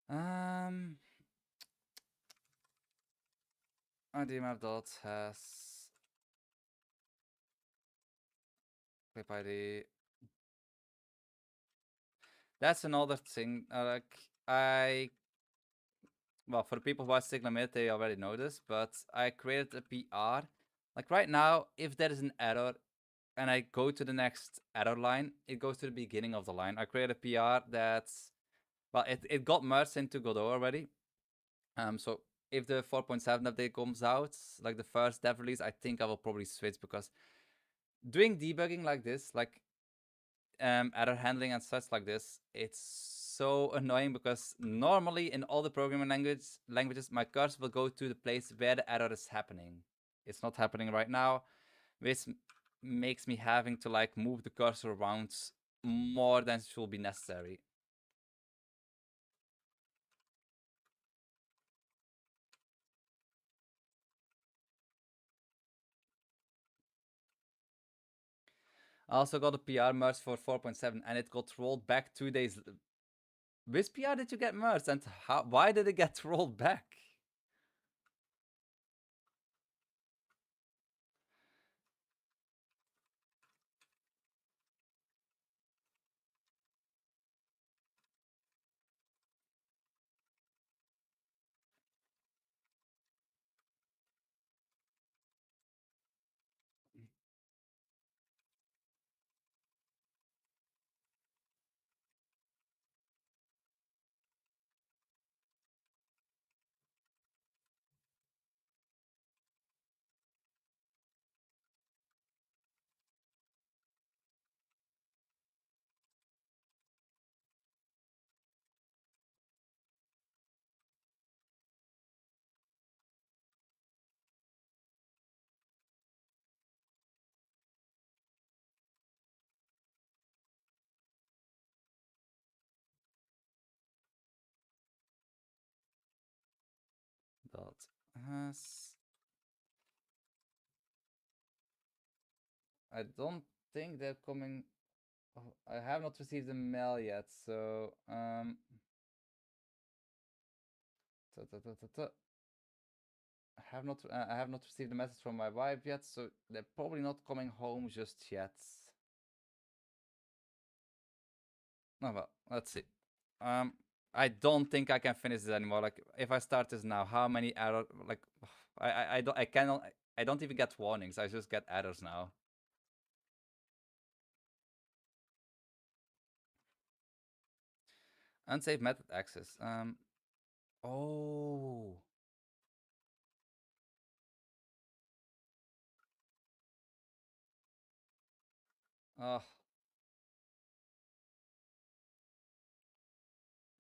Um, ID map dot has clip ID. That's another thing. Like well, for the people who are Siglamit, they already know this, but I created a PR. Like right now, if there is an error and I go to the next error line, it goes to the beginning of the line. I created a PR that's, well, it got merged into Godot already. So if the 4.7 update comes out, like the first dev release, I think I will probably switch because doing debugging like this, like error handling and such like this, it's so annoying because normally in all the programming languages, my cursor will go to the place where the error is happening. It's not happening right now, which makes me having to like move the cursor around more than should be necessary. I also got a PR merge for 4.7 and it got rolled back 2 days. Which PR did you get merged and how? Why did it get rolled back? Has I don't think they're coming. Oh, I have not received a mail yet, so I have not received a message from my wife yet, so they're probably not coming home just yet. No, well, let's see. Um, I don't think I can finish this anymore. Like, if I start this now, how many error? Like, I cannot. I don't even get warnings. I just get errors now. Unsafe method access. Oh. Oh.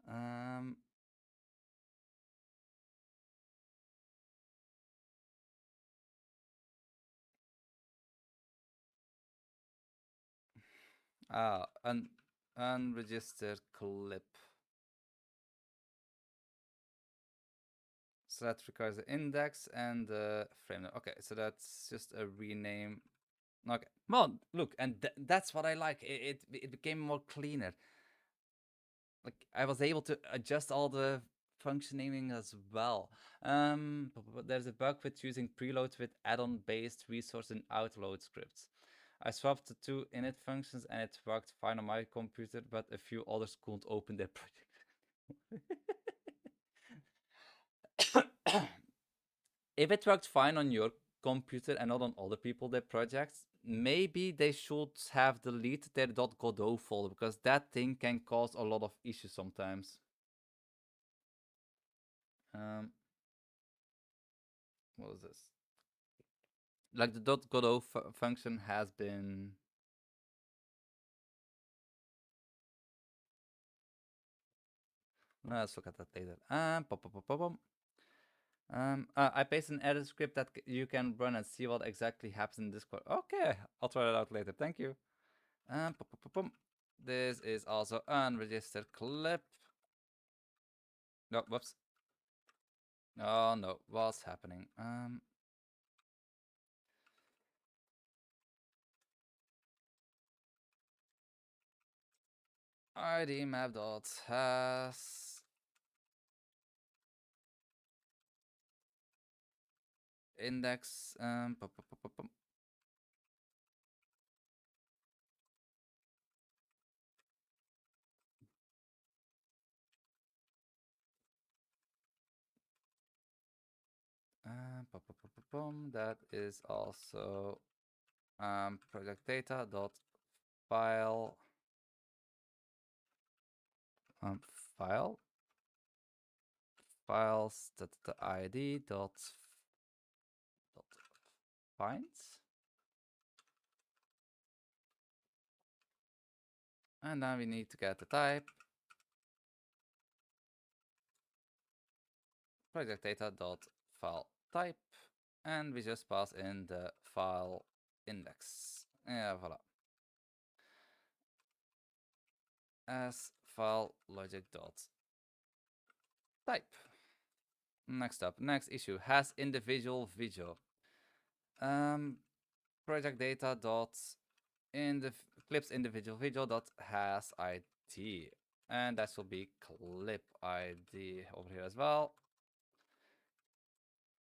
Um. Unregistered clip. So that requires the index and the frame. Okay, so that's just a rename. Okay, well, look, and that's what I like. It became more cleaner. Like I was able to adjust all the function naming as well. But there's a bug with using preloads with add-on based resource and outload scripts. I swapped the two init functions and it worked fine on my computer, but a few others couldn't open their project. If it worked fine on your computer and not on other people their projects, maybe they should have deleted their .godot folder because that thing can cause a lot of issues sometimes. Um, what is this? Like the .godot function has been. No, let's look at that later. I pasted an edit script that you can run and see what exactly happens in Discord. Okay, I'll try that out later. Thank you. This is also unregistered clip. No, whoops. Oh no, what's happening? ID map dot has index that is also project data dot file um, file files that the ID dot finds, and then we need to get the type project data dot file type, and we just pass in the file index. Yeah, voila. As file logic dot type. Next up, next issue has individual video. Project data dot in the clips individual video dot has ID, and that will be clip ID over here as well.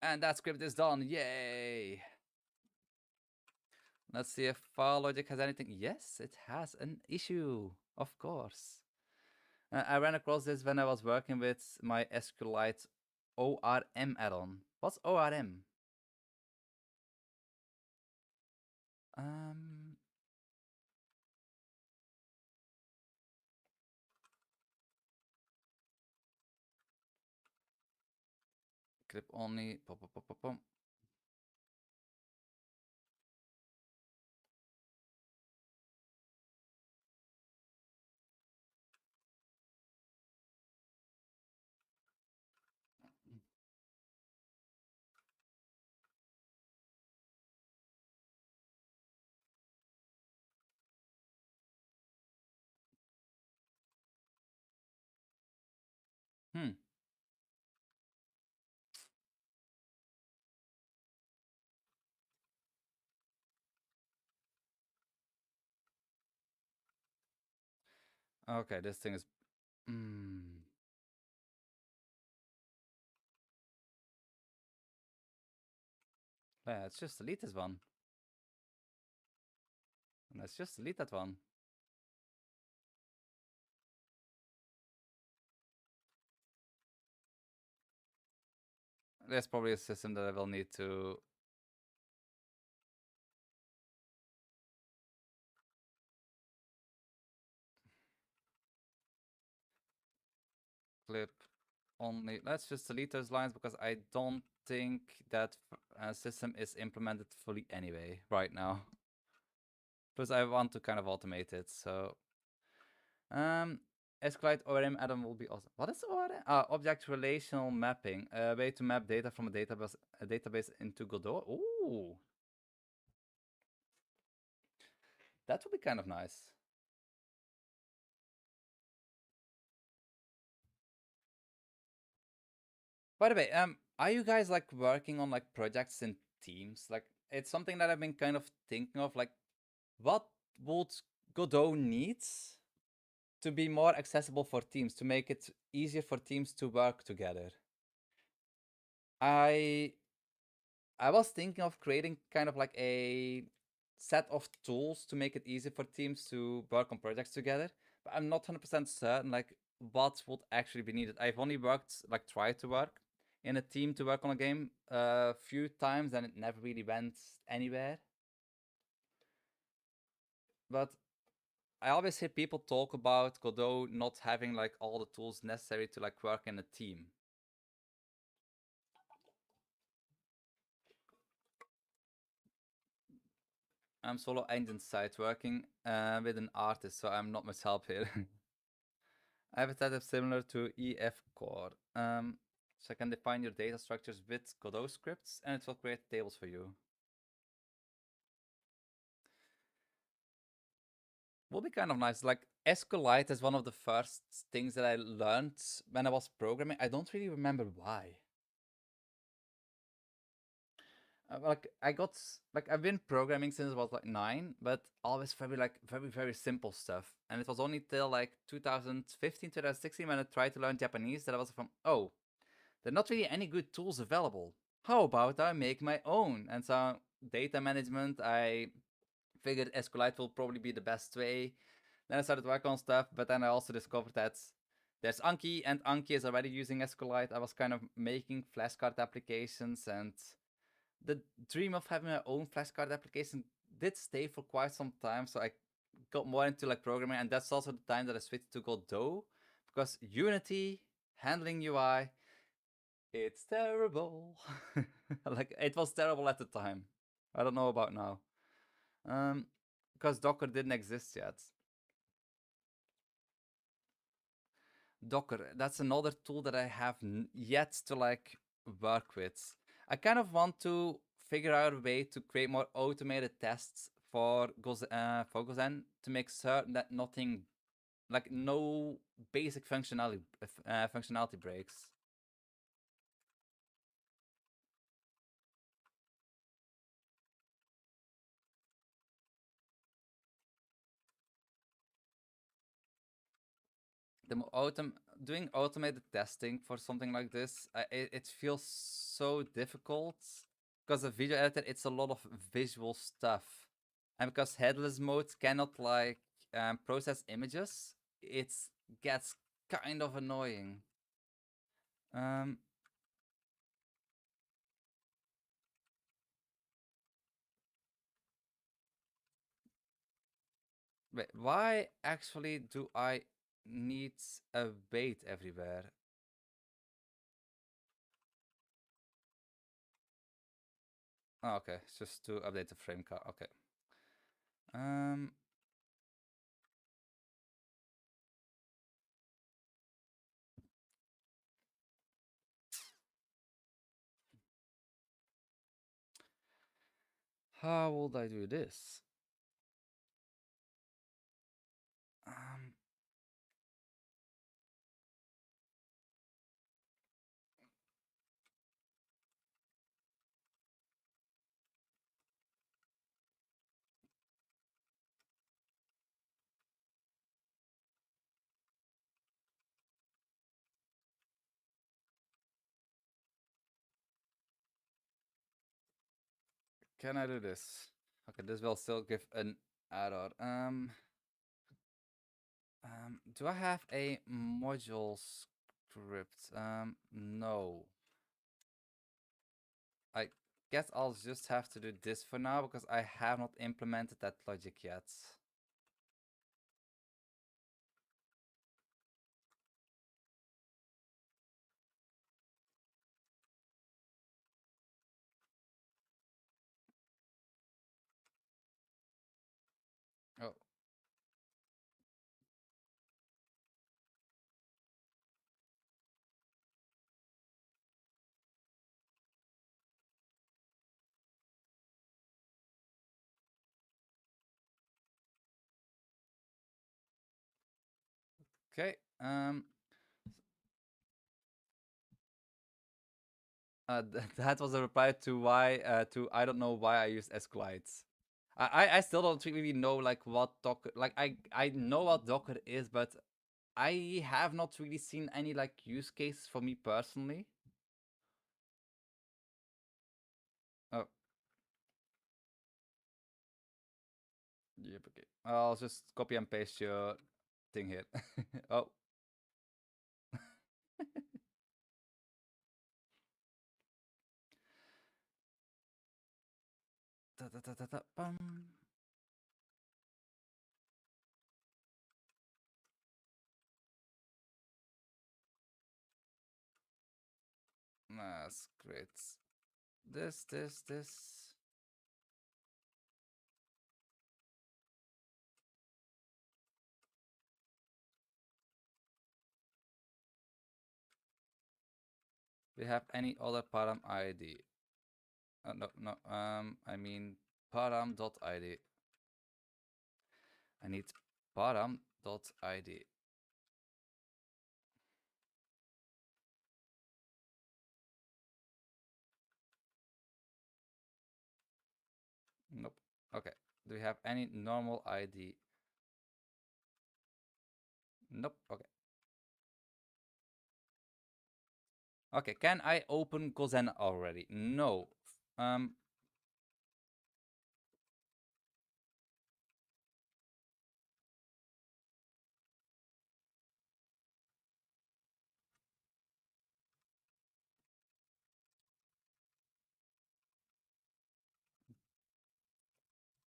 And that script is done. Yay! Let's see if file logic has anything. Yes, it has an issue, of course. I ran across this when I was working with my SQLite ORM add-on. What's ORM? Um, clip only. Pop, pop, pop, pop, pop. Hmm. Okay, this thing is. Mm, yeah, let's just delete this one. Let's just delete that one. There's probably a system that I will need to clip only. Let's just delete those lines because I don't think that system is implemented fully anyway right now. Plus, I want to kind of automate it. So, um, SQLite ORM add-on will be awesome. What is ORM? Object relational mapping. A way to map data from a database into Godot. Ooh, that would be kind of nice. By the way, are you guys like working on like projects in teams? Like, it's something that I've been kind of thinking of. Like, what would Godot needs to be more accessible for teams to make it easier for teams to work together? I I was thinking of creating kind of like a set of tools to make it easy for teams to work on projects together, but I'm not 100% certain like what would actually be needed. I've only worked like tried to work in a team to work on a game a few times and it never really went anywhere. But I always hear people talk about Godot not having like all the tools necessary to like work in a team. I'm solo engine side working with an artist, so I'm not much help here. I have a setup similar to EF Core. So I can define your data structures with Godot scripts and it will create tables for you. Will be kind of nice. Like SQLite is one of the first things that I learned when I was programming. I don't really remember why. Like I got like I've been programming since I was like 9, but always very simple stuff. And it was only till like 2015, 2016 when I tried to learn Japanese that I was from, oh, there are not really any good tools available. How about I make my own? And so data management, I figured SQLite will probably be the best way. Then I started working on stuff, but then I also discovered that there's Anki, and Anki is already using SQLite. I was kind of making flashcard applications, and the dream of having my own flashcard application did stay for quite some time. So I got more into like programming, and that's also the time that I switched to Godot because Unity handling UI, it's terrible. Like it was terrible at the time. I don't know about now. Because Docker didn't exist yet. Docker, that's another tool that I have yet to like work with. I kind of want to figure out a way to create more automated tests for GoZen to make certain that nothing, like no basic functionality breaks. The doing automated testing for something like this, it feels so difficult because a video editor, it's a lot of visual stuff, and because headless mode cannot like process images, it gets kind of annoying. Um, Wait, why actually do I need a bait everywhere? Oh, okay, it's just to update the frame car. Okay. Um, how would I do this? Um, Can I do this? Okay, this will still give an error. Do I have a module script? No. I guess I'll just have to do this for now because I have not implemented that logic yet. Oh, okay. That was a reply to why to I don't know why I used SQLite. I still don't really know like what Docker like I know what Docker is, but I have not really seen any like use cases for me personally. Oh, yep, okay. I'll just copy and paste your thing here. Oh. Da, da, da, da, da, bum. That's great. This. We have any other param ID? No. I mean param.id. I need param.id. Nope. Okay. Do we have any normal ID? Nope. Okay. Okay. Can I open GoZen already? No. Um.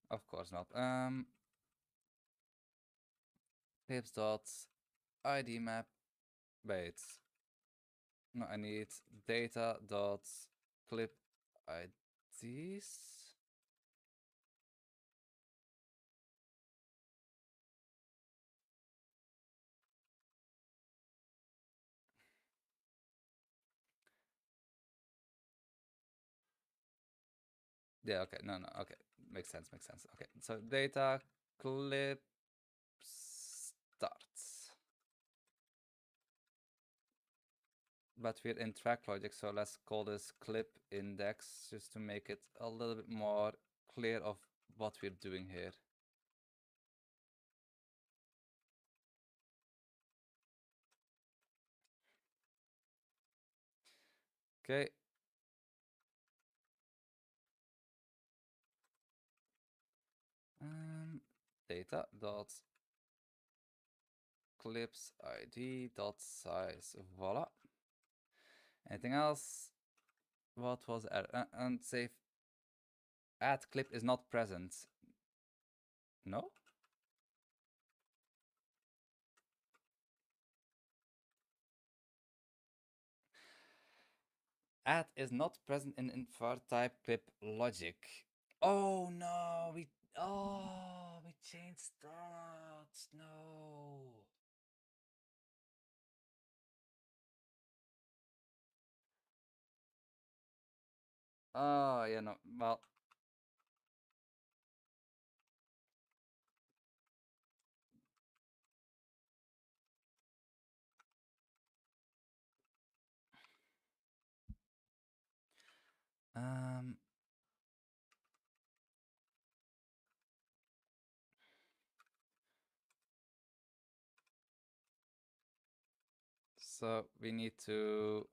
Of course not. Pips dot ID map. Wait. No, I need data dot clip IDs. Yeah, okay. No, okay. Makes sense. Okay. So data clip starts. But we're in track logic, so let's call this clip index just to make it a little bit more clear of what we're doing here. Okay. Data dot clips ID dot size. Voila. Anything else? What was and save add clip is not present. No? Add is not present in infer type clip logic. Oh no, we changed that. No. Oh yeah, no. Well, um so we need to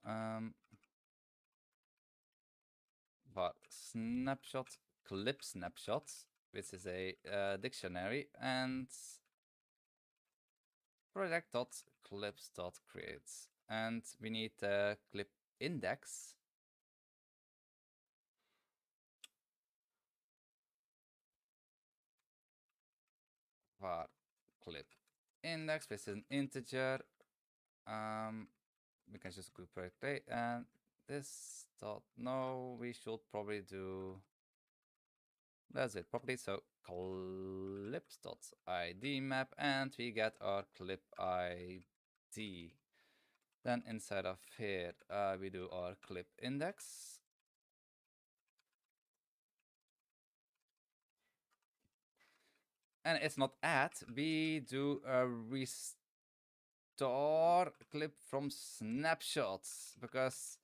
var snapshot clip snapshot, which is a dictionary, and project.clips.create. And we need the clip index. Var clip index, which is an integer. We can just group project A, and this dot no, we should probably do, that's it, property. So clips.id map, and we get our clip ID. Then inside of here, we do our clip index. And it's not add, we do a restore clip from snapshots, because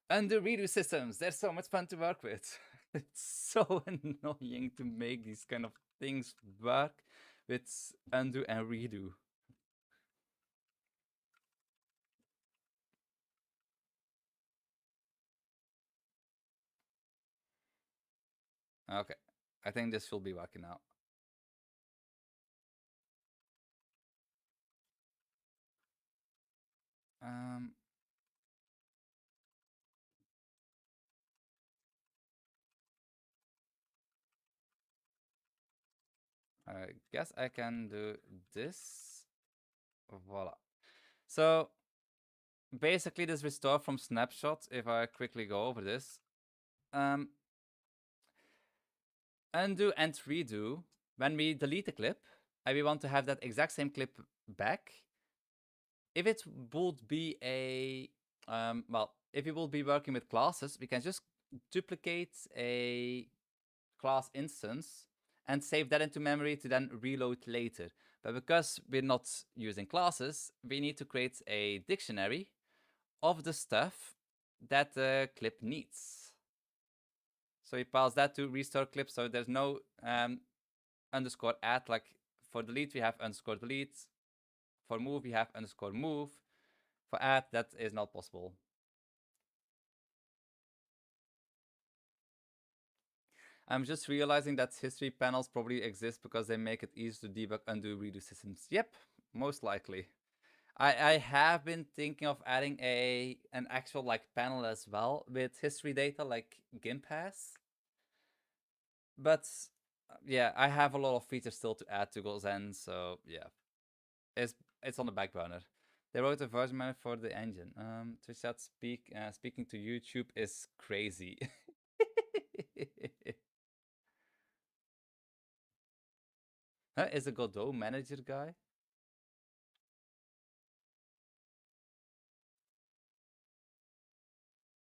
undo redo systems, they're so much fun to work with. It's so annoying to make these kind of things work with undo and redo. Okay, I think this will be working now. I guess I can do this. Voila. So basically this restore from snapshot, if I quickly go over this, undo and redo, when we delete a clip and we want to have that exact same clip back, if it would be a, well, if we will be working with classes, we can just duplicate a class instance and save that into memory to then reload later. But because we're not using classes, we need to create a dictionary of the stuff that the clip needs. So we pass that to restore clip, so there's no underscore add, like for delete we have underscore delete, for move we have underscore move, for add that is not possible. I'm just realizing that history panels probably exist because they make it easy to debug undo redo systems. Yep, most likely. I have been thinking of adding an actual like panel as well with history data like GIMPass. But yeah, I have a lot of features still to add to GoZen, so yeah. It's on the back burner. They wrote a version manager for the engine. Twitch chat speaking to YouTube is crazy. Huh? Is a Godot manager guy?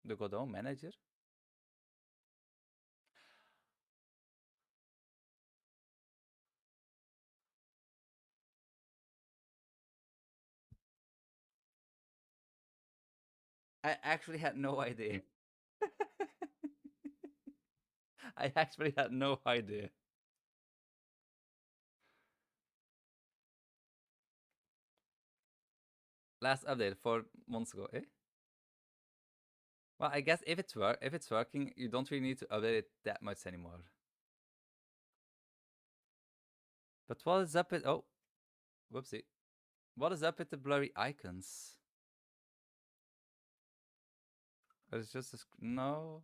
The Godot manager? I actually had no idea. I actually had no idea. Last update 4 months ago, eh? Well, I guess if it's working, you don't really need to update it that much anymore. But what is up with, oh, whoopsie. What is up with the blurry icons? It's just a no.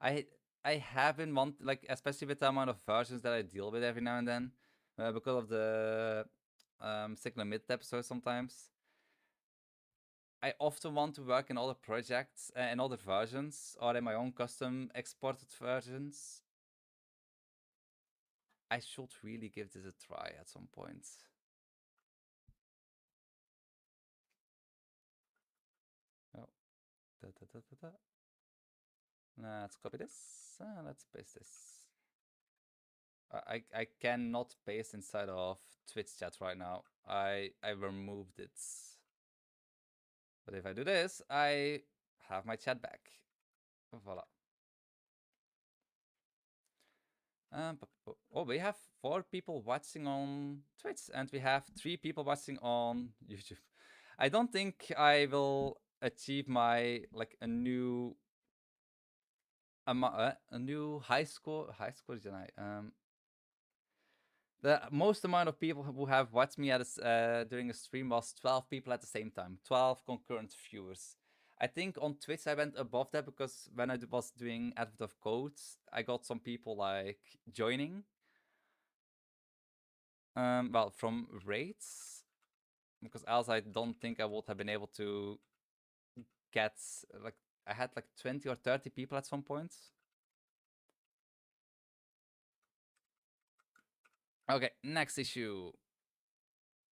I I haven't want, like, especially with the amount of versions that I deal with every now and then, because of the signal mid episodes sometimes. I often want to work in other projects, in other versions, or in my own custom exported versions. I should really give this a try at some point. Oh, let's copy this. Let's paste this. I cannot paste inside of Twitch chat right now. I removed it. But if I do this, I have my chat back. Voila. Oh, we have 4 people watching on Twitch, and we have 3 people watching on YouTube. I don't think I will achieve my, like, a new a new high score tonight. The most amount of people who have watched me during a stream was 12 people at the same time, 12 concurrent viewers. I think on Twitch I went above that because when I was doing Advent of Codes, I got some people like joining. Well, from raids, because else I don't think I would have been able to get like I had like 20 or 30 people at some points. Okay, next issue.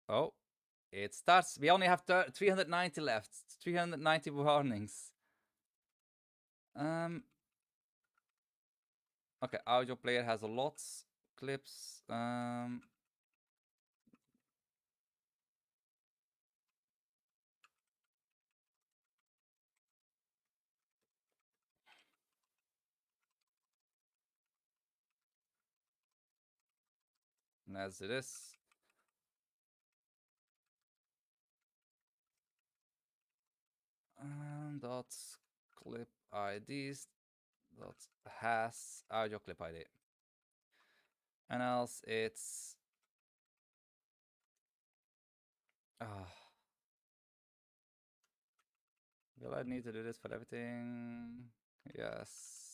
Oh, it starts. We only have 390 left. 390 warnings. Okay, audio player has a lot. Clips. As it is. Dot clip IDs. Dot has audio clip ID. And else it's will I need to do this for everything? Yes.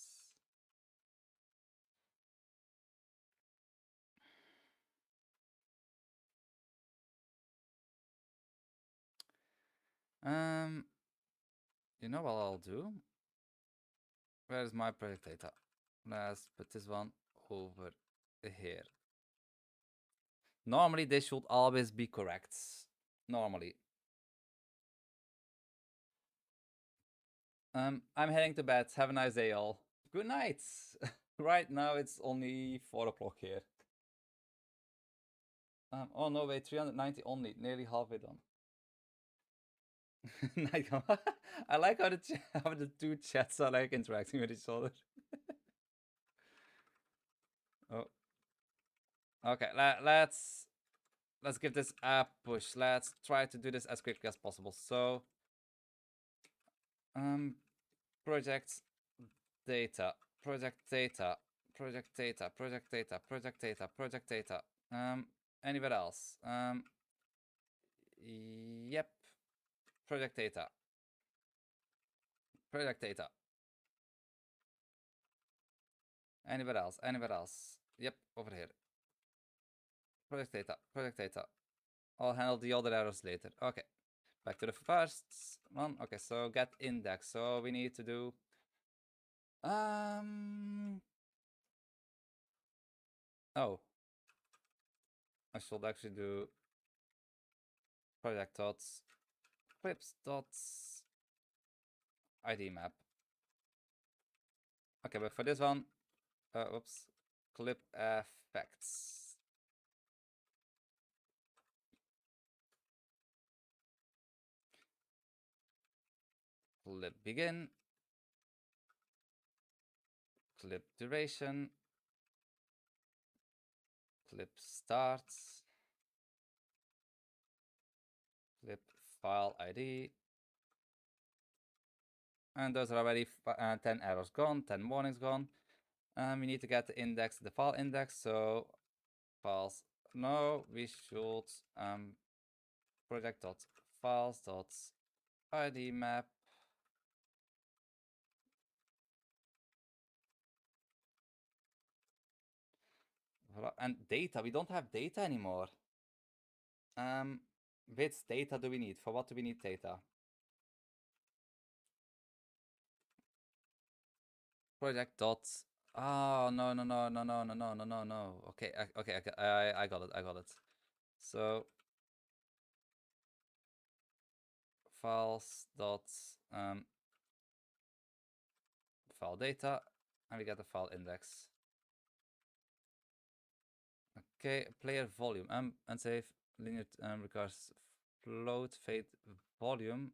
You know what I'll do? Where's my project data? Let's put this one over here. Normally, this should always be correct. Normally. I'm heading to bed. Have a nice day, all. Good night. Right now, it's only 4 o'clock here. Oh no, wait, 390 only. Nearly halfway done. I like how the two chats are like interacting with each other. Oh. Okay, let's give this a push. Let's try to do this as quickly as possible. So, project data, project data, project data, project data, project data, project data. Anywhere else? Yep. Project data. Project data. Anywhere else? Anywhere else? Yep, over here. Project data. Project data. I'll handle the other errors later. Okay. Back to the first one. Okay, so get index. So we need to do oh. I should actually do project dots clips dots ID map. Okay, but for this one, oops, clip effects. Clip begin. Clip duration. Clip starts. Clip file ID. And those are already 10 errors gone, 10 warnings gone. We need to get the index, the file index. So files. No, we should project.files.id map. And data, we don't have data anymore. Which data do we need? For what do we need data? Project dots. Oh no. Okay, okay, I got it. So files dots file data, and we get the file index. Okay, player volume. Unsafe linear requires float fade volume.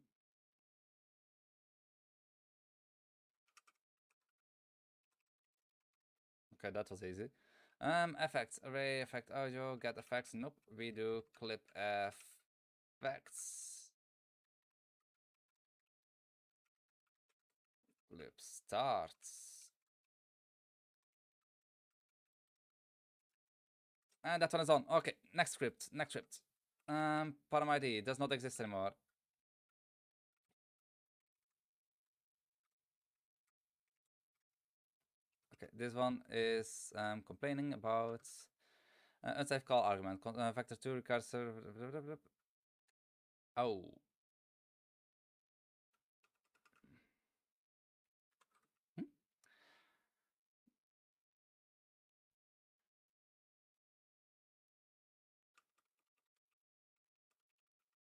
Okay, that was easy. Effects, array, effect audio, get effects. Nope, we do clip effects. Clip starts. And that one is on. Okay, next script. Next script. Param ID does not exist anymore. Okay, this one is complaining about unsafe call argument. Factor 2 recursor. Oh. Hmm?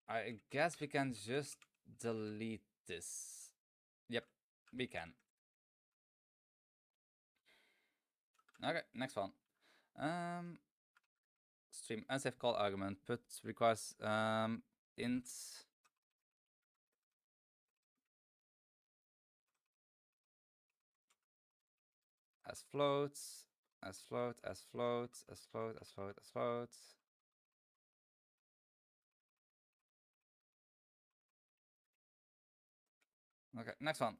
I guess we can just delete this. Yep, we can. Okay, next one. Stream unsafe call argument put requires int as floats as float as float as float as float as float. Okay, next one.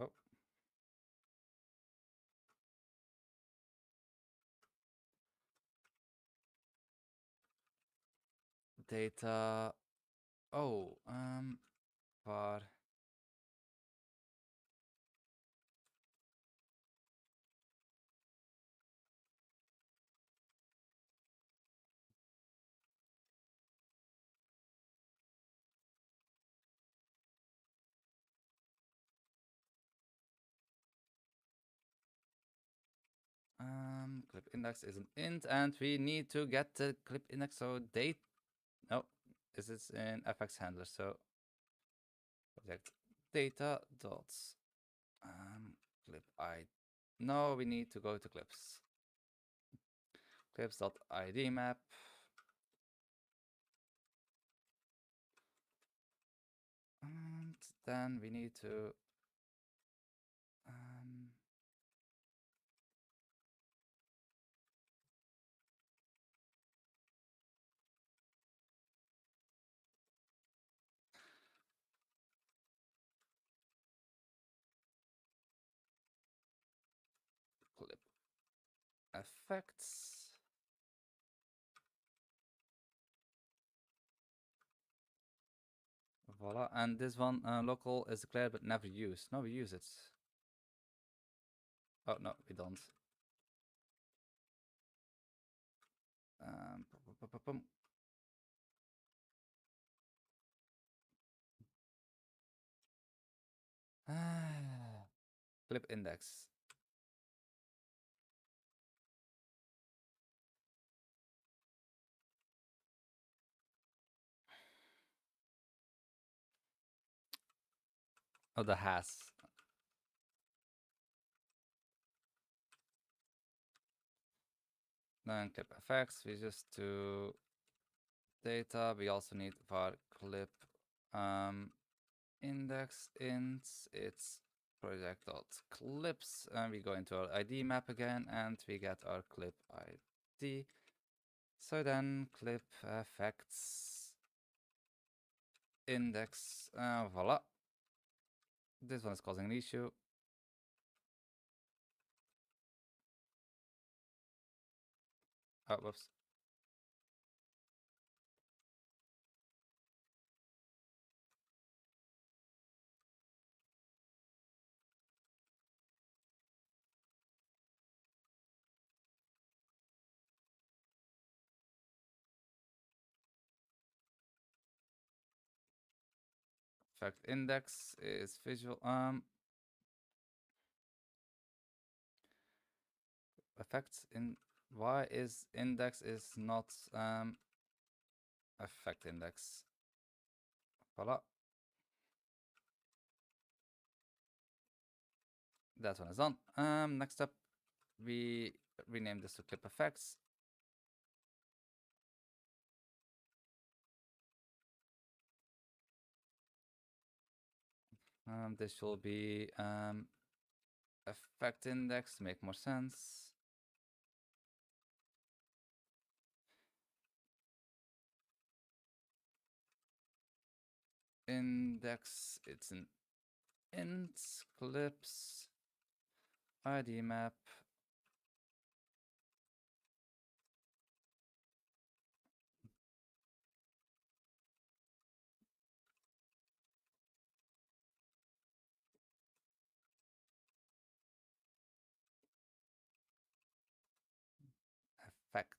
Oh, data. Oh, var clip index is an int, and we need to get the clip index. So date. No, this is in fx handler. So project data dots clip I. No, we need to go to clips. Clips.id map. And then we need to clip effects. Voila. And this one local is declared but never used. No, we use it. Oh no, we don't. Pum, pum, pum, pum. Clip index. Oh, the has. Then clip effects. We just do data. We also need var clip index int. It's project.clips, and we go into our ID map again, and we get our clip ID. So then clip effects index, voila. This one is causing an issue. Oh, whoops. Effect index is visual. Effects in why is index is not effect index. Voila. That one is done. Next up, we rename this to clip effects. This will be effect index to make more sense. Index, it's an int clips ID map effects.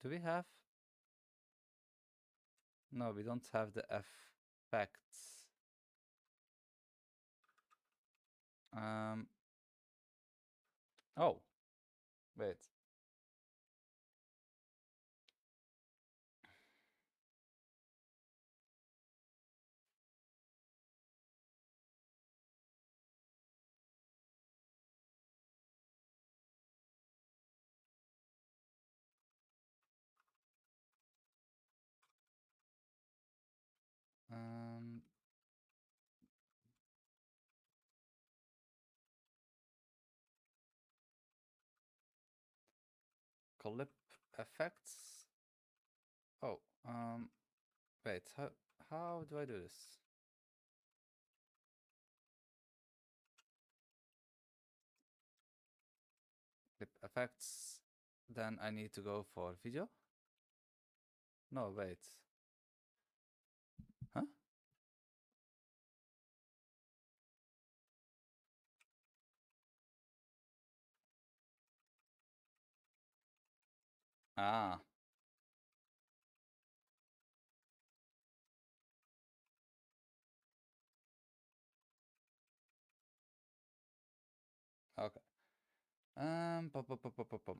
Do we have? No, we don't have the effects. Oh, wait. Um, Clip effects. Oh, wait. How do I do this? Clip effects. Then I need to go for video. No, wait. Huh? Ah, okay. Pum, pum.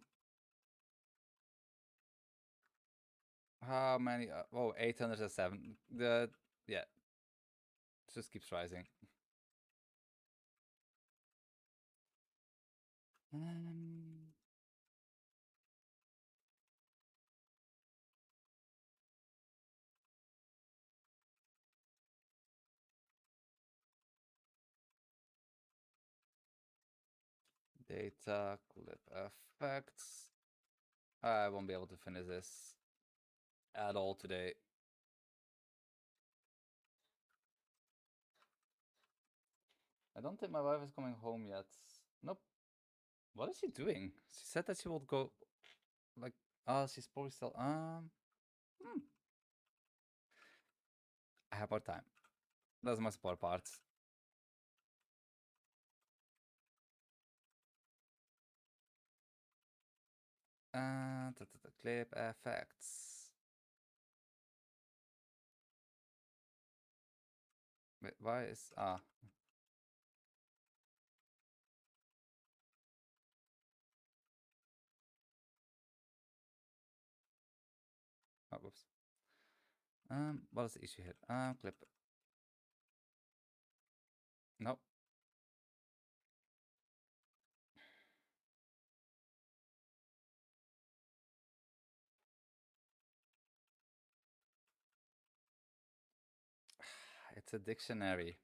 How many? Oh, 807. Yeah, just keeps rising. Um, Data clip effects. I won't be able to finish this at all today. I don't think my wife is coming home yet. Nope. What is she doing? She said that she would go, like, oh, she's probably still, I have more time. That's my support part. Clip effects. Wait, why is, oh, whoops. What is the issue here? Clip. Nope. It's a dictionary.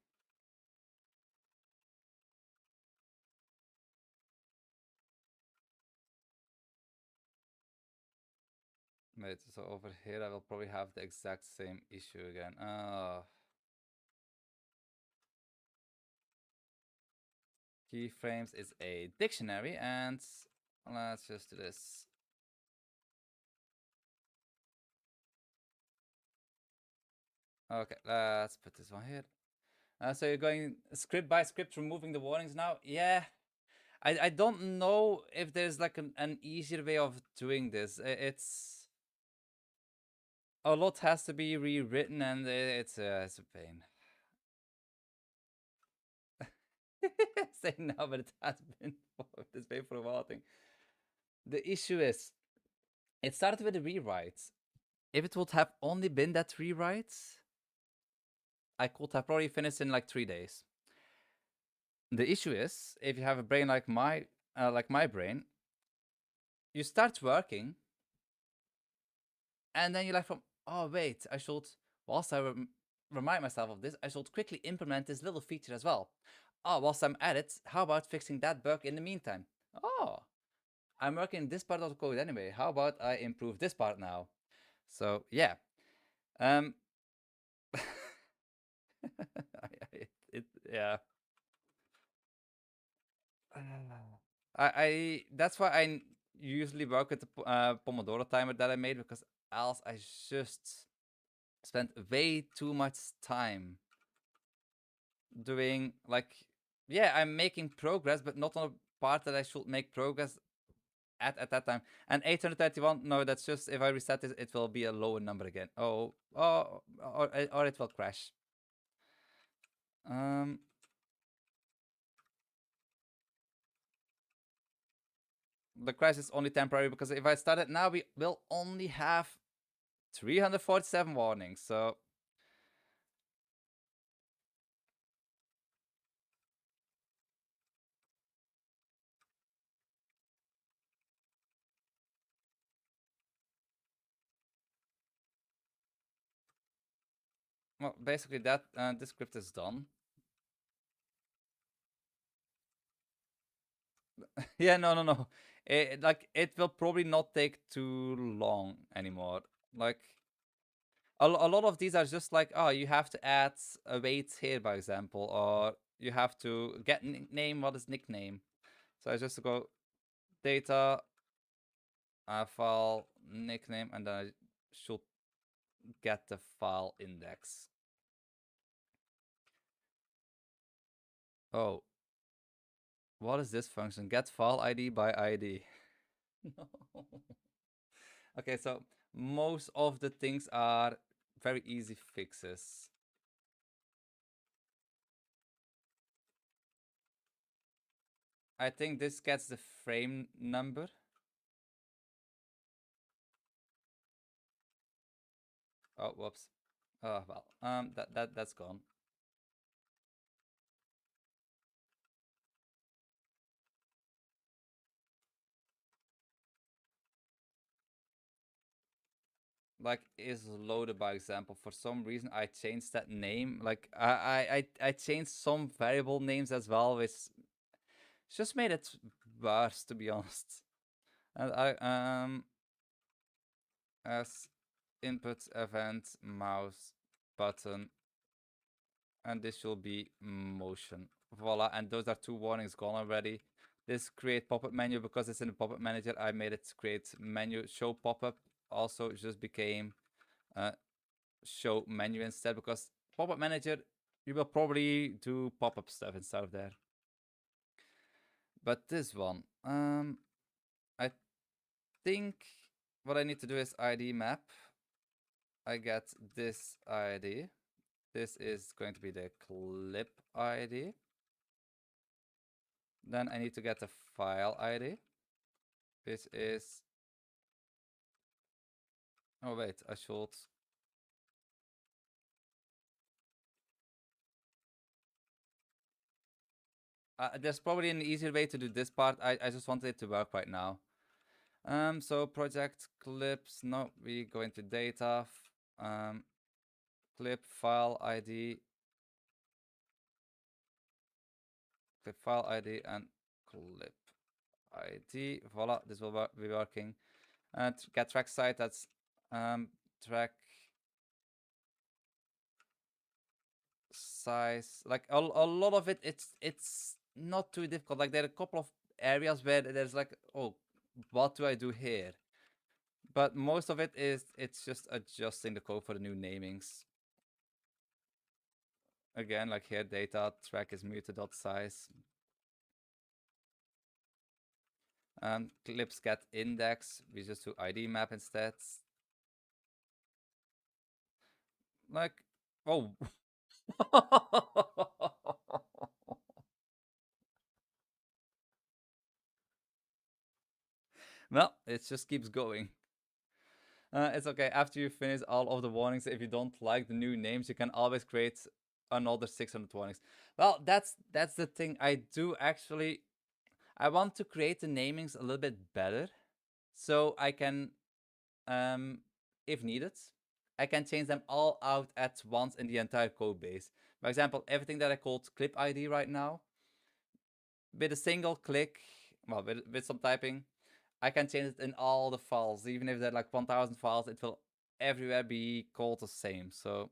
Wait, so over here I will probably have the exact same issue again. Keyframes is a dictionary, and let's just do this. Okay, let's put this one here. So you're going script by script, removing the warnings now? Yeah. I don't know if there's like an easier way of doing this. It's a lot has to be rewritten, and it's a pain. Say now, but it has been this way for a while, I think. The issue is, it started with a rewrite. If it would have only been that rewrite, I could have probably finished in like 3 days. The issue is, if you have a brain like my brain, you start working, and then you're like, oh wait, I should, whilst I remind myself of this, I should quickly implement this little feature as well. Oh, whilst I'm at it, how about fixing that bug in the meantime? Oh, I'm working this part of the code anyway. How about I improve this part now? So yeah, yeah. I that's why usually work with the Pomodoro timer that I made, because else I just spent way too much time doing, like, yeah, I'm making progress, but not on a part that I should make progress at that time. And 831, no, that's just, if I reset it, it will be a lower number again. Or it will crash. Um, the crash is only temporary, because if I start it now, we will only have 347 warnings. So well, basically that this script is done. Yeah, no, no, no. Like, it will probably not take too long anymore. Like, a lot of these are just like, oh, you have to add a weight here, by example, or you have to get name what is nickname. So I just go data file nickname, and then I should get the file index. Oh, what is this function? Get file ID by ID. No. Okay, so most of the things are very easy fixes. I think this gets the frame number. Oh, whoops. Oh, well, that's gone. Like, is loaded, by example. For some reason, I changed that name. Like, I changed some variable names as well, which just made it worse, to be honest. And as input event mouse button, and this will be motion. Voila, and those are two warnings gone already. This create pop-up menu, because it's in the pop-up manager, I made it create menu show pop-up. Also, it just became show menu instead, because pop-up manager, you will probably do pop-up stuff instead of there. But this one, I think what I need to do is ID map. I get this ID. This is going to be the clip ID. Then I need to get the file ID. This is... Oh wait, I should... there's probably an easier way to do this part. I just wanted it to work right now. So project clips. No, we go into data. Clip file ID. Clip file ID and clip ID. Voila, this will be working. And get track site. That's track size. Like, a lot of it, it's not too difficult. Like, there are a couple of areas where there's like, oh, what do I do here? But most of it is, it's just adjusting the code for the new namings. Again, like here, data track is muted.size. Clips get index. We just do ID map instead. Like, oh. Well, it just keeps going. It's okay. After you finish all of the warnings, if you don't like the new names, you can always create another 600 warnings. Well, that's the thing. I do actually... I want to create the namings a little bit better, so I can, if needed, I can change them all out at once in the entire code base. For example, everything that I called clip ID right now, with a single click, well, with some typing, I can change it in all the files. Even if there are like 1000 files, it will everywhere be called the same. So,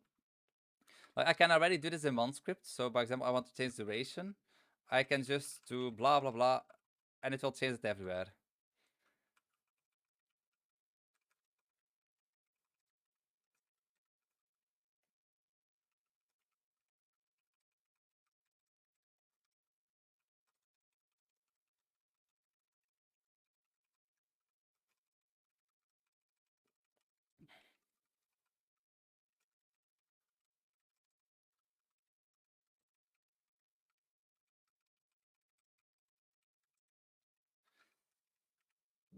like, I can already do this in one script. So, for example, I want to change duration. I can just do blah blah blah, and it will change it everywhere.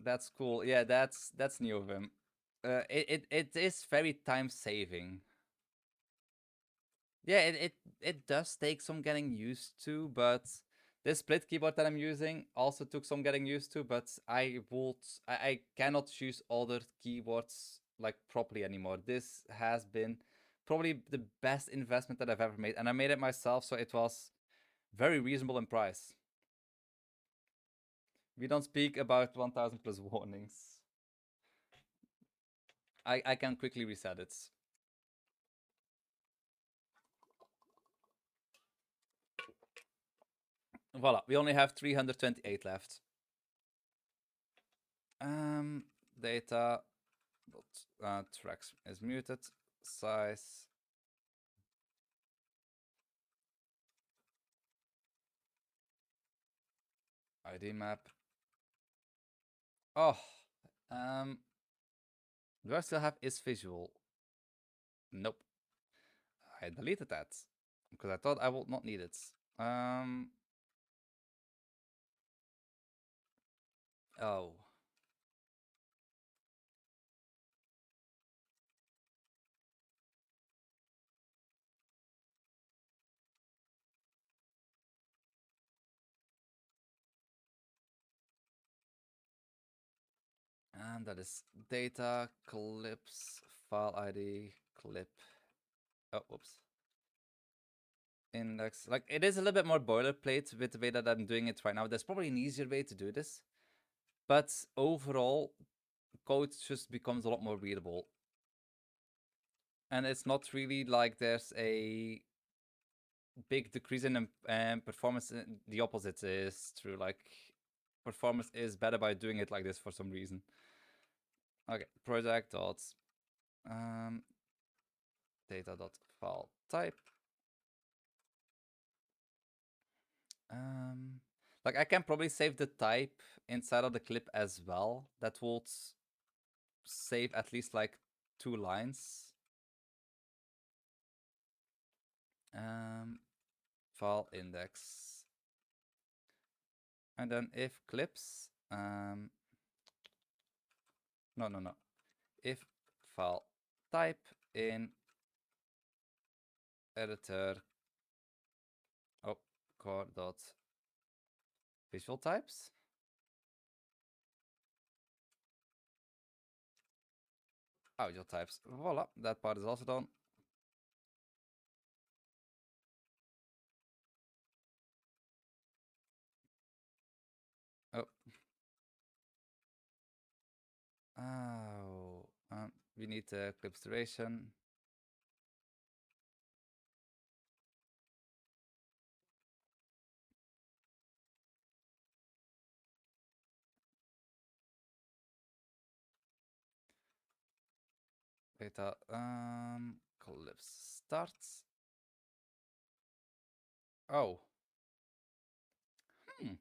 That's cool. Yeah, that's new of him. It is very time saving. Yeah, it does take some getting used to, but this split keyboard that I'm using also took some getting used to, but I cannot choose other keyboards like properly anymore. This has been probably the best investment that I've ever made, and I made it myself, so it was very reasonable in price. We don't speak about 1000 plus warnings. I can quickly reset it. Voila, we only have 328 left. Um, data tracks is muted. Size. ID map. Oh, um, do I still have is visual? Nope. I deleted that because I thought I would not need it. Um, oh, and that is data clips file ID clip. Oh, whoops. Index. Like it is a little bit more boilerplate with the way that I'm doing it right now. There's probably an easier way to do this, but overall, code just becomes a lot more readable. And it's not really like there's a big decrease in performance. The opposite is true. Like performance is better by doing it like this for some reason. Okay, project dot um, data dot file type. Like I can probably save the type inside of the clip as well. That will save at least like 2 lines. File index. And then if clips, no. If file type in editor, oh, core dot visual types. Audio types. Voila, that part is also done. Oh. Oh. We need the clips duration. Data clips starts. Oh. Hmm.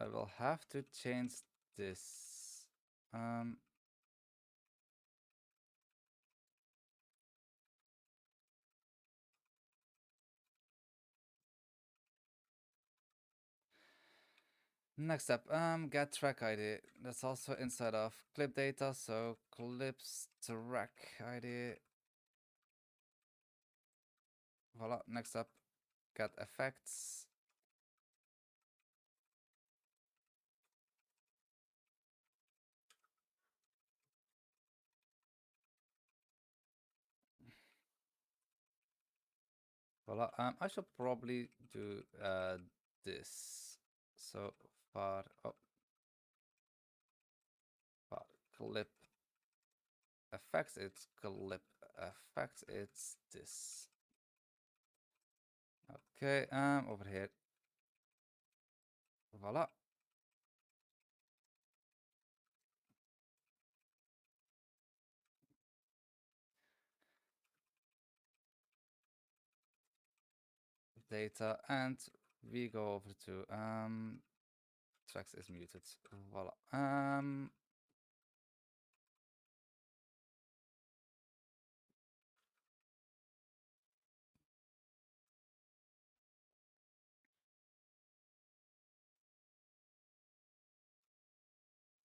I will have to change this. Next up, get track ID. That's also inside of clip data, so clips track ID. Voila, next up, get effects. Voila, I should probably do this. So far, oh, far clip effects, it's clip effects, it's this. Okay, over here. Voila. Data, and we go over to tracks is muted. Voila.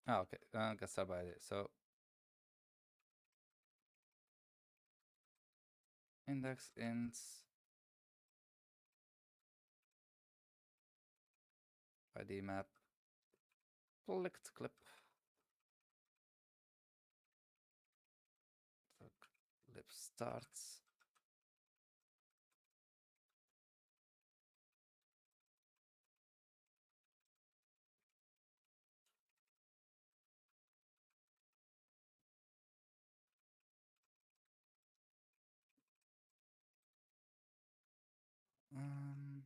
Oh, okay. Get started by it. So index int ID map clicked clip. So clip starts. Um,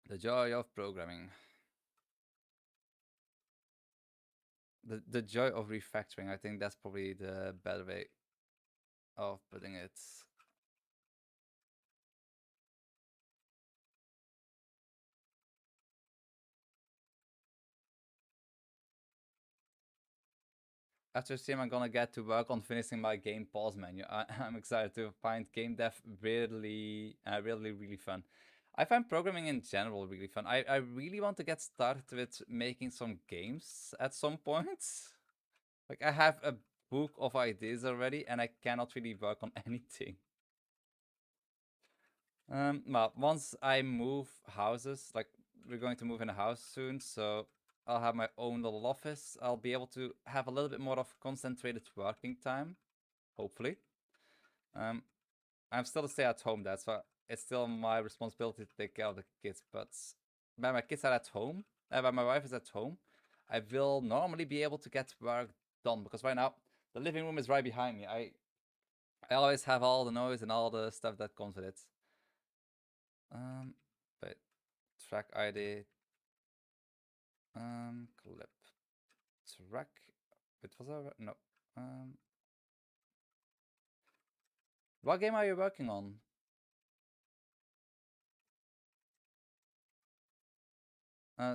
the joy of programming. The joy of refactoring. I think that's probably the better way of putting it. After stream, I'm gonna get to work on finishing my game pause menu. I'm excited to find GameDev really fun. I find programming in general really fun. I really want to get started with making some games at some point. Like I have a book of ideas already, and I cannot really work on anything. Well, once I move houses, like we're going to move in a house soon, so I'll have my own little office. I'll be able to have a little bit more of concentrated working time, hopefully. Um, I'm still a stay-at-home dad, so it's still my responsibility to take care of the kids. But when my kids are at home, when my wife is at home, I will normally be able to get work done because right now the living room is right behind me. I always have all the noise and all the stuff that comes with it. But track ID, clip track. It was a no. What game are you working on?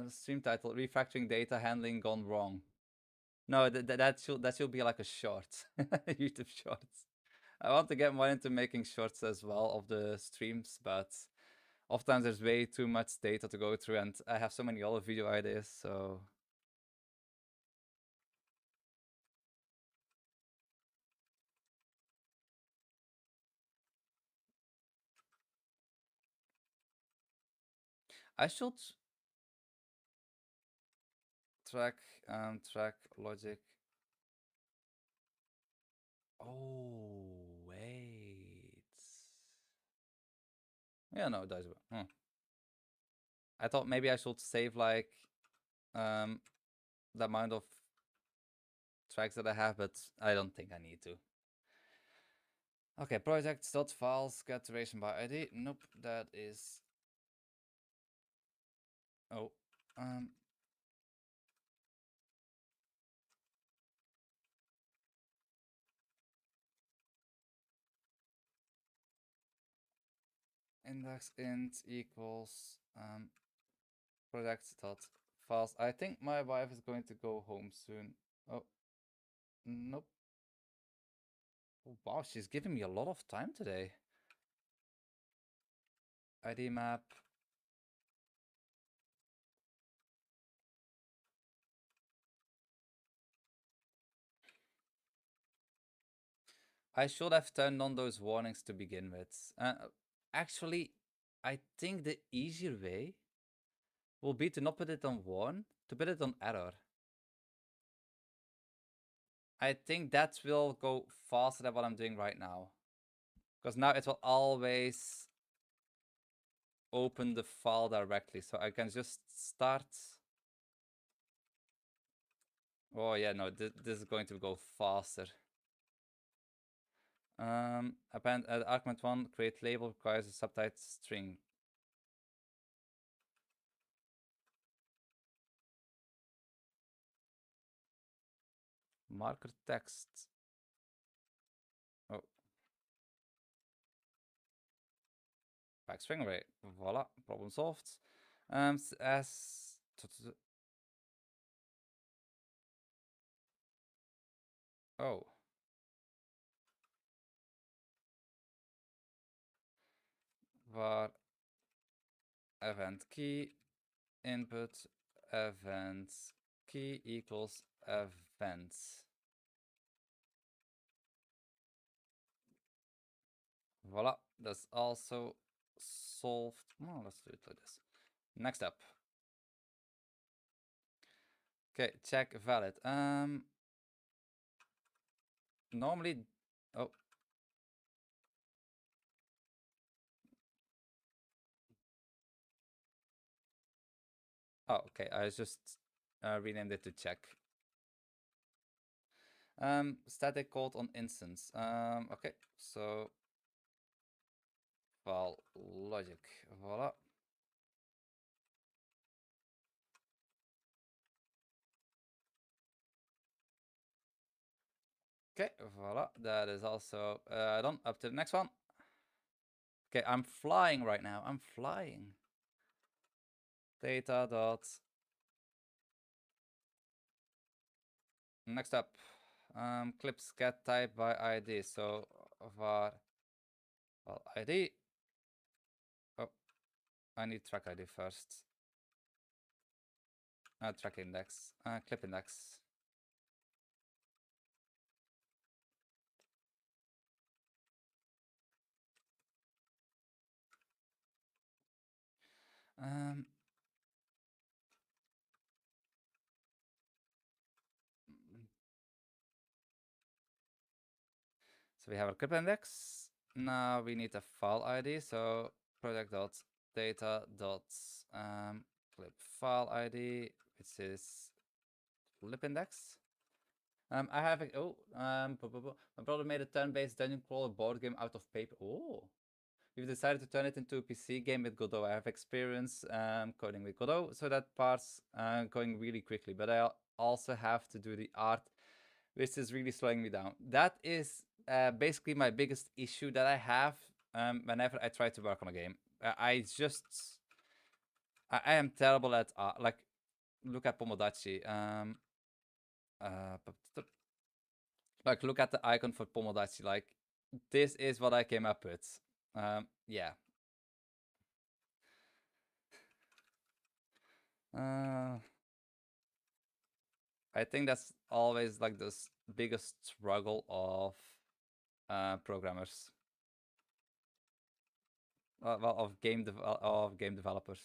Stream title: Refactoring data handling gone wrong. No, that should be like a short, YouTube shorts. I want to get more into making shorts as well of the streams, but oftentimes there's way too much data to go through, and I have so many other video ideas. So I should track track logic. Oh wait. Yeah, no, it does. I thought maybe I should save like um the amount of tracks that I have, but I don't think I need to. Okay, projects.files get duration by ID. Nope, that is. Oh, index int equals projects.files. I think my wife is going to go home soon. Oh, nope. Oh, wow, she's giving me a lot of time today. ID map. I should have turned on those warnings to begin with. Actually, I think the easier way will be to not put it on warn, to put it on error. I think that will go faster than what I'm doing right now. Because now it will always open the file directly. So I can just start. Oh yeah, no, this is going to go faster. Append argument 1, create label requires a subtype string. Marker text. Oh. Back string array. Voila, problem solved. As oh. Var event key input event key equals events. Voila, that's also solved. Oh, let's do it like this. Next up. Okay, check valid. Normally, oh. Oh, okay, I just renamed it to check. Static code on instance. Okay, so file logic. Voila. Okay, voila. That is also done. Up to the next one. Okay, I'm flying right now. I'm flying. Data dot. Next up, clips get type by ID. So var well, ID. Oh, I need track ID first. Track index. Clip index. So we have a clip index. Now we need a file ID. So project dot data dot clip file ID, which is clip index. I have a, my brother made a turn-based dungeon crawler board game out of paper. Oh, we've decided to turn it into a PC game with Godot. I have experience coding with Godot, so that part's going really quickly. But I also have to do the art, which is really slowing me down. That is basically my biggest issue that I have whenever I try to work on a game. I am terrible at like, look at Pomodachi. Like, look at the icon for Pomodachi. Like, this is what I came up with. Yeah. I think that's always like the biggest struggle of programmers. Well, of game developers.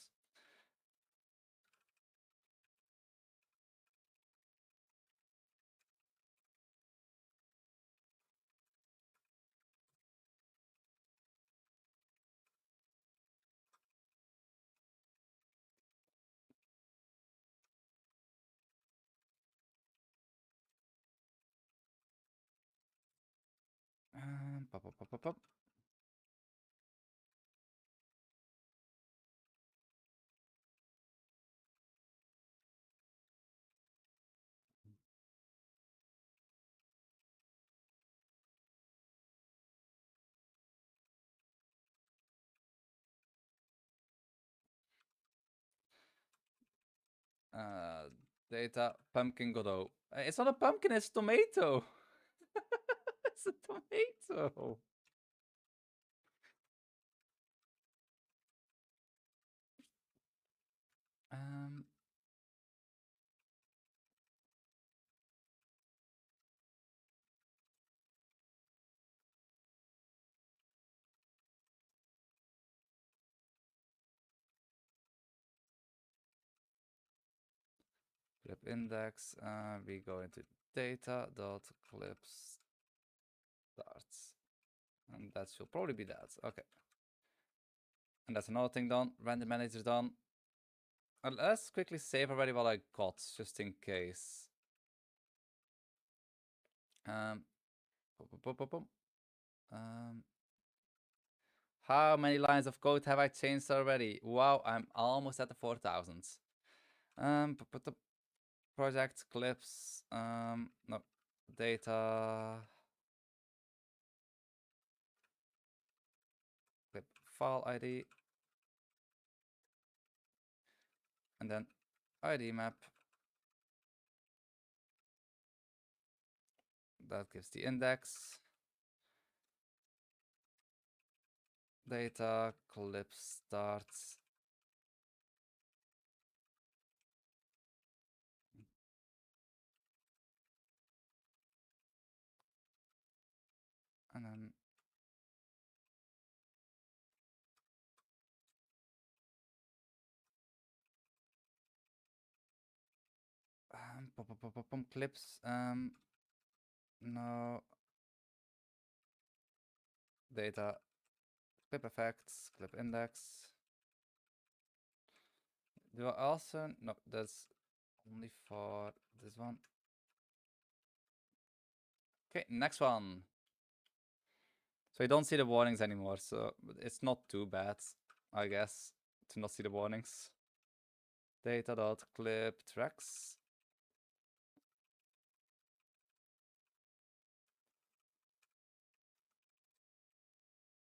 Pop, pop, pop, pop, pop. Data pumpkin Godot. It's not a pumpkin, it's tomato. It's a tomato. Um, Clip index. We go into data dot clips starts, and that should probably be that. Okay. And that's another thing done. Random manager done. Let's quickly save already what I got, just in case. Boom, boom, boom, boom. How many lines of code have I changed already? Wow, I'm almost at the 4,000s. Put the project clips. No, data. Clip file ID. And then ID map. That gives the index. Data clip starts. clips. No. Data. Clip effects. Clip index. Do I also? No, that's only for this one. Okay, next one. So you don't see the warnings anymore, so it's not too bad, I guess, to not see the warnings. Data.clip tracks.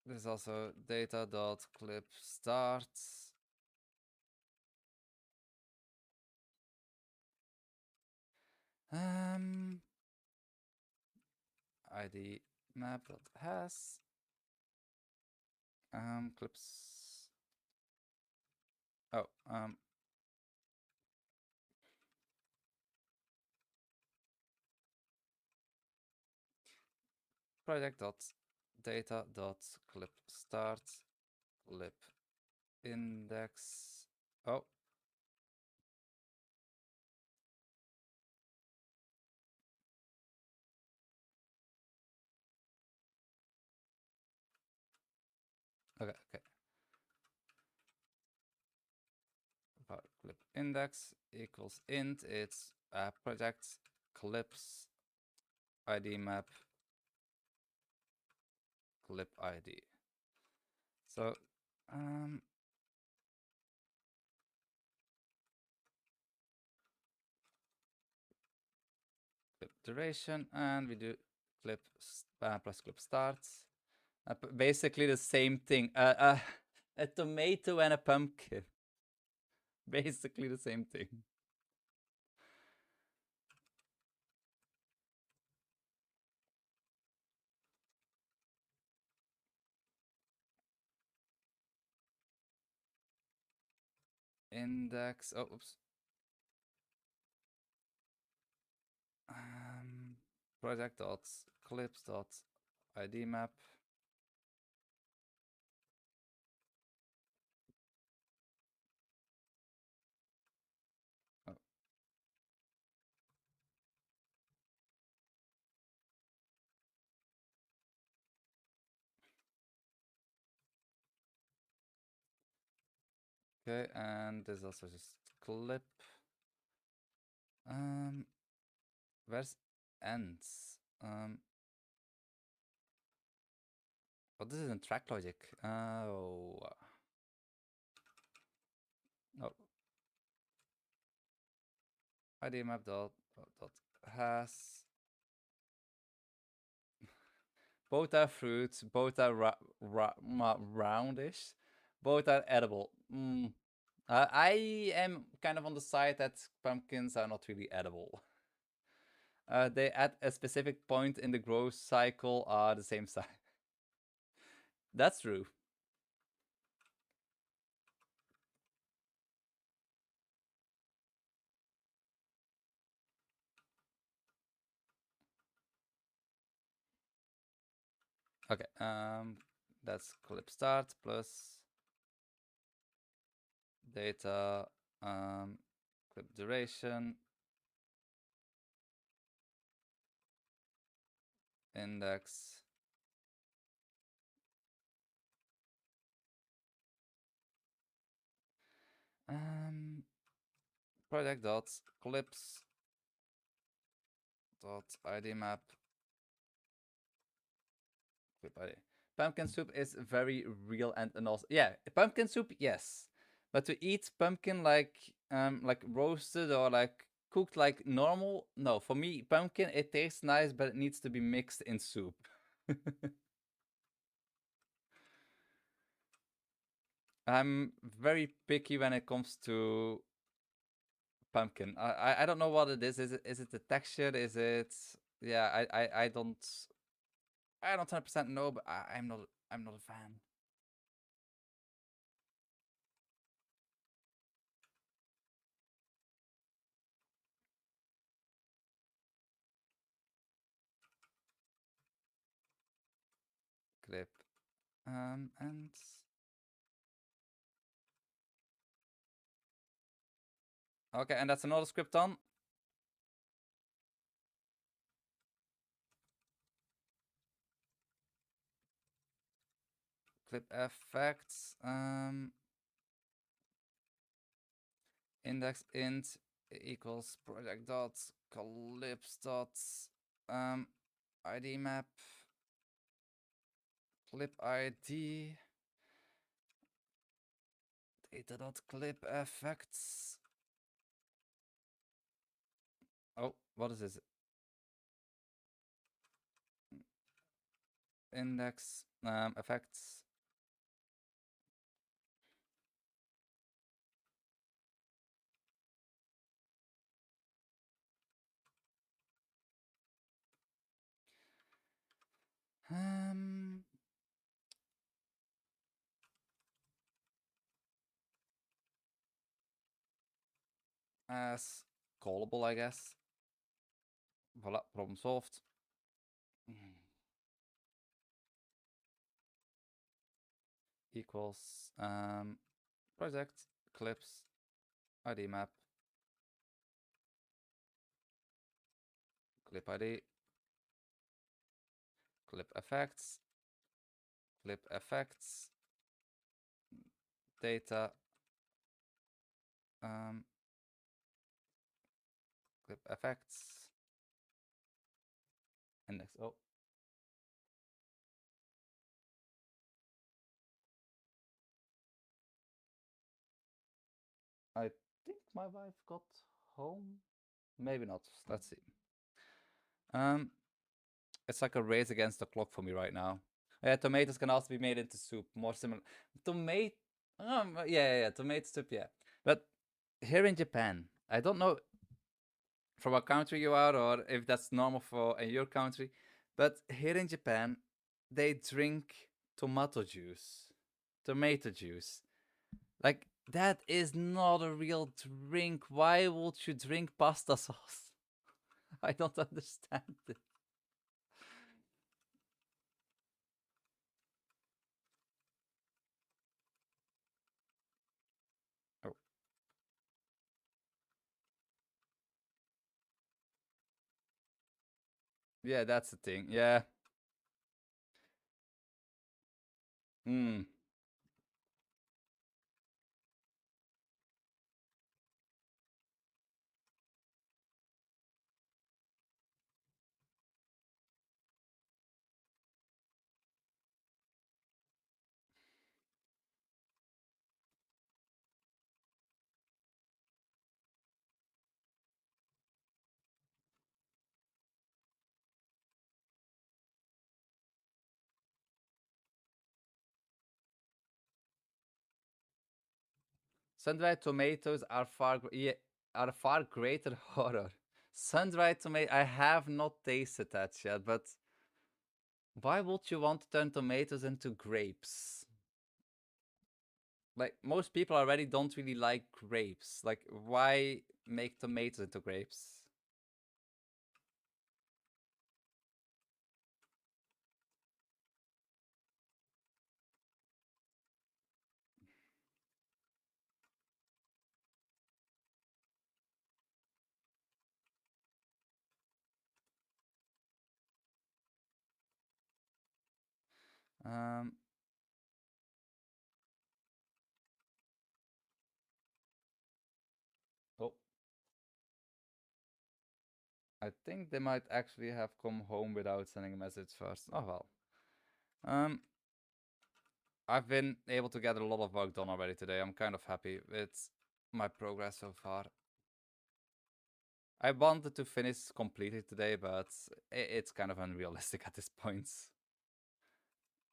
This is also data.clip starts. ID map.has clips. Oh, project.data.clip start clip index. Oh, okay. Clip index equals int. It's project clips ID map clip ID. So clip duration, and we do clip plus clip starts. Basically the same thing. A tomato and a pumpkin. Basically the same thing. Index. Oh, oops. Project dot clips dot ID map. Oh. Okay, and there's also just clip. Where's ends? Oh, this isn't track logic. Oh. Oh. ID map dot has. Both are fruits. Both are roundish. Both are edible. I am kind of on the side that pumpkins are not really edible. They at a specific point in the growth cycle are the same size. That's true. Okay, that's clip start plus data clip duration index project dot clips dot ID map clip ID. Pumpkin soup is very real and also yeah, pumpkin soup, yes. But to eat pumpkin like roasted or like cooked like normal, no. For me, pumpkin it tastes nice, but it needs to be mixed in soup. I'm very picky when it comes to pumpkin. I don't know what it is. Is it the texture? Is it yeah, I don't 100% know, but I'm not a fan. Clip. And okay, and that's another script on. clip effects. Index int equals project dot clips dot ID map clip ID data dot clip effects. Oh, what is this? Index effects. Um, as callable, I guess. Voila, problem solved. Equals project clips ID map clip ID clip effects data clip effects index. Oh, I think my wife got home. Maybe not. Let's see. It's like a race against the clock for me right now. Yeah, tomatoes can also be made into soup. More similar. Tomato. Yeah. Tomato soup. Yeah, but here in Japan, I don't know from what country you are or if that's normal for in your country, but here in Japan, they drink tomato juice, tomato juice. Like that is not a real drink. Why would you drink pasta sauce? I don't understand it. Oh, yeah, that's the thing. Yeah. Hmm. Sun-dried tomatoes are yeah, are far greater horror. Sun-dried tomato. I have not tasted that yet, but why would you want to turn tomatoes into grapes? Like most people already don't really like grapes. Like why make tomatoes into grapes? Um. Oh, I think they might actually have come home without sending a message first. Oh well. Um. I've been able to get a lot of work done already today. I'm kind of happy with my progress so far. I wanted to finish completely today, but it's kind of unrealistic at this point.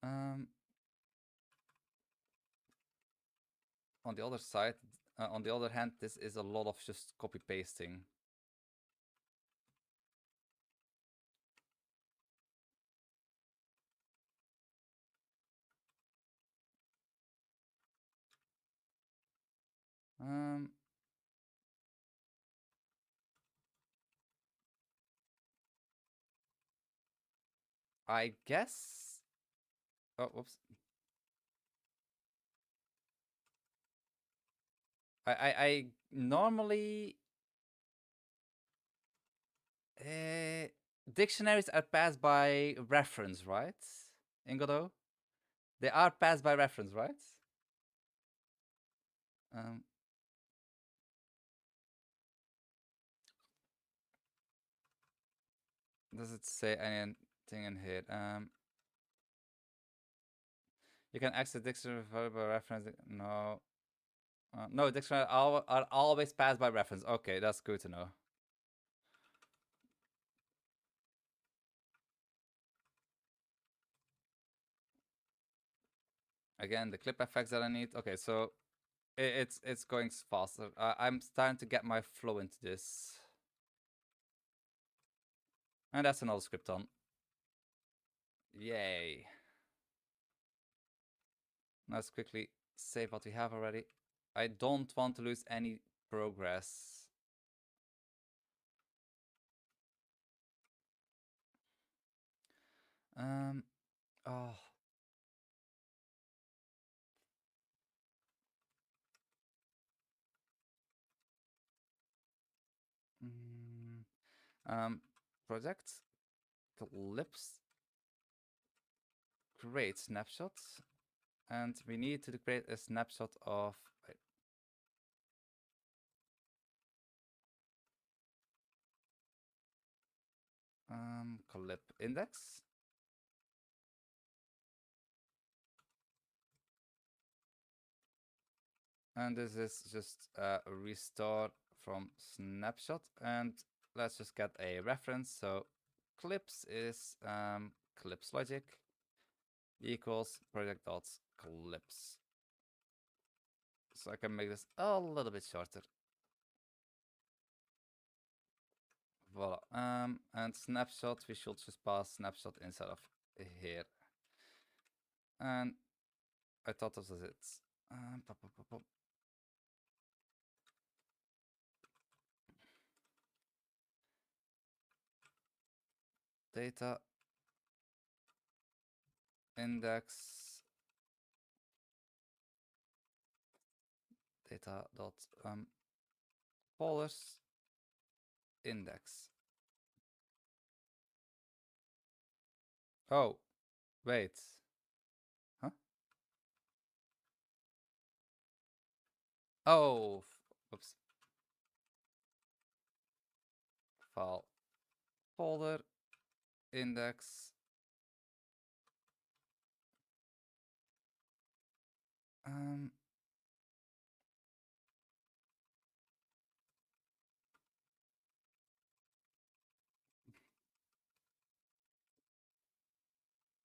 Um, on the other side, on the other hand, this is a lot of just copy pasting. Um, I guess. Oh, whoops. I normally uh, dictionaries are passed by reference, right? In Godot. They are passed by reference, right? Um, does it say anything in here? You can access dictionary by reference. No. No, dictionary are always passed by reference. Okay, that's good to know. Again, the clip effects that I need. Okay, so it's going faster. I'm starting to get my flow into this. And that's another script on. Yay. Let's quickly save what we have already. I don't want to lose any progress. Oh. Mm, project clips create snapshots, and we need to create a snapshot of. Wait. Clip index. And this is just a restore from snapshot, and let's just get a reference. So clips is clips logic equals project dots clips. So I can make this a little bit shorter. Voila. And snapshot, we should just pass snapshot instead of here. And I thought this was it. Pop, pop, pop, pop. Data index data dot folders index. Oh, wait. Huh? Oh, oops. File folder index. Um,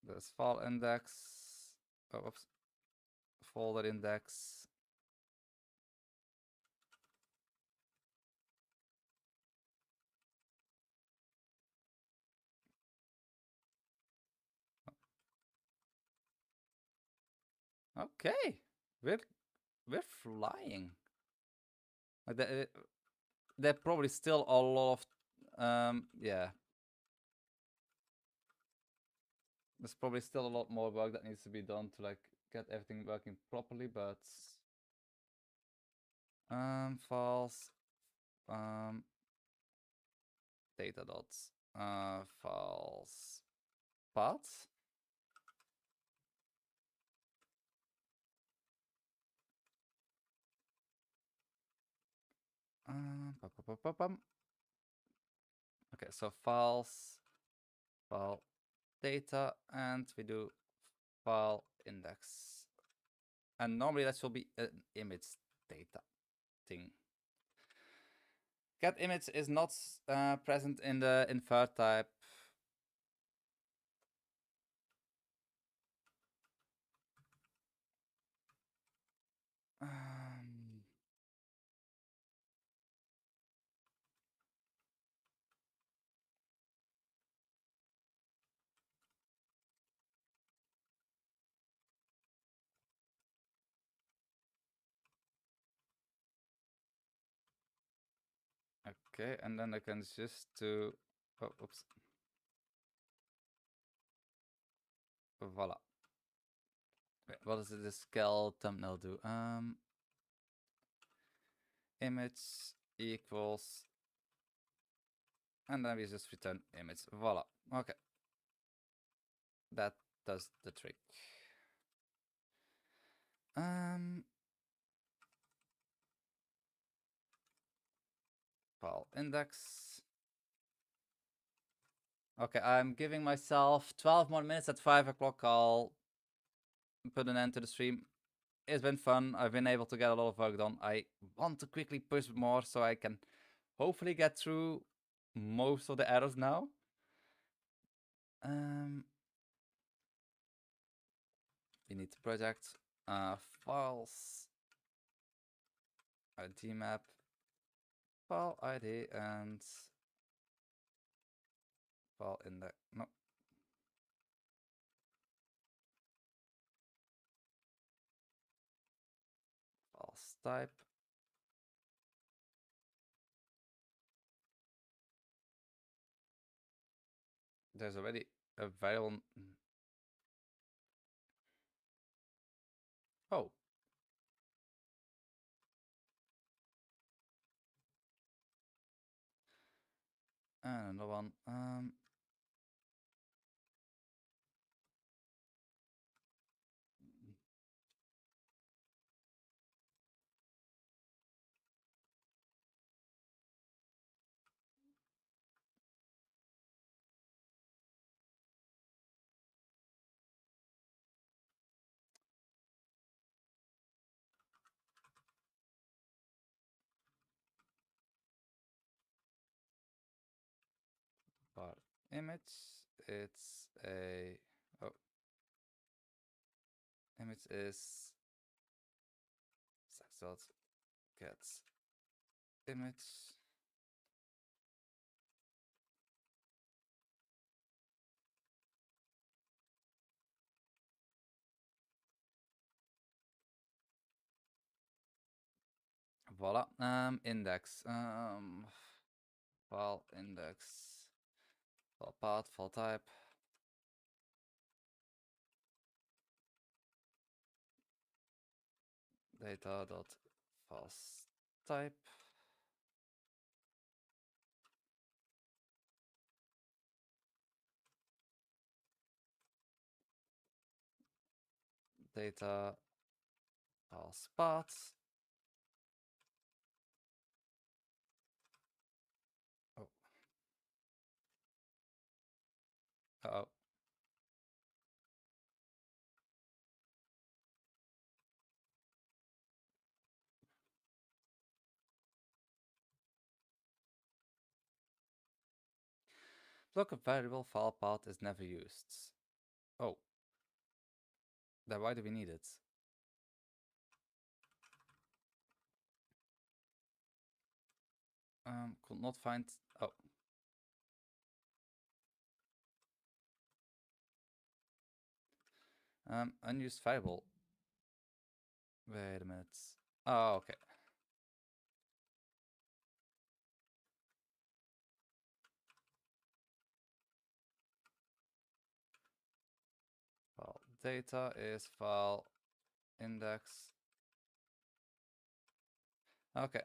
there's file index. Oh, oops. Folder index. Okay, we're we're flying. Like there probably still a lot of yeah. There's probably still a lot more work that needs to be done to like get everything working properly, but files data dots files paths. Okay, so files, file data, and we do file index. And normally that should be an image data thing. Get image is not present in the invert type. Okay, and then I can just do, oh, oops. Voila. Okay, what does the scale thumbnail do? Image equals, and then we just return image. Voila. Okay. That does the trick. File index. Okay, I'm giving myself 12 more minutes. At 5 o'clock, I'll put an end to the stream. It's been fun. I've been able to get a lot of work done. I want to quickly push more so I can hopefully get through most of the errors now. We need the project, files, ID map, file ID, and file index. No. Files type. There's already a variable. Oh. And another one. Bar image. It's a. Oh. Image is sex gets image. Voila. Index. File index. File path. File type. Data dot files type. Data files path. Oh. Uh-oh. Block of variable file path is never used. Oh. Then why do we need it? Could not find. Oh. Unused variable. Wait a minute. Oh, okay. File data is file index. Okay.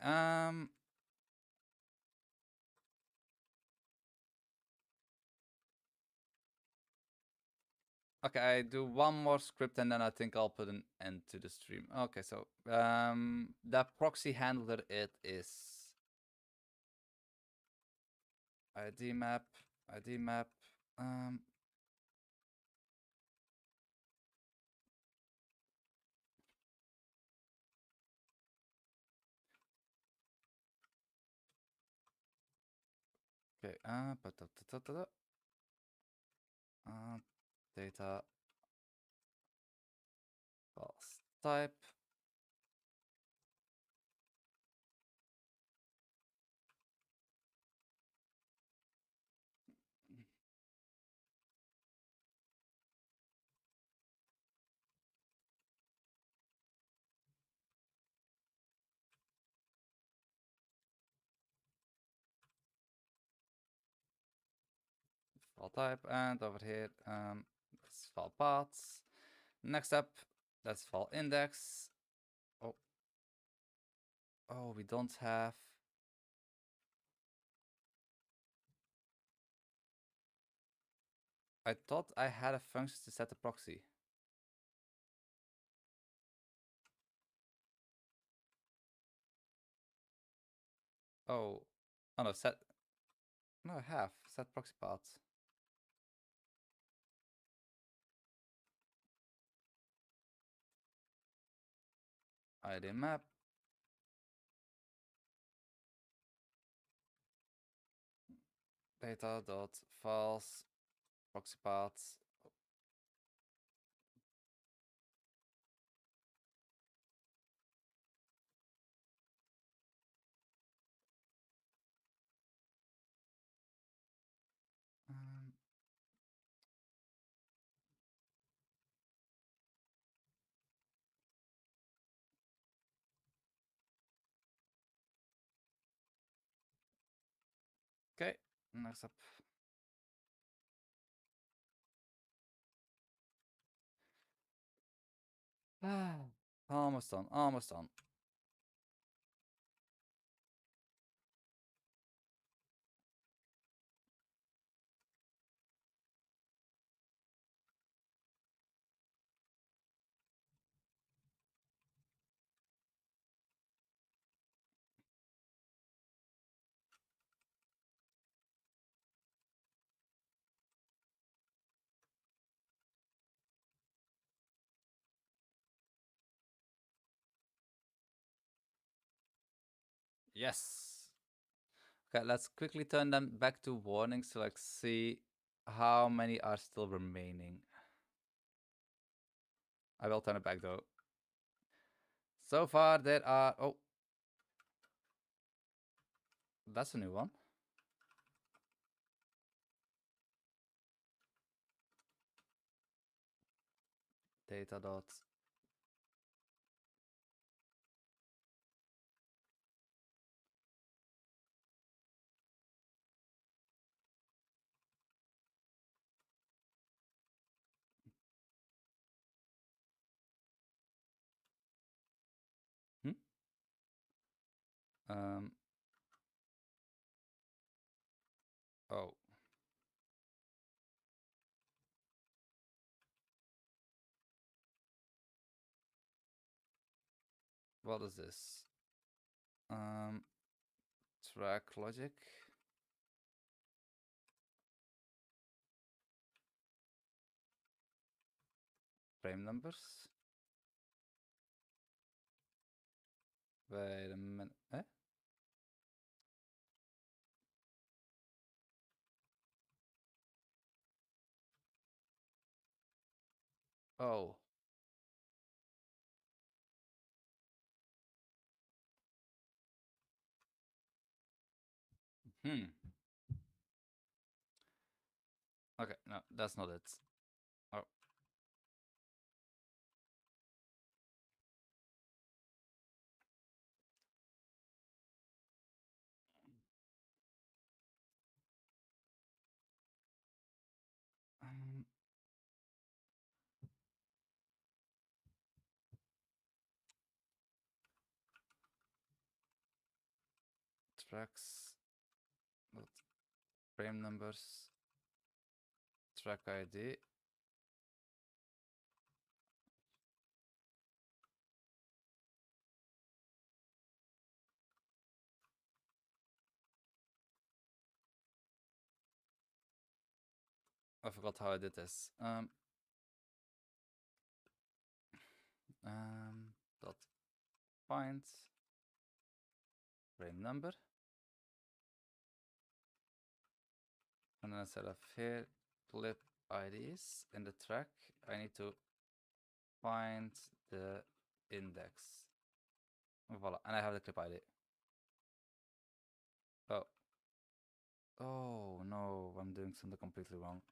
Okay, I do one more script and then I think I'll put an end to the stream. Okay, so that proxy handler, it is ID map, ID map. Okay, data files type. File type, and over here, that's file paths. Next up, that's file index. Oh, oh, we don't have. I thought I had a function to set the proxy. Oh, oh no, set. No, I have set proxy paths. ID map. Data dot files proxy paths. Um, okay, next up. Almost done, almost done. Yes. Okay, let's quickly turn them back to warnings to like see how many are still remaining. I will turn it back though. So far there are, oh, that's a new one. Data dot. Hmm? Um, oh, what is this? Um, track logic. Frame numbers. Wait a minute. Eh? Oh. Hmm. Okay, no, that's not it. Oh. Um, tracks. Not frame numbers. Track ID. I forgot how I did this. Dot find frame number. And then instead of here, clip IDs in the track, I need to find the index. Voila, and I have the clip ID. Oh. Oh no, I'm doing something completely wrong.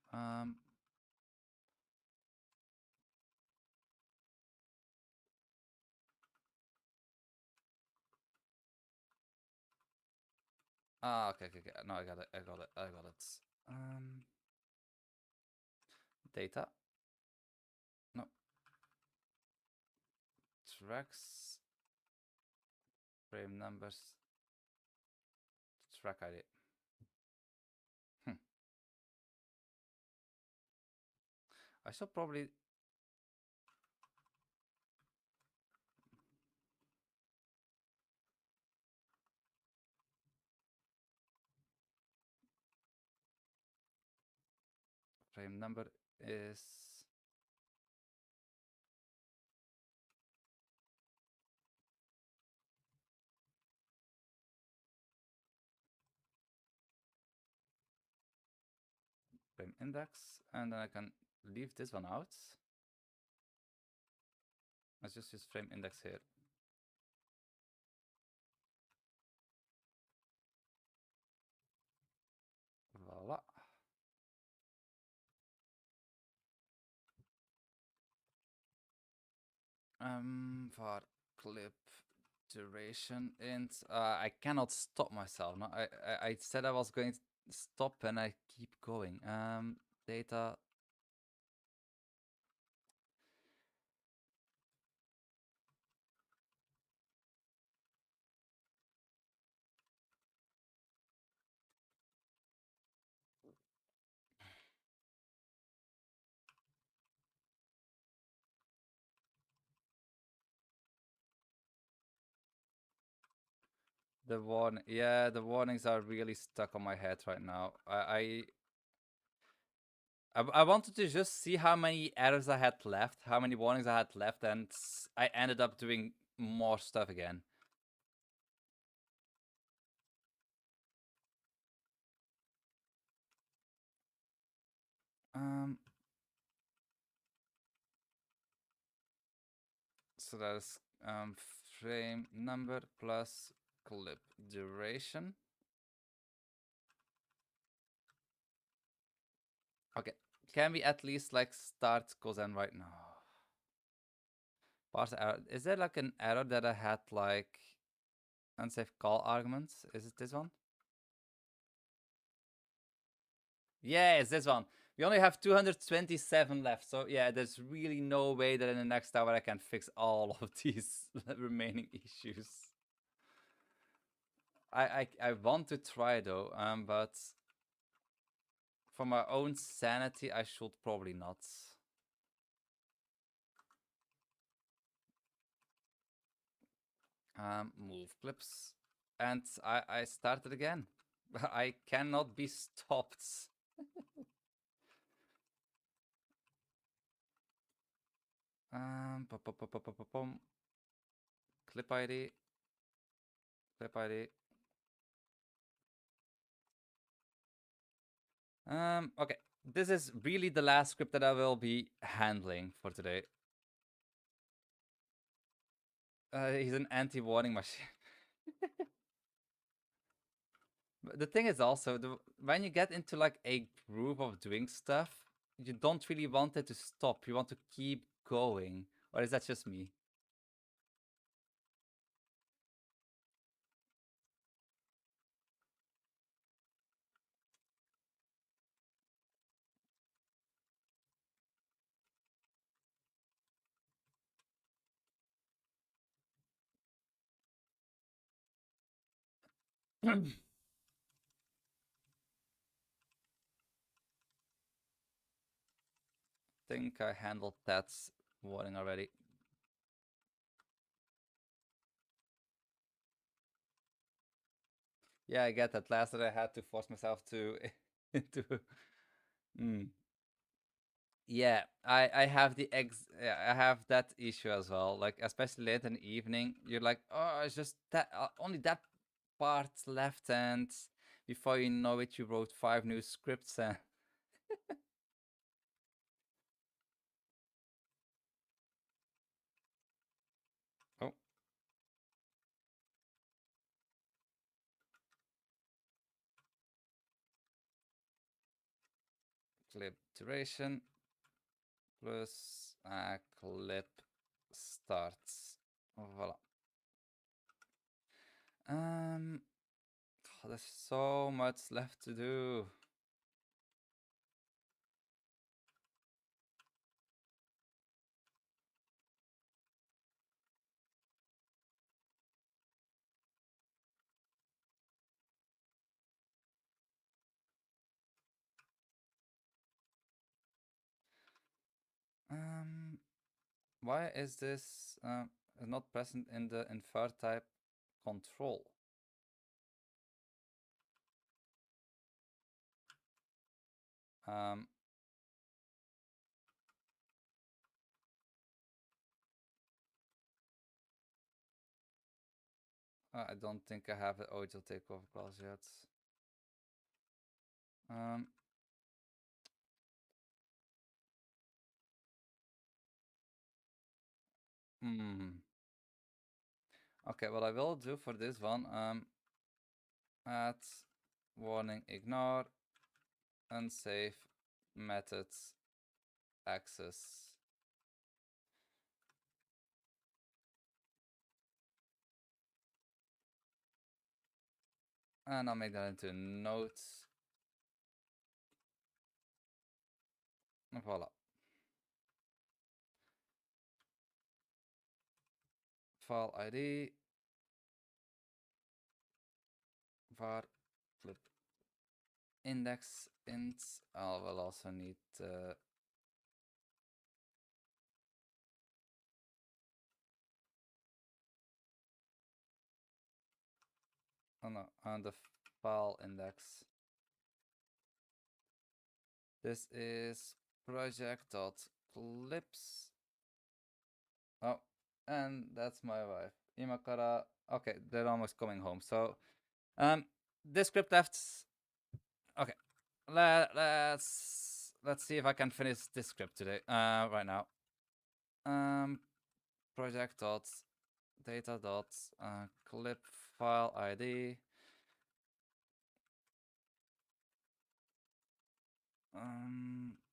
Okay, okay, okay. No, I got it. I got it. I got it. Data. No. Tracks. Frame numbers. Track ID. Hmm. I should probably. frame number is frame index, and then I can leave this one out. Let's just use frame index here. Voila. For clip duration int, I cannot stop myself. No, I said I was going to stop and I keep going. Data. The warning, yeah, the warnings are really stuck on my head right now. I wanted to just see how many errors I had left, how many warnings I had left, and I ended up doing more stuff again. So that's frame number plus clip duration. Okay, can we at least like start GoZen right now? Parse error. Is there like an error that I had like unsafe call arguments? Is it this one? Yeah, it's this one. We only have 227 left, so yeah, there's really no way that in the next hour I can fix all of these remaining issues. I want to try though, but for my own sanity, I should probably not. Move clips, and I started again. I cannot be stopped. Pum, pum, pum, pum, pum, pum. Clip ID, clip ID. Okay, this is really the last script that I will be handling for today. He's an anti-warning machine. But the thing is also, when you get into like a groove of doing stuff, you don't really want it to stop. You want to keep going. Or is that just me? Think I handled that warning already. Yeah, I get that. Last that I had to force myself to into. Yeah, I have I have that issue as well. Like especially late in the evening, you're like, oh, it's just that only that part left, and before you know it, you wrote 5 new scripts. Oh, clip duration plus clip starts. Voila. There's so much left to do. Why is this not present in the infer type control? I don't think I have an OGL takeover class yet. Um, hmm. Okay, what I will do for this one, add warning ignore unsafe methods access. And I'll make that into notes. Voila. File ID var clip index int. I will also need oh no, the file index. This is project.clips. Oh, and that's my wife. Imakara. Okay, they're almost coming home. So, this script left. Okay, let's see if I can finish this script today. Right now. Project dot data dot clip file ID.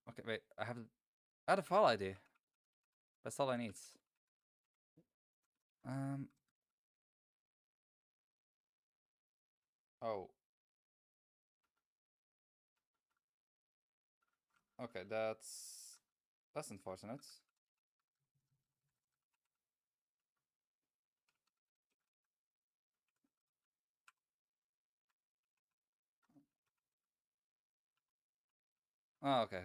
Okay, wait. I have add a file ID. That's all I need. Oh. Okay, that's unfortunate. Oh, okay.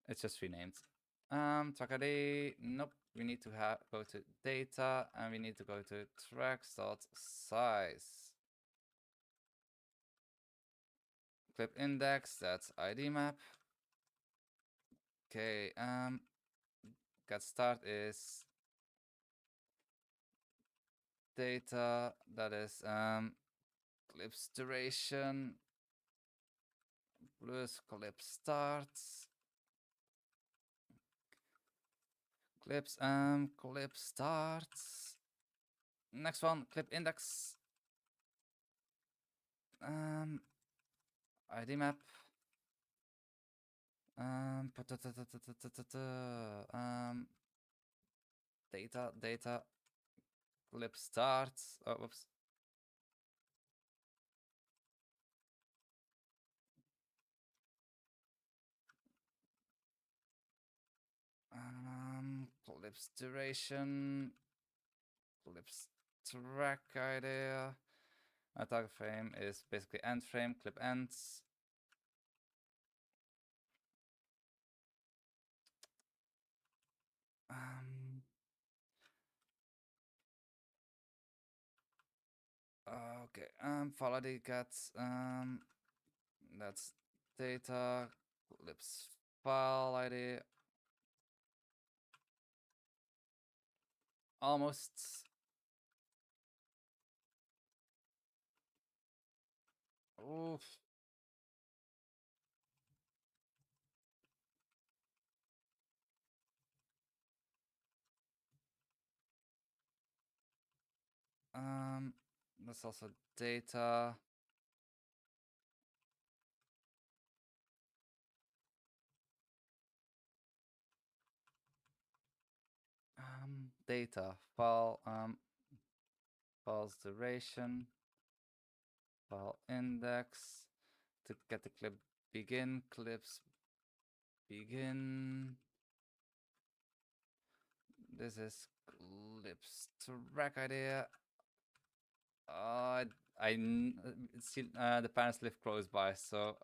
It's just renamed. Track ID. Nope. We need to go to data and we need to go to tracks.size. Clip index. That's ID map. Okay. Get start is data. That is clips duration plus clip starts. Clip starts. Next one, clip index. ID map. Data clip starts. Oh, whoops. Clips duration. Clips track idea. A target frame is basically end frame, clip ends. Okay, file ID gets that's data clips file ID. Almost. Oof. That's also data. Data file files duration file index to get the clip begin clips begin. This is clips track idea. I see the parents live close by, so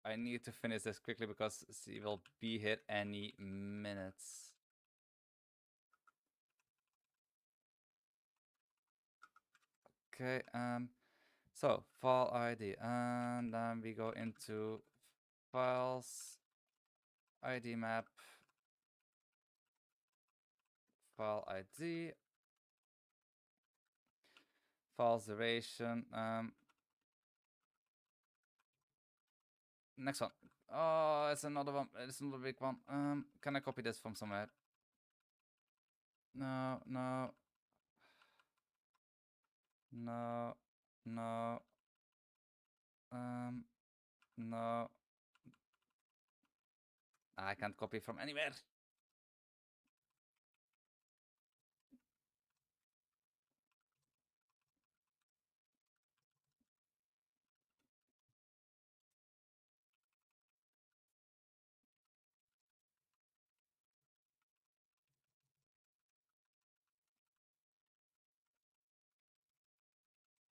I need to finish this quickly because she will be here any minutes. Okay, so file ID, and then we go into files, ID map, file ID, false duration. Next one. Oh, it's another one. It's another big one. Can I copy this from somewhere? No, no. No, no. No. I can't copy from anywhere.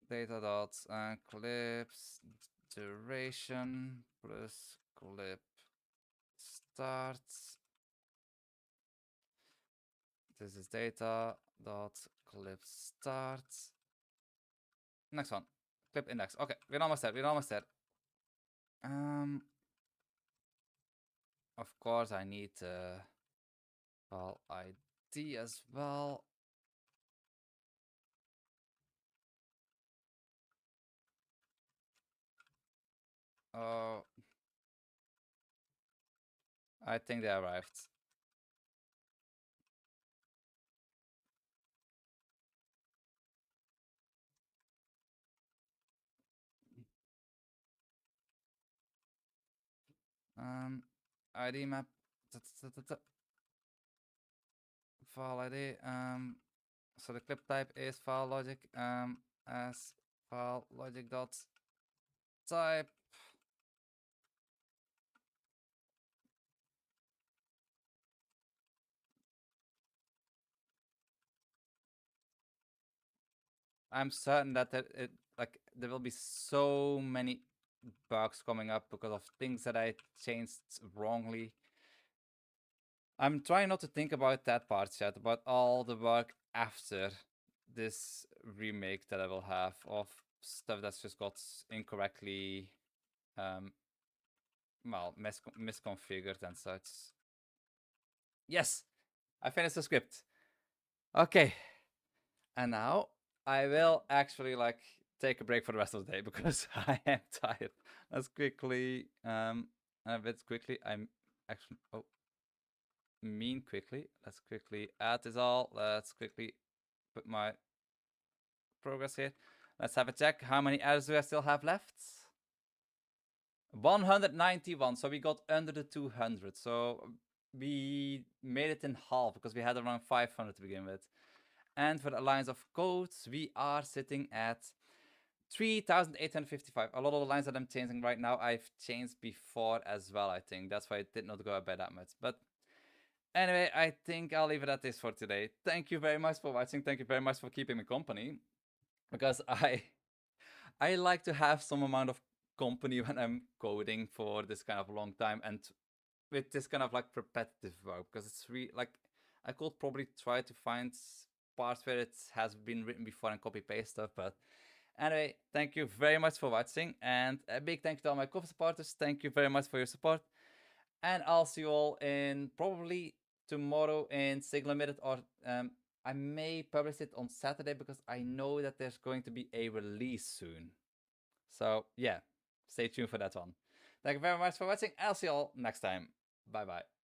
Data dots and clips duration plus clip starts. This is data dot clip starts. Next one, clip index. Okay, we're almost there. We're almost there. Of course, I need file ID as well. Oh, I think they arrived. ID map. File ID. So the clip type is file logic. As file logic dot type. I'm certain that there will be so many bugs coming up because of things that I changed wrongly. I'm trying not to think about that part yet, about all the work after this remake that I will have of stuff that's just got incorrectly, well, misconfigured and such. Yes, I finished the script. Okay, and now I will actually like take a break for the rest of the day because I am tired. Let's quickly, a bit quickly. I'm actually quickly. Let's quickly add this all. Let's quickly put my progress here. Let's have a check. How many errors do I still have left? 191. So we got under the 200. So we made it in half because we had around 500 to begin with. And for the lines of codes, we are sitting at 3,855. A lot of the lines that I'm changing right now, I've changed before as well, I think. That's why it did not go up by that much. But anyway, I think I'll leave it at this for today. Thank you very much for watching. Thank you very much for keeping me company. Because I like to have some amount of company when I'm coding for this kind of long time and with this kind of like repetitive work, because it's really like I could probably try to find parts where it has been written before and copy paste stuff. But anyway, thank you very much for watching, and a big thank you to all my coffee supporters. Thank you very much for your support, and I'll see you all in probably tomorrow in Signal Limited, or I may publish it on Saturday because I know that there's going to be a release soon. So yeah, stay tuned for that one. Thank you very much for watching. I'll see you all next time. Bye bye.